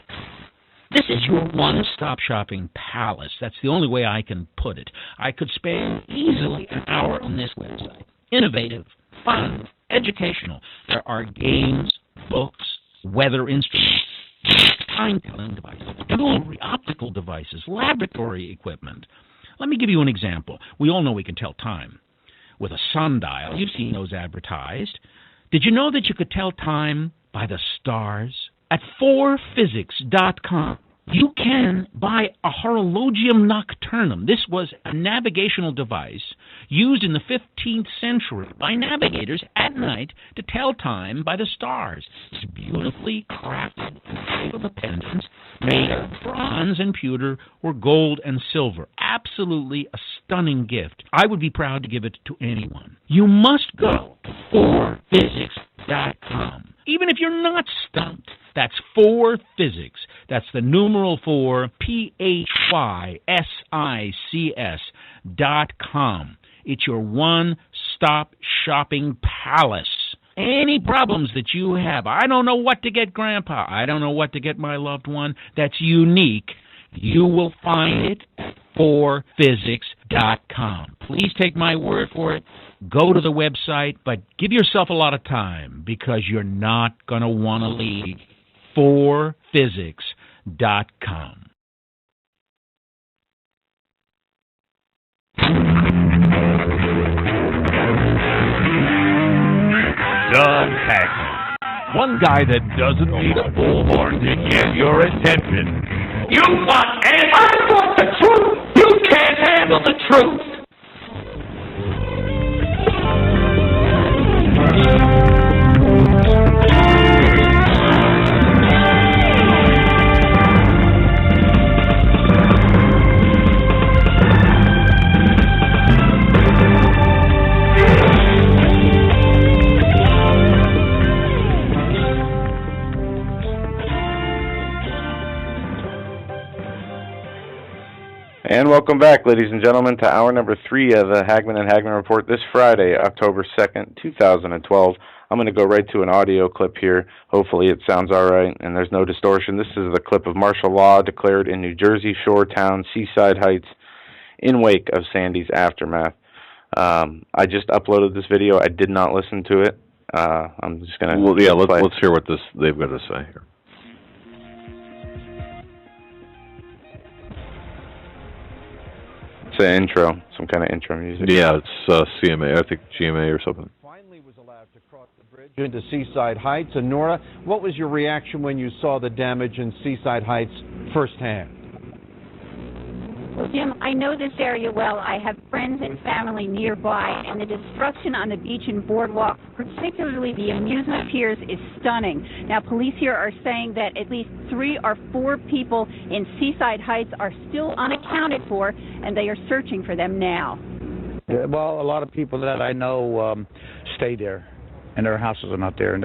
This is your one-stop shopping palace. That's the only way I can put it. I could spend easily an hour on this website. Innovative, fun, educational. There are games, books, weather instruments, time-telling devices, jewelry, optical devices, laboratory equipment. Let me give you an example. We all know we can tell time with a sundial. You've seen those advertised. Did you know that you could tell time by the stars? At 4physics.com, you can buy a horologium nocturnum. This was a navigational device used in the 15th century by navigators at night to tell time by the stars. It's beautifully crafted in the shape of a pendant made of bronze and pewter or gold and silver. Absolutely a stunning gift. I would be proud to give it to anyone. You must go to 4physics.com. Even if you're not stumped, that's 4physics. That's the numeral 4, PHYSICS.com. It's your one-stop shopping palace. Any problems that you have, I don't know what to get Grandpa, I don't know what to get my loved one, that's unique, you will find it at 4physics.com. Please take my word for it. Go to the website, but give yourself a lot of time because you're not going to want to leave. 4physics.com. Doug Hagmann. One guy that doesn't need a bullhorn to get your attention. You want and I want the truth. You can't handle the truth. And welcome back, ladies and gentlemen, to hour number 3 of the Hagmann and Hagmann Report this Friday, October 2nd, 2012. I'm going to go right to an audio clip here. Hopefully it sounds all right and there's no distortion. This is the clip of martial law declared in New Jersey shore town Seaside Heights in wake of Sandy's aftermath. I just uploaded this video. I did not listen to it. I'm just going to... Well, yeah, let's hear what they've got to say here. It's an intro, some kind of intro music. Yeah, it's CMA, I think GMA or something. Finally was allowed to cross the bridge into Seaside Heights. And Nora, what was your reaction when you saw the damage in Seaside Heights firsthand? Well, Jim, I know this area well. I have friends and family nearby, and the destruction on the beach and boardwalk, particularly the amusement piers, is stunning. Now, police here are saying that at least 3 or 4 people in Seaside Heights are still unaccounted for, and they are searching for them now. Yeah, well, a lot of people that I know stay there, and their houses are not there, and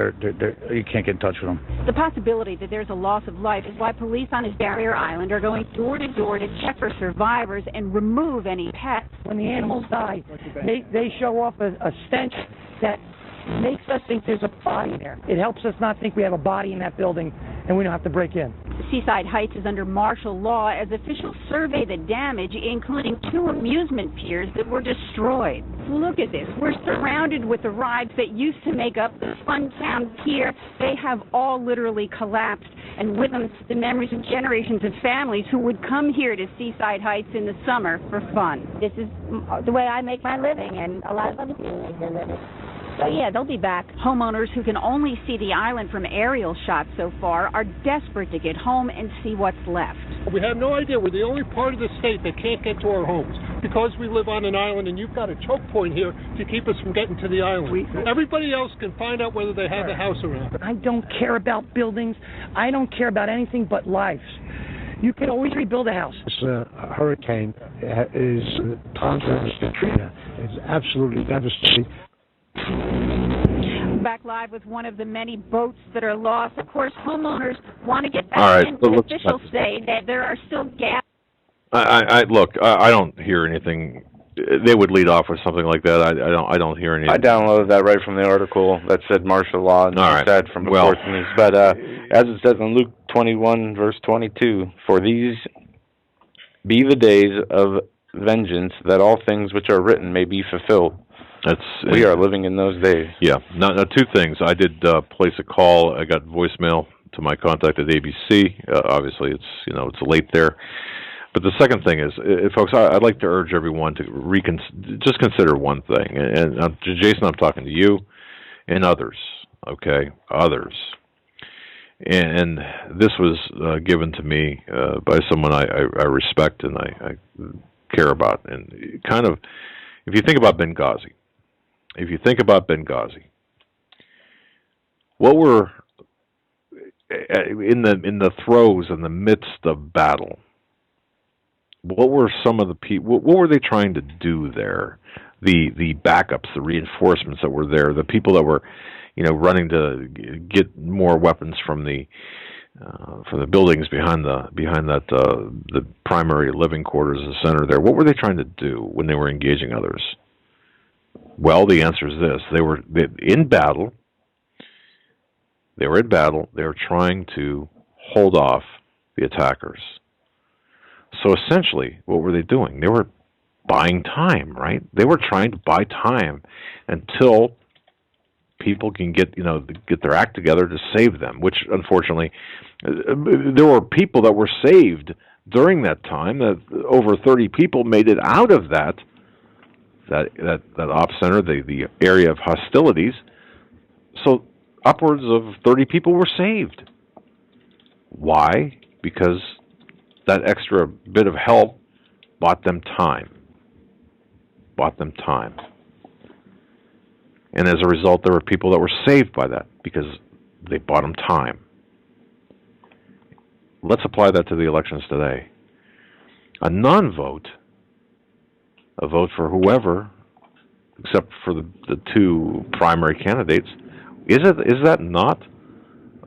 you can't get in touch with them. The possibility that there's a loss of life is why police on his barrier island are going door to door to check for survivors and remove any pets. When the animals die, they show off a stench that makes us think there's a body there. It helps us not think we have a body in that building and we don't have to break in. Seaside Heights is under martial law as officials survey the damage, including 2 amusement piers that were destroyed. Look at this. We're surrounded with the rides that used to make up the Funtown Pier. They have all literally collapsed, and with them the memories of generations of families who would come here to Seaside Heights in the summer for fun. This is the way I make my living, and a lot of other people make their living. So yeah, they'll be back. Homeowners who can only see the island from aerial shots so far are desperate to get home and see what's left. We have no idea. We're the only part of the state that can't get to our homes because we live on an island, and you've got a choke point here to keep us from getting to the island. Everybody else can find out whether they have a house around. I don't care about buildings. I don't care about anything but lives. You can always rebuild a house. This hurricane is times of Katrina. It's absolutely devastating. Back live with one of the many boats that are lost. Of course, homeowners want to get back All right, in, but officials say that there are still gaps. Look, I don't hear anything. They would lead off with something like that. I don't hear anything. I downloaded that right from the article that said martial law and said from the Fourth News. But as it says in Luke 21, verse 22, for these be the days of vengeance, that all things which are written may be fulfilled. We are living in those days. Yeah. Now, two things. I did place a call. I got voicemail to my contact at ABC. Obviously, it's late there. But the second thing is, folks, I'd like to urge everyone to just consider one thing. And Jason, I'm talking to you and others, okay? Others. And this was given to me by someone I respect and I care about. And kind of, if you think about Benghazi, what were in the throes, in the midst of battle, what were some of the people? What were they trying to do there? The backups, the reinforcements that were there, the people that were, running to get more weapons from the buildings behind that the primary living quarters, the center there. What were they trying to do when they were engaging others? Well, the answer is this: they were in battle. They were in battle. They were trying to hold off the attackers. So essentially, what were they doing? They were buying time, right? They were trying to buy time until people can get their act together to save them, which unfortunately, there were people that were saved during that time. That over 30 people made it out of that op center, the area of hostilities. So upwards of 30 people were saved. Why? Because that extra bit of help bought them time. And as a result, there were people that were saved by that because they bought them time. Let's apply that to the elections today. A non-vote, a vote for whoever, except for the two primary candidates, is that not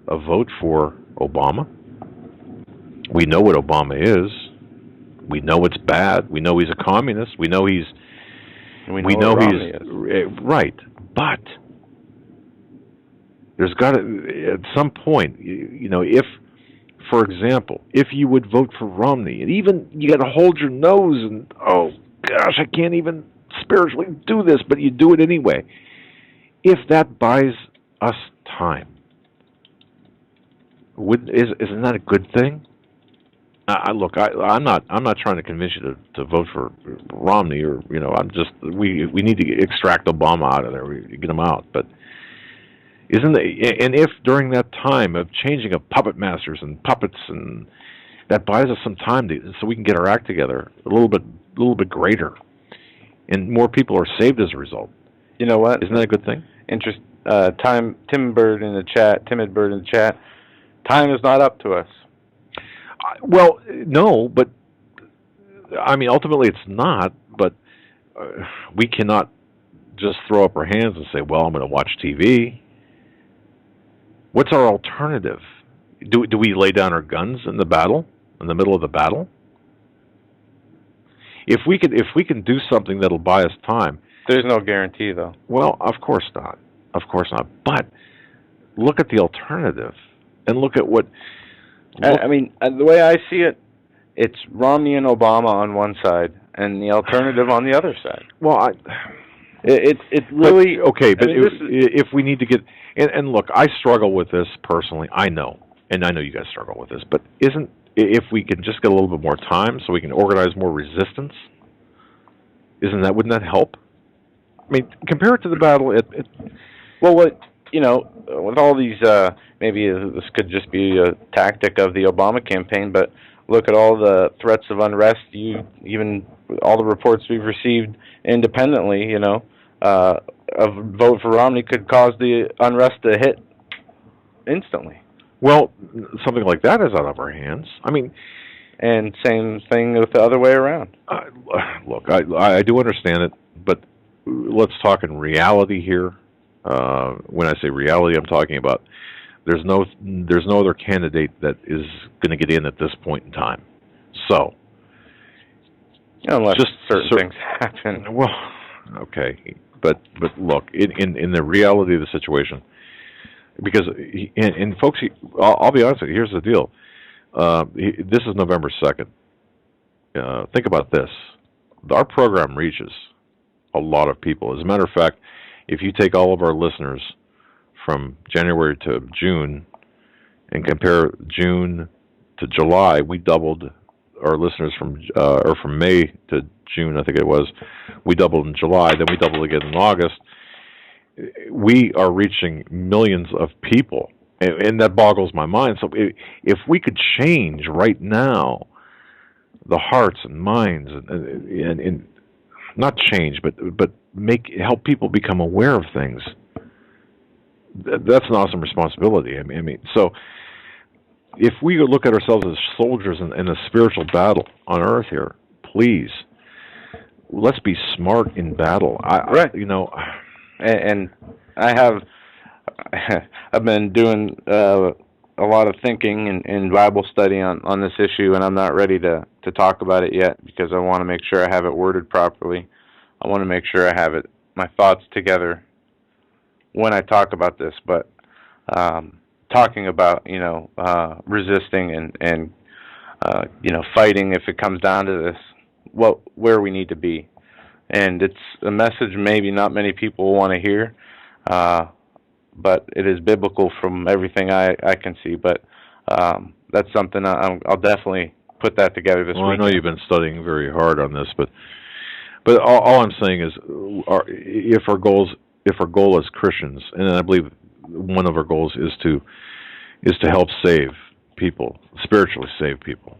a vote for Obama? We know what Obama is. We know it's bad. We know he's a communist. We know he's right. But there's got to, at some point, if, for example, if you would vote for Romney, and even you got to hold your nose and, oh gosh, I can't even spiritually do this, but you do it anyway. If that buys us time, isn't that a good thing? Look, I'm not trying to convince you to vote for Romney, or we need to extract Obama out of there, get him out. But and if during that time of changing of puppet masters and puppets, and that buys us some time so we can get our act together a little bit greater, and more people are saved as a result. You know what? Isn't that a good thing? Timid Bird in the chat. Time is not up to us. Well, no, but I mean, ultimately it's not, but we cannot just throw up our hands and say, well, I'm going to watch TV. What's our alternative? Do we lay down our guns in the battle, in the middle of the battle? If we can do something that'll buy us time. There's no guarantee, though. Well, of course not. But look at the alternative, and look at what... I mean, the way I see it, it's Romney and Obama on one side, and the alternative on the other side. Well, it's really okay. But if we need to get and look, I struggle with this personally. I know, and I know you guys struggle with this. But if we can just get a little bit more time, so we can organize more resistance, wouldn't that help? I mean, compare it to the battle. Well, with all these, maybe this could just be a tactic of the Obama campaign, but look at all the threats of unrest. Even all the reports we've received independently, a vote for Romney could cause the unrest to hit instantly. Well, something like that is out of our hands. I mean, and same thing with the other way around. Look, I do understand it, but let's talk in reality here. When I say reality, I'm talking about there's no other candidate that is going to get in at this point in time. So, unless certain things happen. Well, okay, but look, in the reality of the situation, because and folks, I'll be honest with you. Here's the deal. This is November 2nd. Think about this. Our program reaches a lot of people. As a matter of fact, if you take all of our listeners from January to June and compare June to July, we doubled our listeners from May to June, I think it was. We doubled in July, then we doubled again in August. We are reaching millions of people, and that boggles my mind. So if we could change right now the hearts and minds and not change, but help people become aware of things. That's an awesome responsibility. I mean, so if we look at ourselves as soldiers in a spiritual battle on Earth here, please, let's be smart in battle. Right. And I've been doing a lot of thinking and Bible study on this issue, and I'm not ready to talk about it yet because I want to make sure I have it worded properly. I want to make sure I have my thoughts together when I talk about this. But talking about resisting and fighting if it comes down to this, where we need to be, and it's a message maybe not many people want to hear. But it is biblical from everything I can see. But that's something I'll definitely put that together this week. I know you've been studying very hard on this, but all I'm saying is, if our goal as Christians, and I believe one of our goals is to help save people, spiritually save people,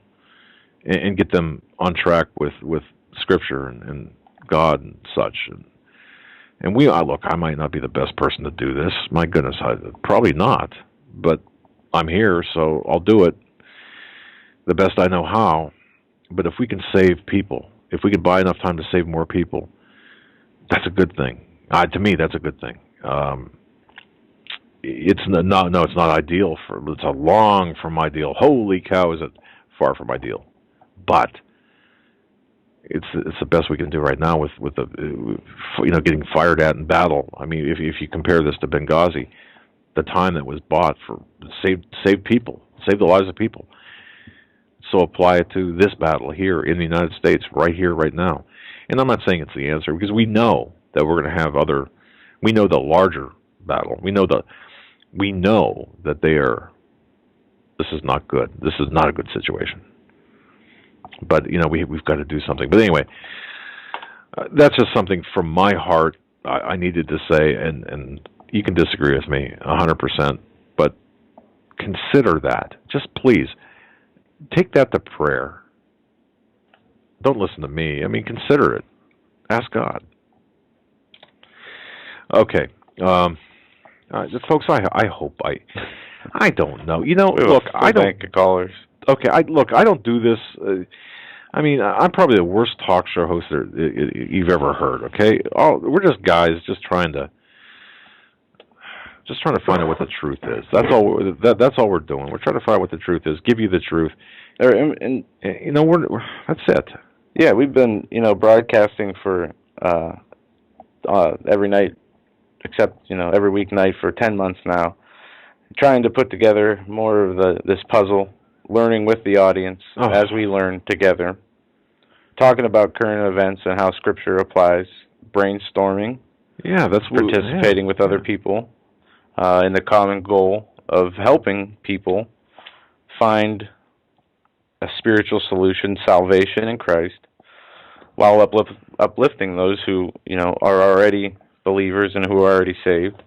and get them on track with Scripture and God and such. And I might not be the best person to do this. My goodness, probably not. But I'm here, so I'll do it the best I know how. But if we can save people, if we can buy enough time to save more people, that's a good thing. To me, that's a good thing. It's not ideal. It's a long from ideal. Holy cow, is it far from ideal? But it's the best we can do right now with the getting fired at in battle. I mean, if you compare this to Benghazi, the time that was bought for save people, save the lives of people. So apply it to this battle here in the United States, right here, right now. And I'm not saying it's the answer, because we know that we're going to have we know the larger battle. We know that this is not good. This is not a good situation. But, we've got to do something. But anyway, that's just something from my heart I needed to say, and you can disagree with me 100%, but consider that. Just please, take that to prayer. Don't listen to me. I mean, consider it. Ask God. Okay. Folks, I hope I don't know. Look, I don't... Bank of callers. Okay, I don't do this. I'm probably the worst talk show host you've ever heard. Okay, we're just guys just trying to find out what the truth is. That's all. That's all we're doing. We're trying to find out what the truth is. Give you the truth, and that's it. Yeah, we've been broadcasting for every night, except every weeknight for 10 months now, trying to put together more of this puzzle. Learning with the audience as we learn together, talking about current events and how Scripture applies, brainstorming, that's participating with other people in the common goal of helping people find a spiritual solution, salvation in Christ, while uplifting those who, are already believers and who are already saved.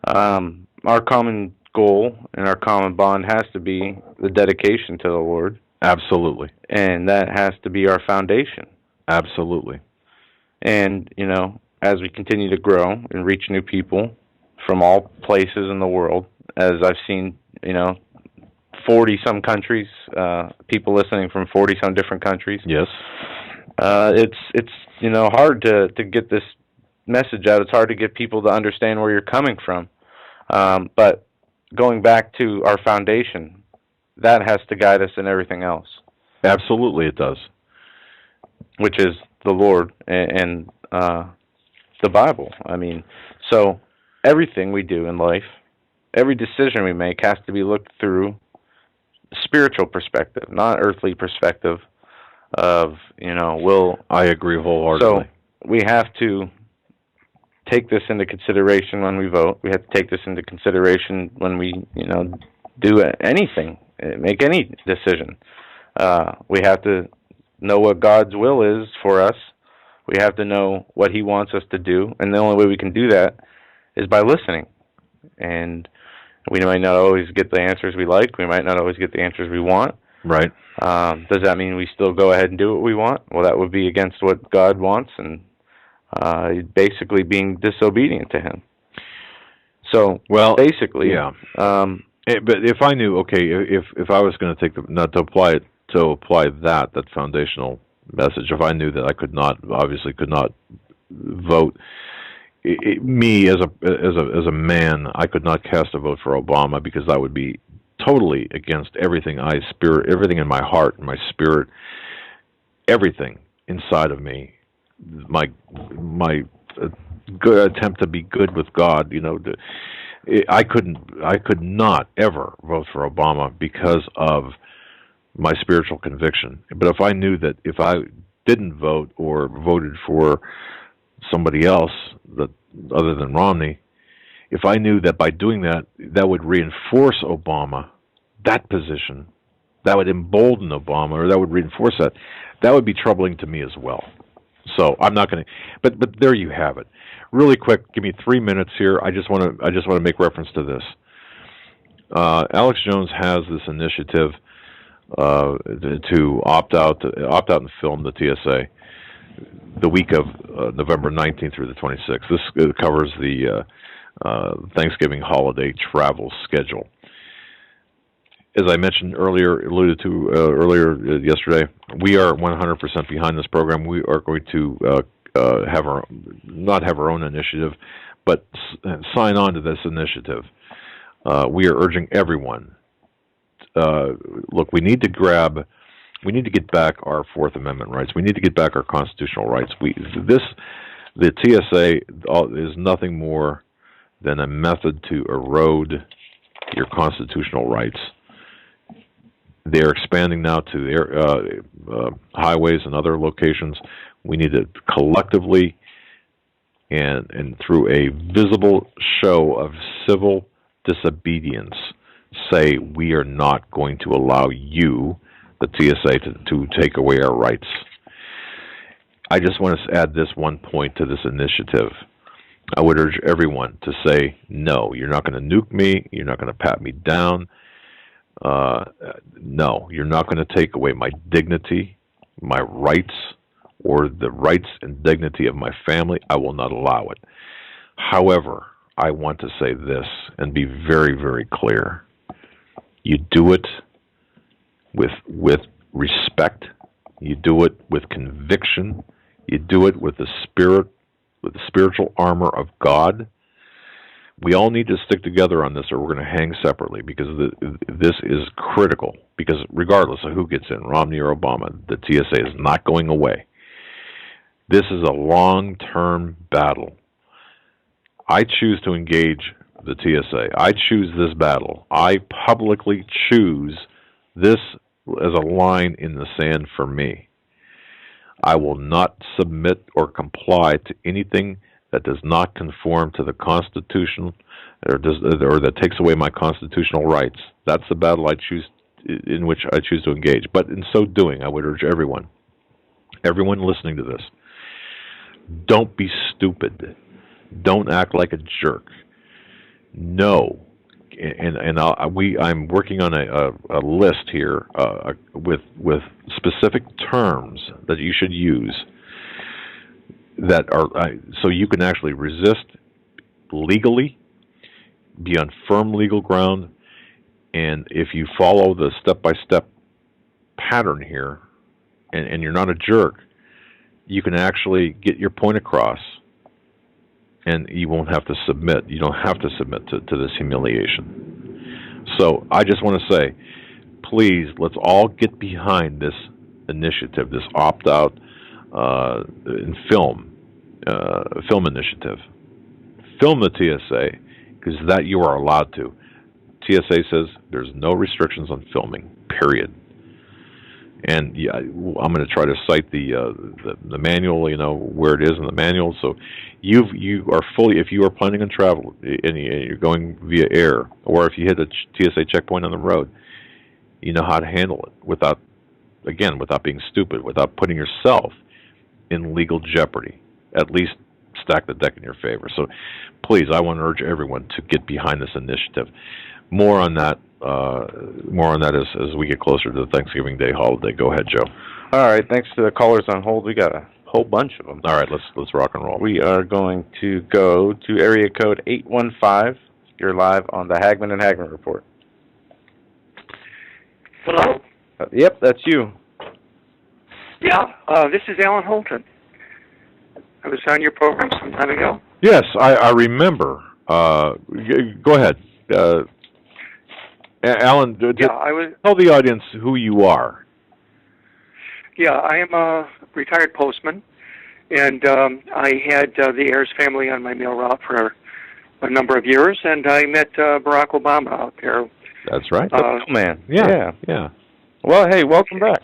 Our common goal and our common bond has to be the dedication to the Lord. Absolutely. And that has to be our foundation. Absolutely. And, as we continue to grow and reach new people from all places in the world, as I've seen, 40-some countries, people listening from 40-some different countries. Yes. It's hard to get this message out. It's hard to get people to understand where you're coming from. But going back to our foundation, that has to guide us in everything else. Absolutely, it does. Which is the Lord and the Bible. So everything we do in life, every decision we make has to be looked through spiritual perspective, not earthly perspective of, I agree wholeheartedly. So we have to take this into consideration when we vote. We have to take this into consideration when we, do anything, make any decision. We have to know what God's will is for us. We have to know what He wants us to do, and the only way we can do that is by listening. And we might not always get the answers we like. We might not always get the answers we want. Right. Does that mean we still go ahead and do what we want? Well, that would be against what God wants, and basically being disobedient to Him. So, basically, yeah. But if I knew, if I was going to take not to apply that foundational message, if I knew that I obviously could not vote, me as a man, I could not cast a vote for Obama, because that would be totally against everything everything in my heart, my spirit, everything inside of me, my good attempt to be good with God. I could not ever vote for Obama because of my spiritual conviction. But if I knew that if I didn't vote or voted for somebody else other than Romney, if I knew that by doing that, that would reinforce Obama, that position, that would embolden Obama, or that would reinforce that would be troubling to me as well. So I'm not going to. But there you have it. Really quick, give me 3 minutes here. I just want to make reference to this. Alex Jones has this initiative to opt out and film the TSA the week of November 19th through the 26th. This covers the Thanksgiving holiday travel schedule. As I mentioned earlier, alluded to earlier yesterday, we are 100% behind this program. We are going to not have our own initiative, but sign on to this initiative. We are urging everyone. Look, we need to get back our Fourth Amendment rights. We need to get back our constitutional rights. The TSA is nothing more than a method to erode your constitutional rights. They're expanding now to highways and other locations. We need to collectively and through a visible show of civil disobedience say we are not going to allow you, the TSA, to take away our rights. I just want to add this one point to this initiative. I would urge everyone to say, no, you're not going to nuke me, you're not going to pat me down. No, you're not going to take away my dignity, my rights, or the rights and dignity of my family. I will not allow it. However, I want to say this and be very, very clear. You do it with respect. You do it with conviction. You do it with the spirit, with the spiritual armor of God. We all need to stick together on this, or we're going to hang separately, because this is critical. Because regardless of who gets in, Romney or Obama, the TSA is not going away. This is a long-term battle. I choose to engage the TSA. I choose this battle. I publicly choose this as a line in the sand for me. I will not submit or comply to anything that does not conform to the Constitution or that takes away my constitutional rights. That's the battle in which I choose to engage. But in so doing, I would urge everyone everyone listening to this, don't be stupid. Don't act like a jerk. No. I'm working on a list here with specific terms that you should use that are so you can actually resist legally, be on firm legal ground, and if you follow the step-by-step pattern here, and you're not a jerk, you can actually get your point across, and you won't have to submit. You don't have to submit to this humiliation. So I just want to say, please, let's all get behind this initiative, this opt-out in film initiative. Film the TSA, because that you are allowed to. TSA says there's no restrictions on filming, period. And yeah, I'm going to try to cite the manual, where it is in the manual. So you are fully, if you are planning on travel and you're going via air, or if you hit a TSA checkpoint on the road, you know how to handle it without being stupid, without putting yourself in legal jeopardy. At least stack the deck in your favor. So please, I want to urge everyone to get behind this initiative. More on that as we get closer to the Thanksgiving Day holiday. Go ahead, Joe. All right, thanks to the callers on hold. We got a whole bunch of them. All right, let's rock and roll. We are going to go to area code 815. You're live on the Hagmann and Hagmann Report. Hello? Yep, that's you. Yeah, this is Alan Holton. I was on your program some time ago. Yes, I remember. Go ahead. Alan, tell the audience who you are. Yeah, I am a retired postman, and I had the Ayers family on my mail route for a number of years, and I met Barack Obama out there. That's right. Man. Yeah. Well, hey, welcome back.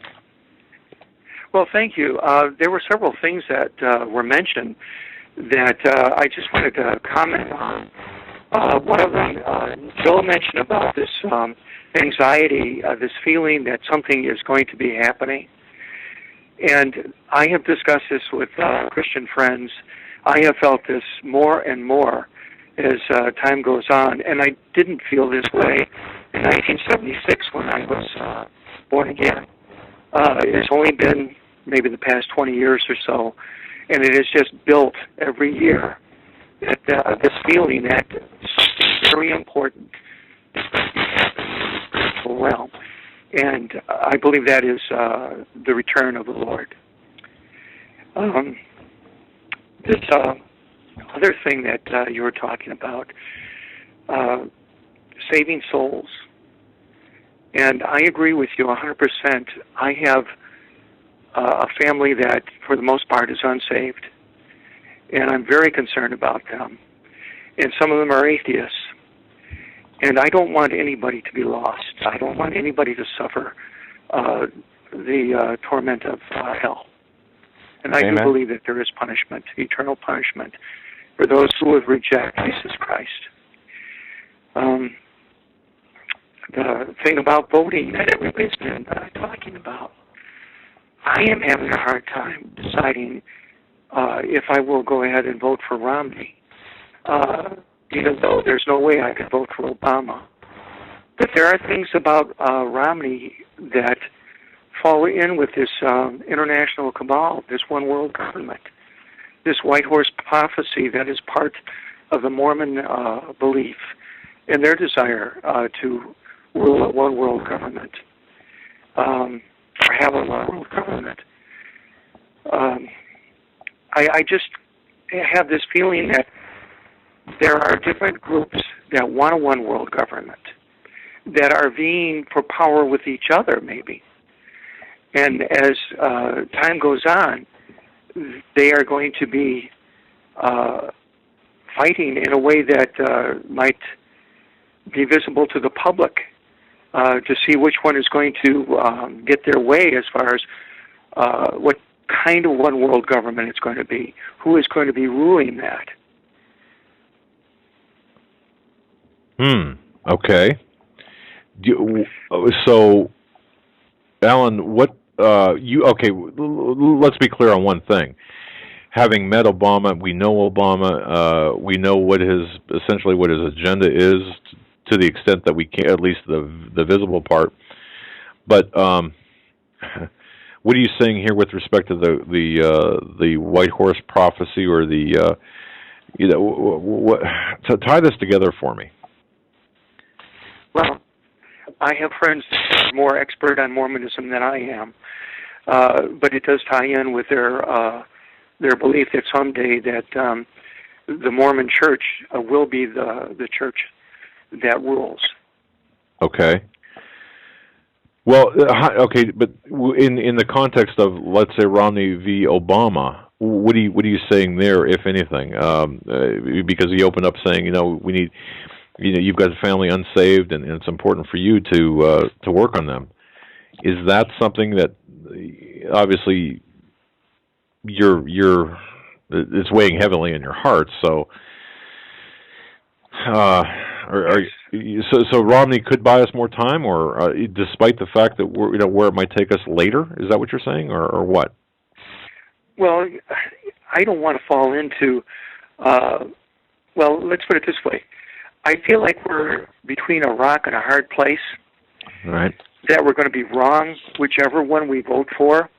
Well, thank you. There were several things that were mentioned that I just wanted to comment on. One of them, Joe mentioned about this anxiety, this feeling that something is going to be happening. And I have discussed this with Christian friends. I have felt this more and more as time goes on. And I didn't feel this way in 1976 when I was born again. It's only been maybe the past 20 years or so, and it has just built every year. That this feeling that something very important is going to be happening in the spiritual realm. And I believe that is the return of the Lord. This other thing that you were talking about, saving souls. And I agree with you 100%. I have a family that, for the most part, is unsaved. And I'm very concerned about them. And some of them are atheists. And I don't want anybody to be lost. I don't want anybody to suffer the torment of hell. And I do believe that there is punishment, eternal punishment, for those who have rejected Jesus Christ. The thing about voting that everybody's been talking about, I am having a hard time deciding if I will go ahead and vote for Romney, even though there's no way I could vote for Obama. But there are things about Romney that fall in with this international cabal, this one world government, this white horse prophecy that is part of the Mormon belief and their desire to rule a one world government, or have a one world government. I just have this feeling that there are different groups that want a one world government that are vying for power with each other, maybe. And as time goes on, they are going to be fighting in a way that might be visible to the public to see which one is going to get their way as far as what kind of one world government it's going to be, who is going to be ruling that. Okay. So, Alan, what let's be clear on one thing. Having met Obama, we know Obama. We know what his agenda is, to the extent that we can, at least the visible part. But what are you saying here with respect to the White Horse prophecy, or the to tie this together for me? Well, I have friends that are more expert on Mormonism than I am, but it does tie in with their belief that someday that the Mormon Church will be the church that rules. Okay. Well, okay, but in the context of, let's say, Romney v. Obama, what are you saying there, if anything? Because he opened up saying, we need, you've got a family unsaved, and it's important for you to work on them. Is that something that obviously it's weighing heavily in your heart? So, so Romney could buy us more time, or despite the fact that where it might take us later? Is that what you're saying, or what? Well, I don't want to fall into. Well, let's put it this way. I feel like we're between a rock and a hard place. Right. That we're going to be wrong, whichever one we vote for,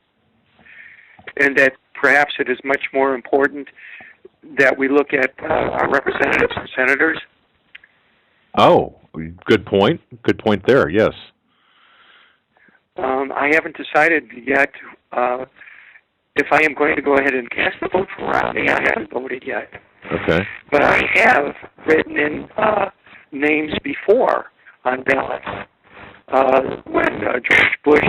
and that perhaps it is much more important that we look at our representatives and senators. Oh, good point. Good point there, yes. I haven't decided yet if I am going to go ahead and cast a vote for Romney. I haven't voted yet. Okay. But I have written in names before on ballots. When George Bush,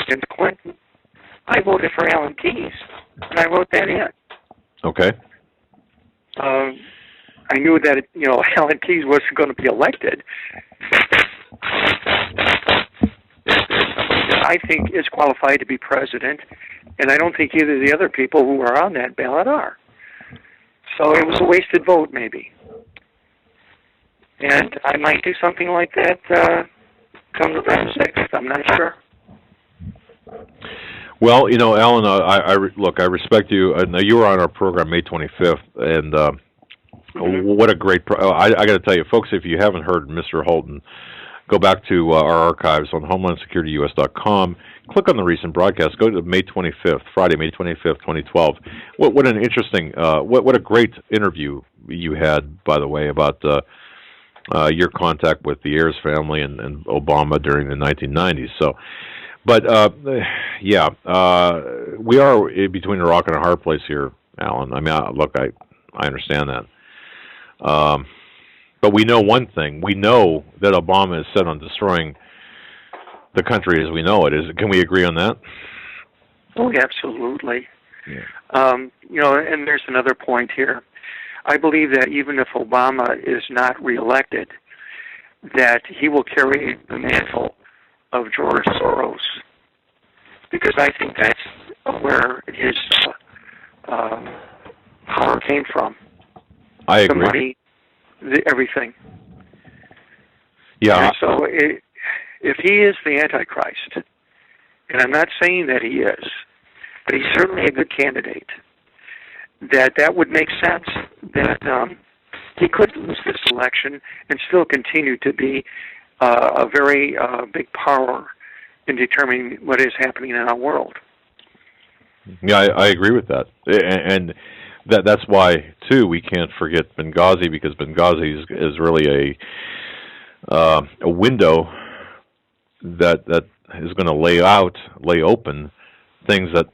against Clinton, I voted for Alan Keyes, and I wrote that in. Okay. I knew that Alan Keyes wasn't going to be elected. I think is qualified to be president, and I don't think either of the other people who are on that ballot are. So it was a wasted vote, maybe. And I might do something like that come November 6th. I'm not sure. Well, Alan, I respect you. You were on our program May 25th, and what a great I got to tell you, folks, if you haven't heard Mr. Holton, go back to our archives on HomelandSecurityUS.com. Click on the recent broadcast. Go to May 25th, Friday, May 25th, 2012. What an interesting, what a great interview you had, by the way, about your contact with the Ayers family and Obama during the 1990s. So, but we are between a rock and a hard place here, Alan. I mean, look, I understand that. But we know one thing. We know that Obama is set on destroying the country as we know it. Can we agree on that? Oh, absolutely. Yeah. And there's another point here. I believe that even if Obama is not reelected, that he will carry the mantle of George Soros, because I think that's where his power came from. I agree. The money, everything. Yeah. And so if he is the Antichrist, and I'm not saying that he is, but he's certainly a good candidate, that would make sense that he could lose this election and still continue to be a very big power in determining what is happening in our world. Yeah, I agree with that, and that's why too we can't forget Benghazi, because Benghazi is really a window that is going to lay open things that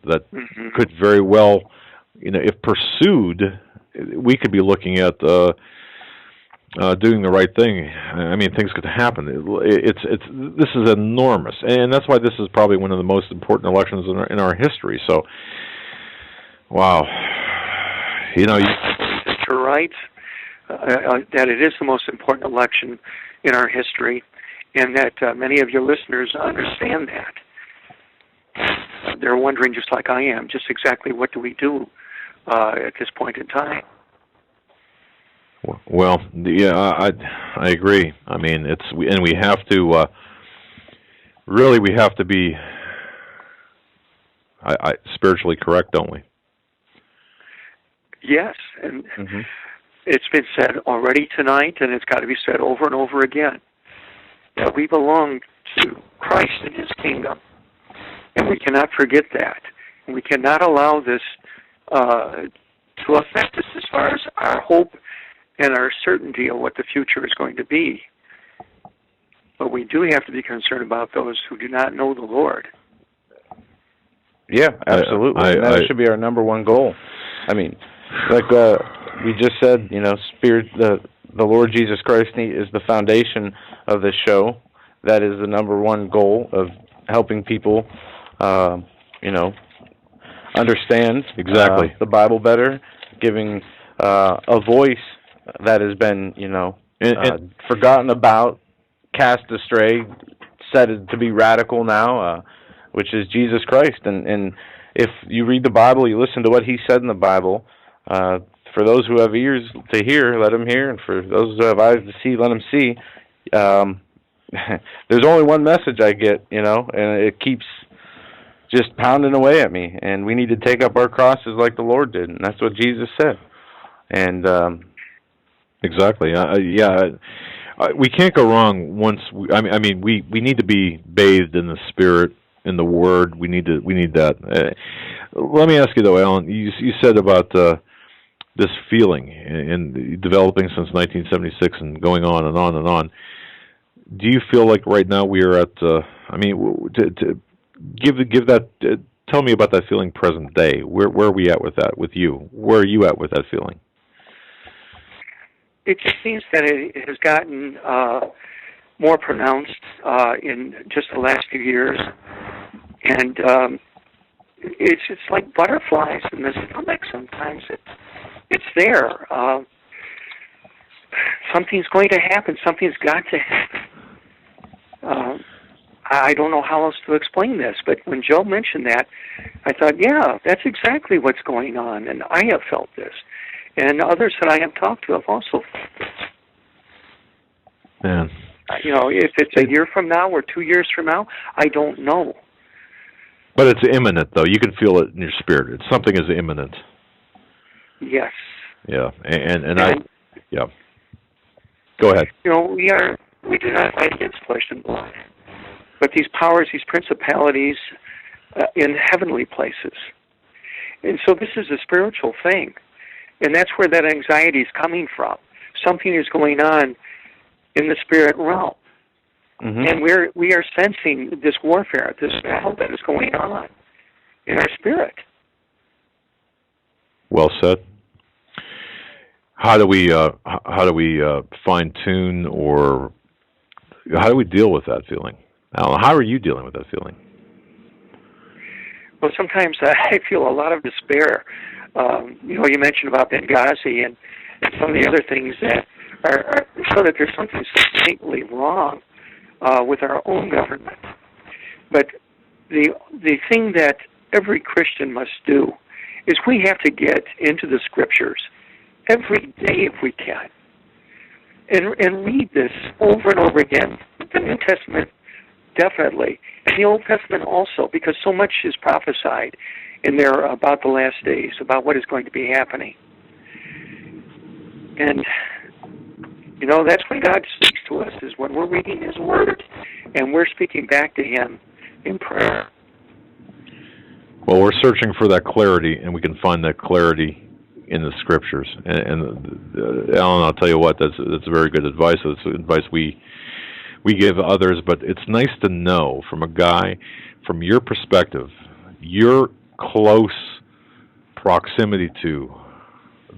could very well, if pursued, we could be looking at doing the right thing. I mean, things could happen. This is enormous, and that's why this is probably one of the most important elections in our history. So, wow, you're right. That it is the most important election in our history, and that many of your listeners understand that. They're wondering, just like I am, just exactly what do we do at this point in time. Well, yeah, I agree. I mean, we have to really we have to be spiritually correct, don't we? Yes, and it's been said already tonight, and it's got to be said over and over again, that we belong to Christ and His kingdom, and we cannot forget that. And we cannot allow this to affect us as far as our hope and our certainty of what the future is going to be. But we do have to be concerned about those who do not know the Lord. Yeah, absolutely. That should be our number one goal. I mean, like we just said, you know, the Lord Jesus Christ is the foundation of this show. That is the number one goal of helping people, you know, understand exactly the Bible better, giving a voice that has been, you know, forgotten about, cast astray, said to be radical now, which is Jesus Christ. And if you read the Bible, you listen to what He said in the Bible. For those who have ears to hear, let them hear, and for those who have eyes to see, let them see. There's only one message I get, you know, and it keeps just pounding away at me. And we need to take up our crosses like the Lord did, and that's what Jesus said. And exactly, we can't go wrong once. We need to be bathed in the Spirit, in the Word. We need that. Let me ask you though, Alan. You said about this feeling and developing since 1976 and going on and on and on. Do you feel like right now we are at? Tell me about that feeling present day. Where are we at with that? With you, where are you at with that feeling? It just seems that it has gotten more pronounced in just the last few years, and it's like butterflies in the stomach. Sometimes it's there. Something's going to happen. Something's got to happen. I don't know how else to explain this, but when Joe mentioned that, I thought, yeah, that's exactly what's going on, and I have felt this. And others that I have talked to have also felt this. Man. You know, if it's a year from now or 2 years from now, I don't know. But it's imminent, though. You can feel it in your spirit. Something is imminent. Yes. Yeah, and yeah. Go ahead. You know, we do not fight against flesh and blood, but these powers, these principalities in heavenly places. And so this is a spiritual thing. And that's where that anxiety is coming from. Something is going on in the spirit realm. And we are sensing this warfare, this battle that is going on in our spirit. Well said. How do we fine tune, or how do we deal with that feeling? Alan, how are you dealing with that feeling? Well, sometimes I feel a lot of despair. You know, you mentioned about Benghazi and some of the other things that show that there's something distinctly wrong with our own government. But the thing that every Christian must do is we have to get into the Scriptures every day if we can, and read this over and over again. The New Testament, definitely, and the Old Testament also, because so much is prophesied in there about the last days, about what is going to be happening. And, you know, that's when God speaks to us, is when we're reading His Word, and we're speaking back to Him in prayer. Well, we're searching for that clarity, and we can find that clarity in the Scriptures. And Alan, I'll tell you what, that's very good advice. It's advice we give others, but it's nice to know from a guy, from your perspective, your close proximity to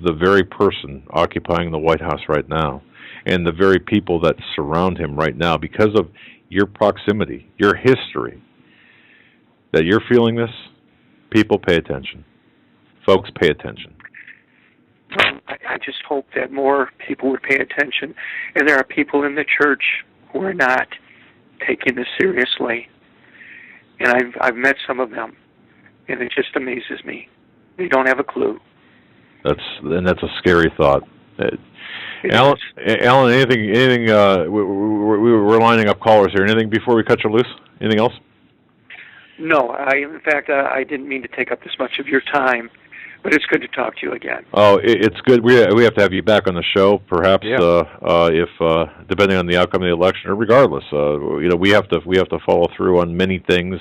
the very person occupying the White House right now, and the very people that surround him right now, because of your proximity, your history, that you're feeling this. People, pay attention. Folks, pay attention. I just hope that more people would pay attention, and there are people in the church who are not taking this seriously, and I've met some of them, and it just amazes me. They don't have a clue. That's a scary thought. Alan, anything? We're lining up callers here. Anything before we cut you loose? Anything else? No, in fact, I didn't mean to take up this much of your time, but it's good to talk to you again. Oh, it's good. We have to have you back on the show, perhaps, if depending on the outcome of the election, or regardless. We have to follow through on many things,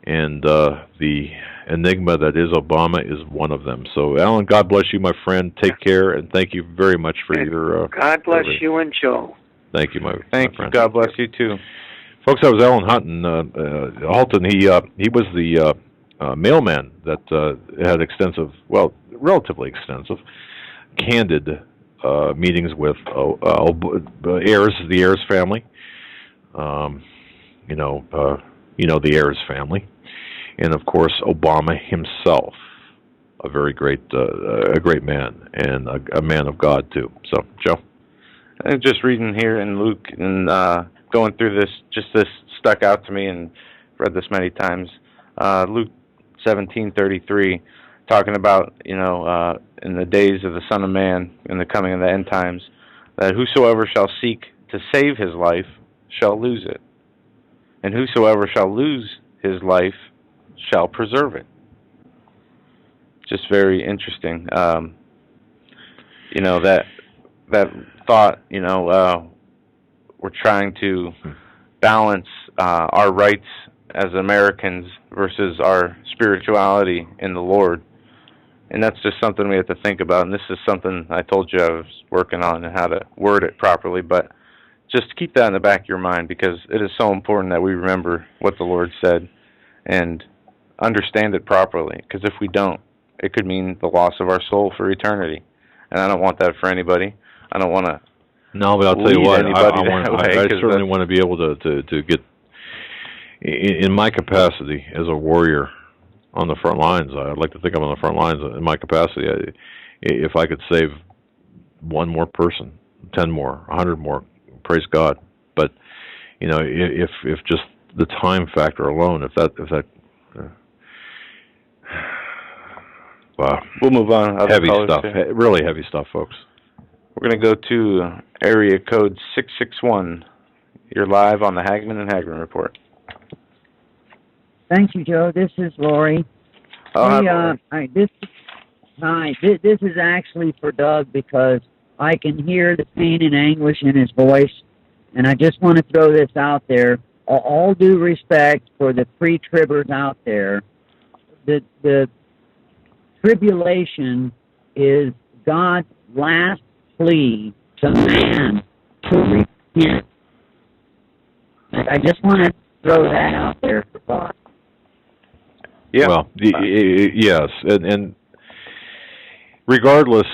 and the enigma that is Obama is one of them. So, Alan, God bless you, my friend. Take care, and thank you very much for your. God bless you and Joe. Thank you, my Thank friend. you. God bless you too, folks. That was Alan Halton. He was the mailman that had relatively extensive, candid meetings with the Ayers family. The Ayers family. And of course, Obama himself, a very great man, and a man of God too. So, Joe, I'm just reading here in Luke and going through this. Just this stuck out to me, and read this many times. Luke 17:33, talking about in the days of the Son of Man, in the coming of the end times, that whosoever shall seek to save his life shall lose it, and whosoever shall lose his life shall preserve it. Just very interesting. That thought. We're trying to balance our rights as Americans versus our spirituality in the Lord, and that's just something we have to think about. And this is something I told you I was working on and how to word it properly. But just keep that in the back of your mind, because it is so important that we remember what the Lord said and understand it properly, because if we don't, it could mean the loss of our soul for eternity, and I don't want that for anybody. I don't want to. No, but I'll tell you what, I certainly want to be able to get in my capacity as a warrior on the front lines. I'd like to think I'm on the front lines in my capacity. If I could save one more person, 10 more, 100 more, praise God. But if just the time factor alone, if that. Wow. We'll move on. Heavy stuff. Really heavy stuff, folks. We're going to go to area code 661. You're live on the Hagmann and Hagmann Report. Thank you, Joe. This is Lori. This is actually for Doug, because I can hear the pain and anguish in his voice, and I just want to throw this out there. All due respect for the pre-tribbers out there, the tribulation is God's last plea to man to repent. I just want to throw that out there for thought. Yeah. Well, yes, and regardless,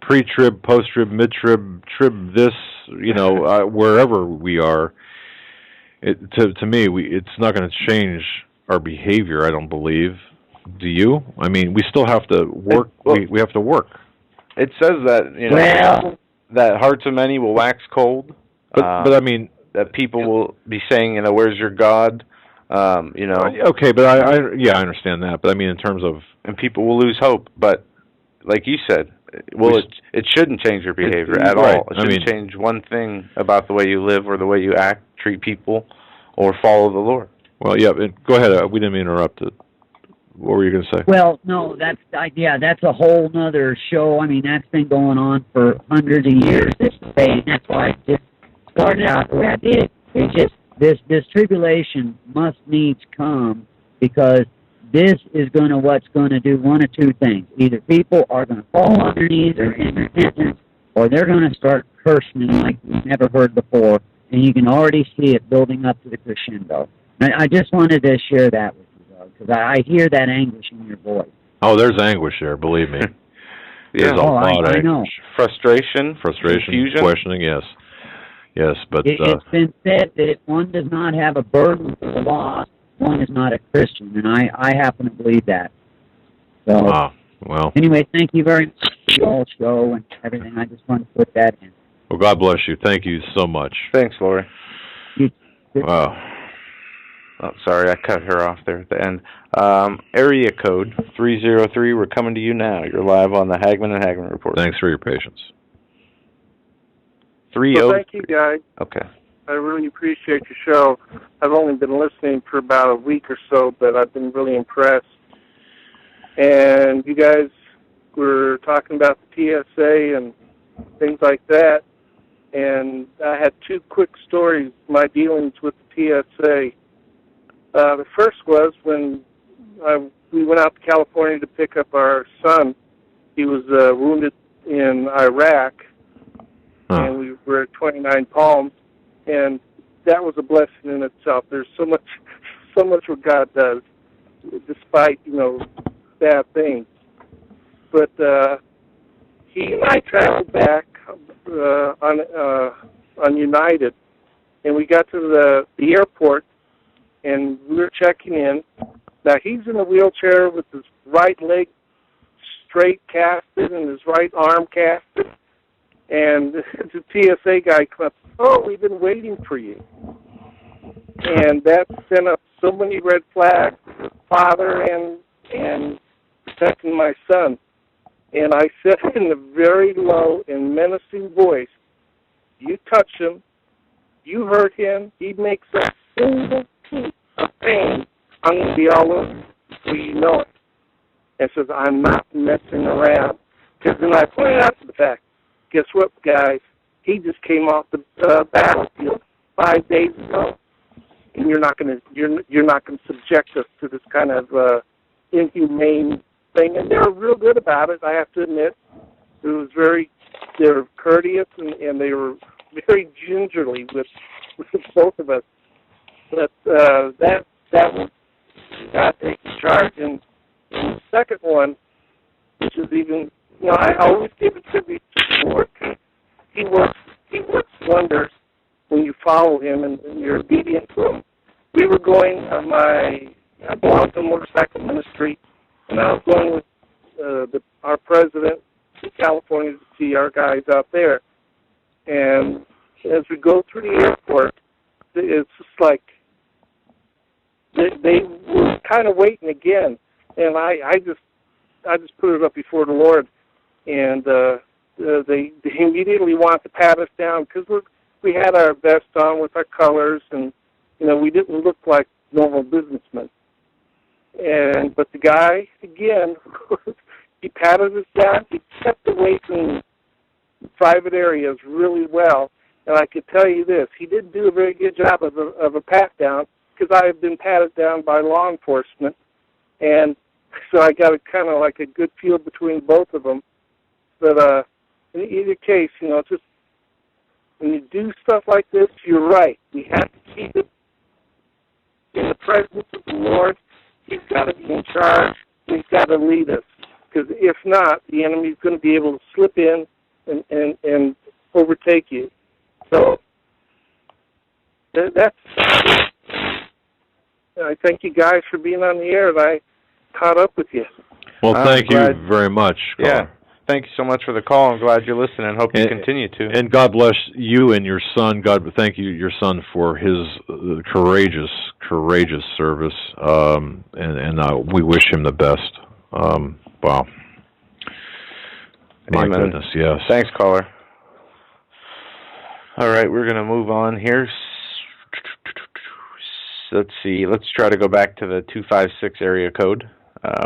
pre-trib, post-trib, mid-trib, trib, this, wherever we are, to me, it's not going to change our behavior, I don't believe. Do you? I mean, we still have to work. We have to work. It says that that hearts of many will wax cold. But I mean, that people will be saying, where's your God? Okay, but I understand that. But I mean, in terms of, and people will lose hope. But like you said, it shouldn't change your behavior at all. It shouldn't change one thing about the way you live or the way you act, treat people, or follow the Lord. Well, yeah. Go ahead. We didn't mean to interrupt it. What were you going to say? Well, no, that's a whole nother show. I mean, that's been going on for hundreds of years, this debate, and that's why I just started out the way I did. It's just this tribulation must needs come, because this is what's going to do one of two things. Either people are going to fall on their knees or in repentance, or they're going to start cursing like we've never heard before, and you can already see it building up to the crescendo. I just wanted to share that with you, because I hear that anguish in your voice. Oh, there's anguish there, believe me. There's a lot of anguish. Frustration, confusion, questioning, yes, but it's been said that if one does not have a burden for the lost, one is not a Christian, and I happen to believe that. So, well. Anyway, thank you very much for the whole show and everything. I just wanted to put that in. Well, God bless you. Thank you so much. Thanks, Lori. Wow. Oh, sorry, I cut her off there at the end. Area code 303. We're coming to you now. You're live on the Hagmann and Hagmann Report. Thanks for your patience. 30. Well, thank you, guys. Okay. I really appreciate your show. I've only been listening for about a week or so, but I've been really impressed. And you guys were talking about the TSA and things like that. And I had two quick stories, my dealings with the TSA. The first was when we went out to California to pick up our son. He was wounded in Iraq, and we were at 29 Palms, and that was a blessing in itself. There's so much what God does, despite, bad things. But he and I traveled back on United, and we got to the airport, and we were checking in. Now, he's in a wheelchair with his right leg straight casted and his right arm casted. And the TSA guy comes, "Oh, we've been waiting for you." And that sent up so many red flags, father and protecting my son. And I said in a very low and menacing voice, "You touch him, you hurt him, he makes a single piece of pain, I'm going to be all over so you know it." And says, "I'm not messing around." Because then I pointed out to the fact, guess what, guys? He just came off the battlefield 5 days ago, and you're not going to subject us to this kind of inhumane thing. And they were real good about it, I have to admit. They were courteous, and they were very gingerly with both of us. But that was God taking charge. And the second one, which is even, I always give a tribute to the Lord. He works wonders when you follow him and you're obedient to him. We were going I belong to motorcycle ministry, and I was going with our president to California to see our guys out there. And as we go through the airport, it's just like they were kind of waiting again, and I just put it up before the Lord, and they immediately want to pat us down because we had our vest on with our colors, and we didn't look like normal businessmen. But the guy again, he patted us down. He kept away from private areas really well, and I could tell you this: he didn't do a very good job of a pat down, because I have been patted down by law enforcement, and so I got a kind of like a good feel between both of them. But in either case, just when you do stuff like this, you're right. We have to keep it in the presence of the Lord. He's got to be in charge. He's got to lead us, because if not, the enemy's going to be able to slip in and overtake you. So that's. I thank you guys for being on the air, and I caught up with you. Well, thank you very much, caller. Yeah, thank you so much for the call. I'm glad you're listening, and hope you continue to. And God bless you and your son. Thank you, your son, for his courageous service, and we wish him the best. Wow. My Amen. goodness, yes. Thanks, caller. All right, we're going to move on here. Let's see. Let's try to go back to the 256 area code.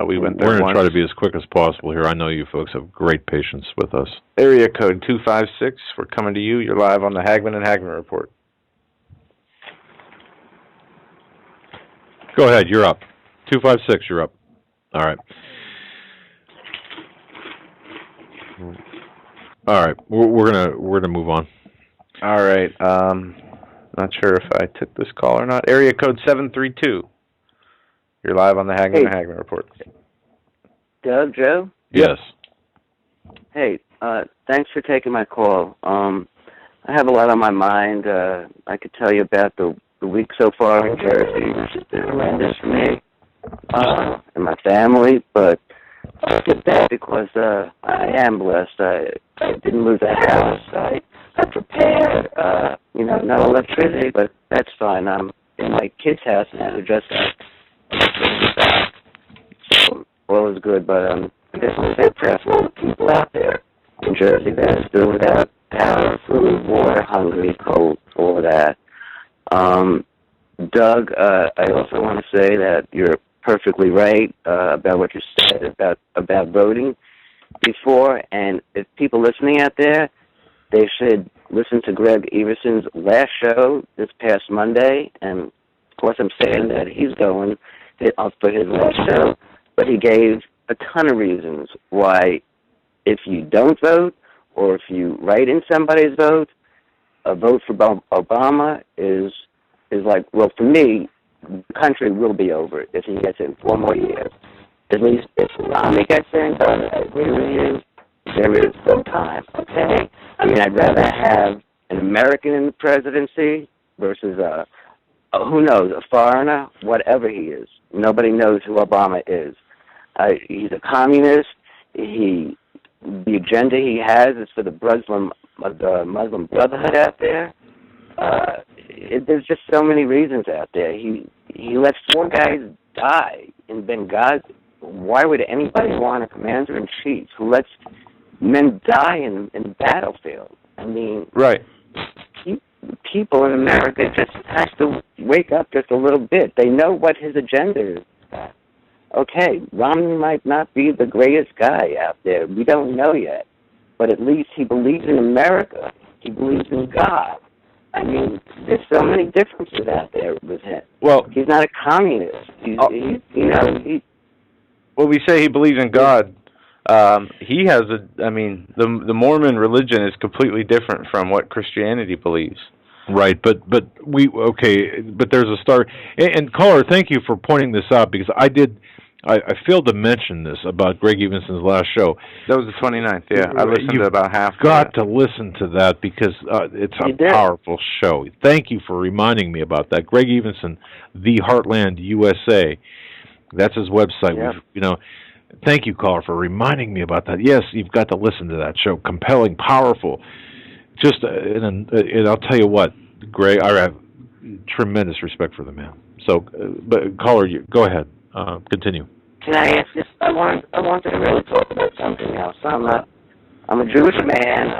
We went there. We're going to once. try to be as quick as possible here. I know you folks have great patience with us. Area code 256. We're coming to you. You're live on the Hagmann and Hagmann Report. Go ahead. You're up. 256. You're up. All right. All right. We're gonna move on. All right. Not sure if I took this call or not. Area code 732. You're live on the Hagmann and Hagmann Report. Doug, Joe? Yes. Hey, thanks for taking my call. I have a lot on my mind. I could tell you about the week so far in Jersey, which has been horrendous for me and my family, but I'll get that because I am blessed. I didn't lose a house. I prepared, no electricity, but that's fine. I'm in my kid's house now. Who just back. So all is good, but I just want to say prayers for all the people out there in Jersey that are still without power, food, water, hungry, cold, all of that. Doug, I also want to say that you're perfectly right about what you said about voting before, and if people listening out there, they should listen to Greg Everson's last show this past Monday, and of course I'm saying that he's going for his last show, but he gave a ton of reasons why if you don't vote or if you write in somebody's vote, a vote for Obama is like, well, for me, the country will be over if he gets in 4 more years. At least if Romney gets in, I agree with you, there is still time, okay? I mean, I'd rather have an American in the presidency versus who knows, a foreigner, whatever he is. Nobody knows who Obama is. He's a communist. The agenda he has is for the Muslim Brotherhood out there. There's just so many reasons out there. He let 4 guys die in Benghazi. Why would anybody want a commander-in-chief who lets men die in the battlefield? I mean, right. People in America just have to wake up just a little bit. They know what his agenda is. Okay, Romney might not be the greatest guy out there. We don't know yet. But at least he believes in America. He believes in God. I mean, there's so many differences out there with him. Well, he's not a communist. Well, we say he believes in God. He has the Mormon religion is completely different from what Christianity believes. Right, but there's a start. And caller, thank you for pointing this out, because I failed to mention this about Greg Evenson's last show. That was the 29th, yeah. I listened to about half of it. You've got to listen to that, because it's a powerful show. Thank you for reminding me about that. Greg Evenson, The Heartland USA. That's his website. Yeah. Thank you, caller, for reminding me about that. Yes, you've got to listen to that show. Compelling, powerful. Just, and I'll tell you what, Greg, I have tremendous respect for the man. So, but caller, go ahead. Continue. Can I ask this? I wanted to really talk about something else. I'm a Jewish man.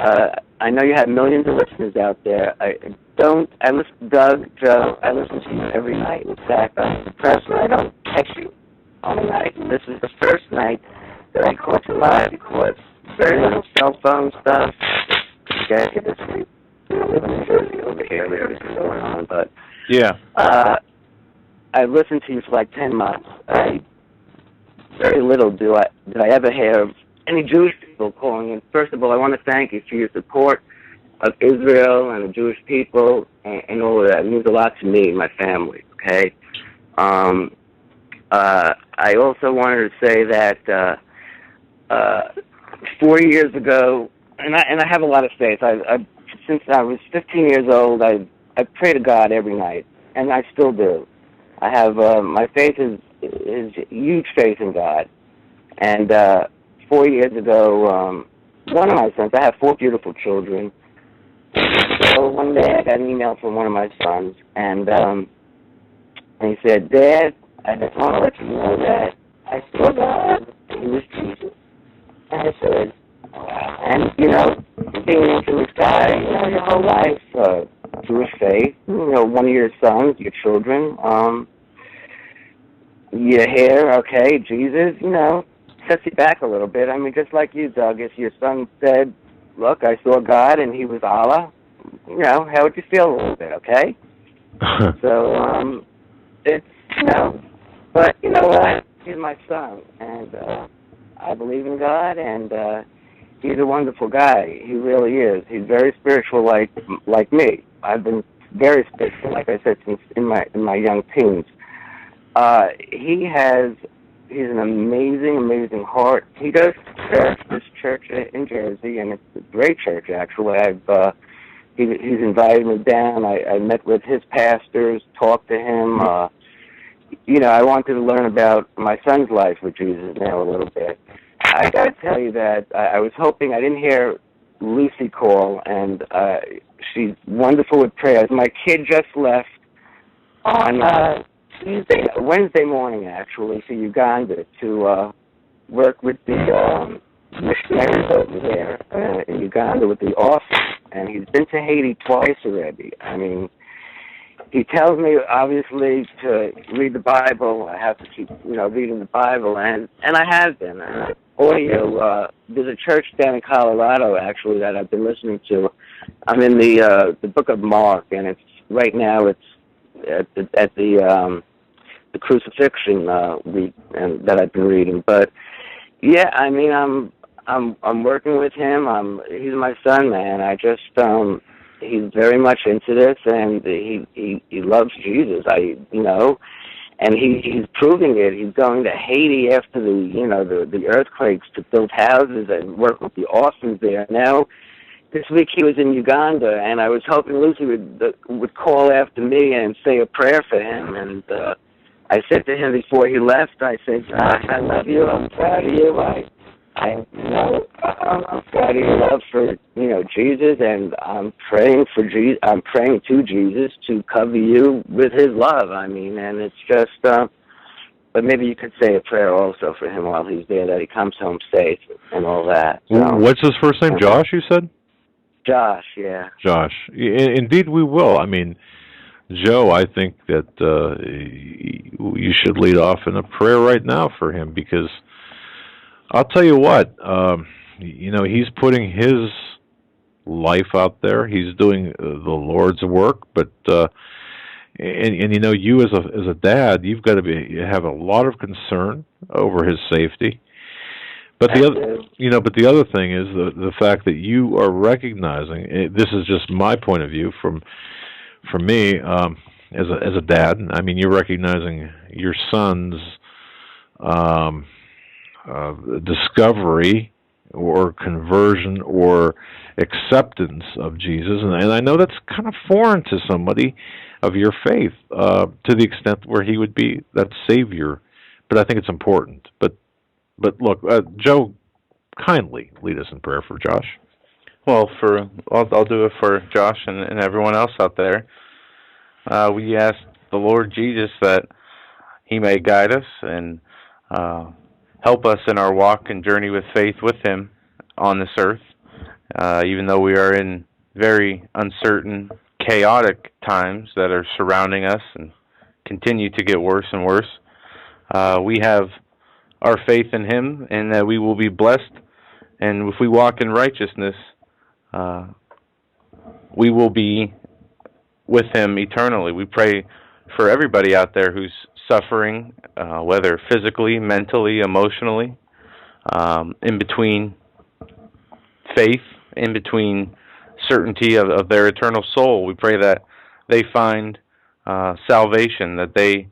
I know you have millions of listeners out there. I listen to Doug, Joe. I listen to you every night. In fact, I'm depressed when I don't text you all night. And this is the first night that I caught you live because very little cell phone stuff. You guys get to sleep. We live in New Jersey over here. Everything's going on, but yeah. I listened to you for like 10 months. Very little did I ever hear of any Jewish people calling in. First of all, I want to thank you for your support of Israel and the Jewish people and all of that. It means a lot to me and my family, okay? I also wanted to say that 4 years ago, and I have a lot of faith. Since I was 15 years old, I pray to God every night, and I still do. I have my faith is huge faith in God. And 4 years ago, one of my sons, I have 4 beautiful children. So one day I got an email from one of my sons, and he said, "Dad, I just want to let you know that I saw God, and He was Jesus." And I said, and being a Jewish guy, your whole life, Jewish faith, one of your sons, your children, your hair, okay, Jesus, sets you back a little bit. I mean, just like you, Doug, if your son said, "Look, I saw God and He was Allah," how would you feel a little bit, okay? So, it's, but you know what? He's my son, and I believe in God, and he's a wonderful guy. He really is. He's very spiritual, like me. I've been very spiritual, like I said, since in my young teens. He's an amazing heart. He goes to this church in Jersey, and it's a great church, actually. He's invited me down. I met with his pastors, talked to him. I wanted to learn about my son's life with Jesus now a little bit. I got to tell you that I was hoping, I didn't hear Lucy call, and she's wonderful with prayers. My kid just left on Wednesday morning, actually, to Uganda to work with the missionaries over there in Uganda with the orphans. And he's been to Haiti twice already. I mean, he tells me, obviously, to read the Bible. I have to keep, reading the Bible, and I have been. There's a church down in Colorado, actually, that I've been listening to. I'm in the Book of Mark, and it's right now. It's at the crucifixion week, and that I've been reading. But yeah, I mean, I'm working with him. He's my son, man. I just he's very much into this, and he loves Jesus. And he's proving it. He's going to Haiti after the earthquakes to build houses and work with the orphans there. Now, this week he was in Uganda, and I was hoping Lucy would call after me and say a prayer for him. And I said to him before he left, I said, Josh, I love you. I'm proud of you. I'm proud of your love for Jesus, and I'm praying for Jesus. I'm praying to Jesus to cover you with His love. I mean, and it's just. But maybe you could say a prayer also for him while he's there, that he comes home safe and all that. So, what's his first name? Josh, you said? Josh, yeah. Josh. Indeed, we will. I mean, Joe, I think that you should lead off in a prayer right now for him, because I'll tell you what, he's putting his life out there. He's doing the Lord's work, but you as a dad, you've got to have a lot of concern over his safety. But the other thing is the fact that you are recognizing. This is just my point of view from me as a dad. I mean, you're recognizing your son's discovery or conversion or acceptance of Jesus, and I know that's kind of foreign to somebody of your faith, to the extent where he would be that savior. But I think it's important. But look, Joe, kindly lead us in prayer for Josh. Well, I'll do it for Josh and everyone else out there. We ask the Lord Jesus that He may guide us and help us in our walk and journey with faith with Him on this earth. Even though we are in very uncertain, chaotic times that are surrounding us and continue to get worse and worse, we have our faith in Him, and that we will be blessed. And if we walk in righteousness, we will be with Him eternally. We pray for everybody out there who's suffering, whether physically, mentally, emotionally, in between faith, in between certainty of their eternal soul. We pray that they find salvation, that they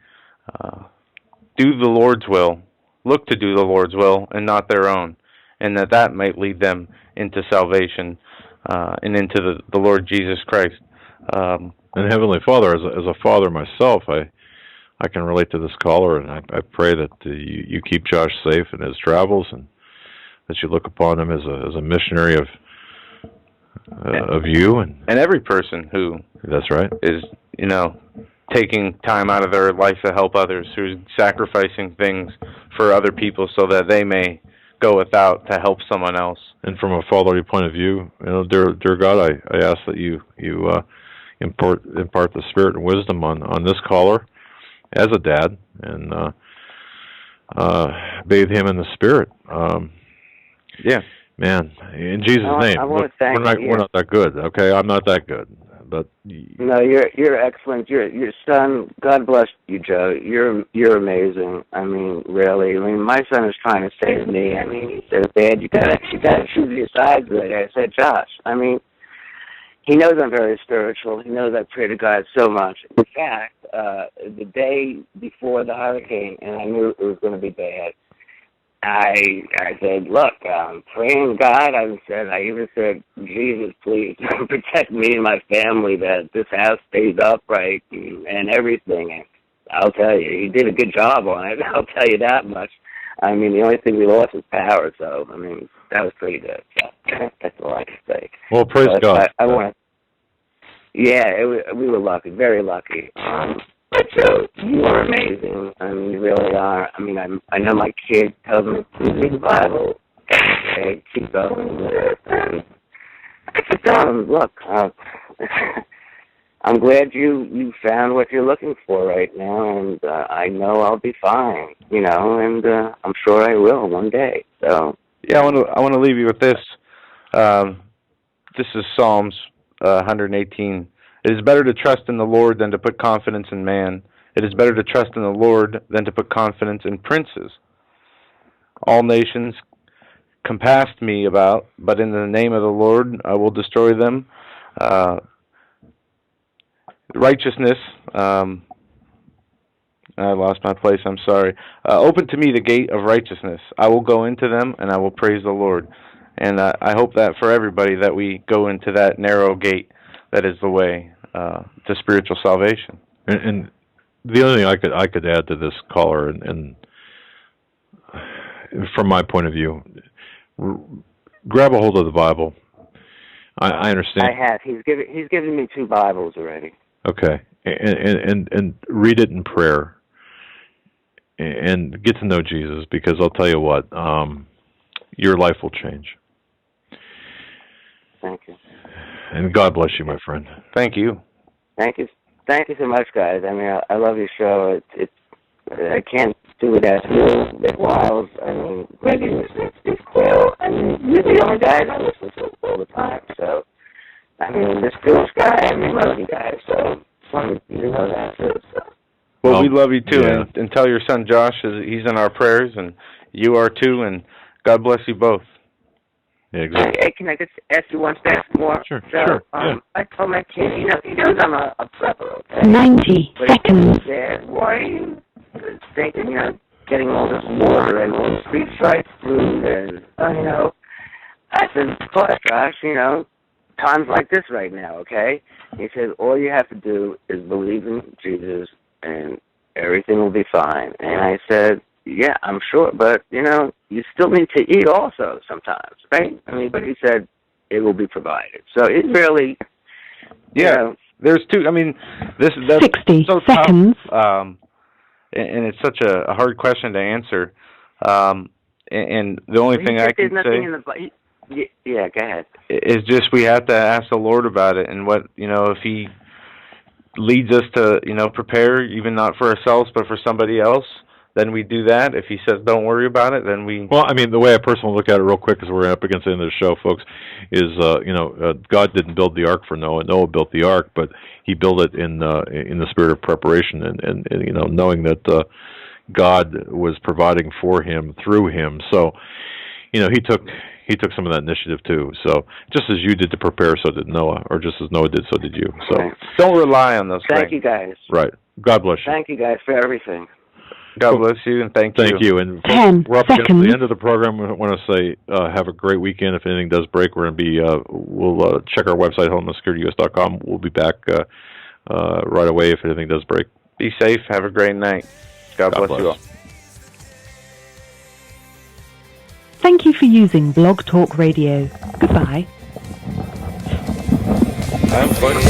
do the Lord's will, look to do the Lord's will and not their own, and that might lead them into salvation and into the Lord Jesus Christ. And Heavenly Father, as a father myself, I can relate to this caller, and I pray that you keep Josh safe in his travels, and that you look upon him as a missionary of you and every person who that's right is taking time out of their life to help others, who's sacrificing things for other people so that they may go without to help someone else. And from a fatherly point of view, dear God, I ask that you impart the spirit and wisdom on this caller as a dad, and bathe him in the Spirit. Yeah, man, in Jesus' name. I want to thank you. We're not that good, okay? I'm not that good, but no, you're excellent. Your son, God bless you, Joe. You're amazing. I mean, really. I mean, my son is trying to save me. I mean, he says, Dad, you gotta choose your sides. I said, Josh, I mean, he knows I'm very spiritual. He knows I pray to God so much. In fact, the day before the hurricane, and I knew it was going to be bad, I said, look, I'm praying God. I even said, Jesus, please protect me and my family, that this house stays upright and everything. And I'll tell you, he did a good job on it. I'll tell you that much. I mean, the only thing we lost was power, so, I mean, that was pretty good. So, that's all I can say. Well, praise God. I want to... Yeah, we were lucky, very lucky. But Joe, you are amazing. I mean, you really are. I mean, I know my kid tells me to read the Bible every day, keep going with it, and I just tell him, look, I'm glad you found what you're looking for right now, and I know I'll be fine, you know, and I'm sure I will one day. So yeah, I want to leave you with this. This is Psalms 118. It is better to trust in the Lord than to put confidence in man. It is better to trust in the Lord than to put confidence in princes. All nations compass me about, but in the name of the Lord I will destroy them. Righteousness, I lost my place, I'm sorry. Open to me the gate of righteousness. I will go into them and I will praise the Lord. And I hope that for everybody that we go into that narrow gate that is the way to spiritual salvation. And the only thing I could add to this caller, and from my point of view, grab a hold of the Bible. I understand. I have. He's given me 2 Bibles already. Okay, and read it in prayer, and get to know Jesus, because I'll tell you what, your life will change. Thank you. And God bless you, my friend. Thank you. Thank you so much, guys. I mean, I love your show. I can't do it as you, Big Wiles. I mean, Greg is Quill. I mean, you're the only guys I listen to all the time. So, I mean, this Phil's guy, I mean, love you guys. So, just wanted you to know that too. So. Well, we love you too, yeah. and tell your son Josh he's in our prayers, and you are too, and God bless you both. Yeah, exactly. Hey, can I just ask you one thing more? Sure, so, sure. Yeah. I told my kid, he knows I'm a prepper, okay? 90 seconds. Dad, why are you thinking, getting all this water and all the street side food and, I said, of course, Josh, times like this right now, okay? He said, all you have to do is believe in Jesus and everything will be fine. And I said, yeah, I'm sure, but, you still need to eat also sometimes, right? I mean, but he said it will be provided. So it really, yeah, there's 2, I mean, that's 60 so seconds. tough, and it's such a hard question to answer, and the only thing I can say... Yeah, go ahead. It's just we have to ask the Lord about it, and what, if He leads us to, prepare, even not for ourselves, but for somebody else, then we do that. If He says don't worry about it, then we... Well, I mean, the way I personally look at it real quick, because we're up against the end of the show, folks, is, God didn't build the ark for Noah. Noah built the ark, but he built it in the spirit of preparation and knowing that God was providing for him through him. So, he took some of that initiative too. So just as you did to prepare, so did Noah, or just as Noah did, so did you. So don't rely on those Thank you, guys. Right. God bless you. Thank you, guys, for everything. God bless you, and thank you. Thank you. And we're up against the end of the program. I want to say have a great weekend. If anything does break, we're going to be, we'll check our website, homelandsecurityus.com. We'll be back right away if anything does break. Be safe. Have a great night. God bless you all. Thank you for using Blog Talk Radio. Goodbye. I'm funny.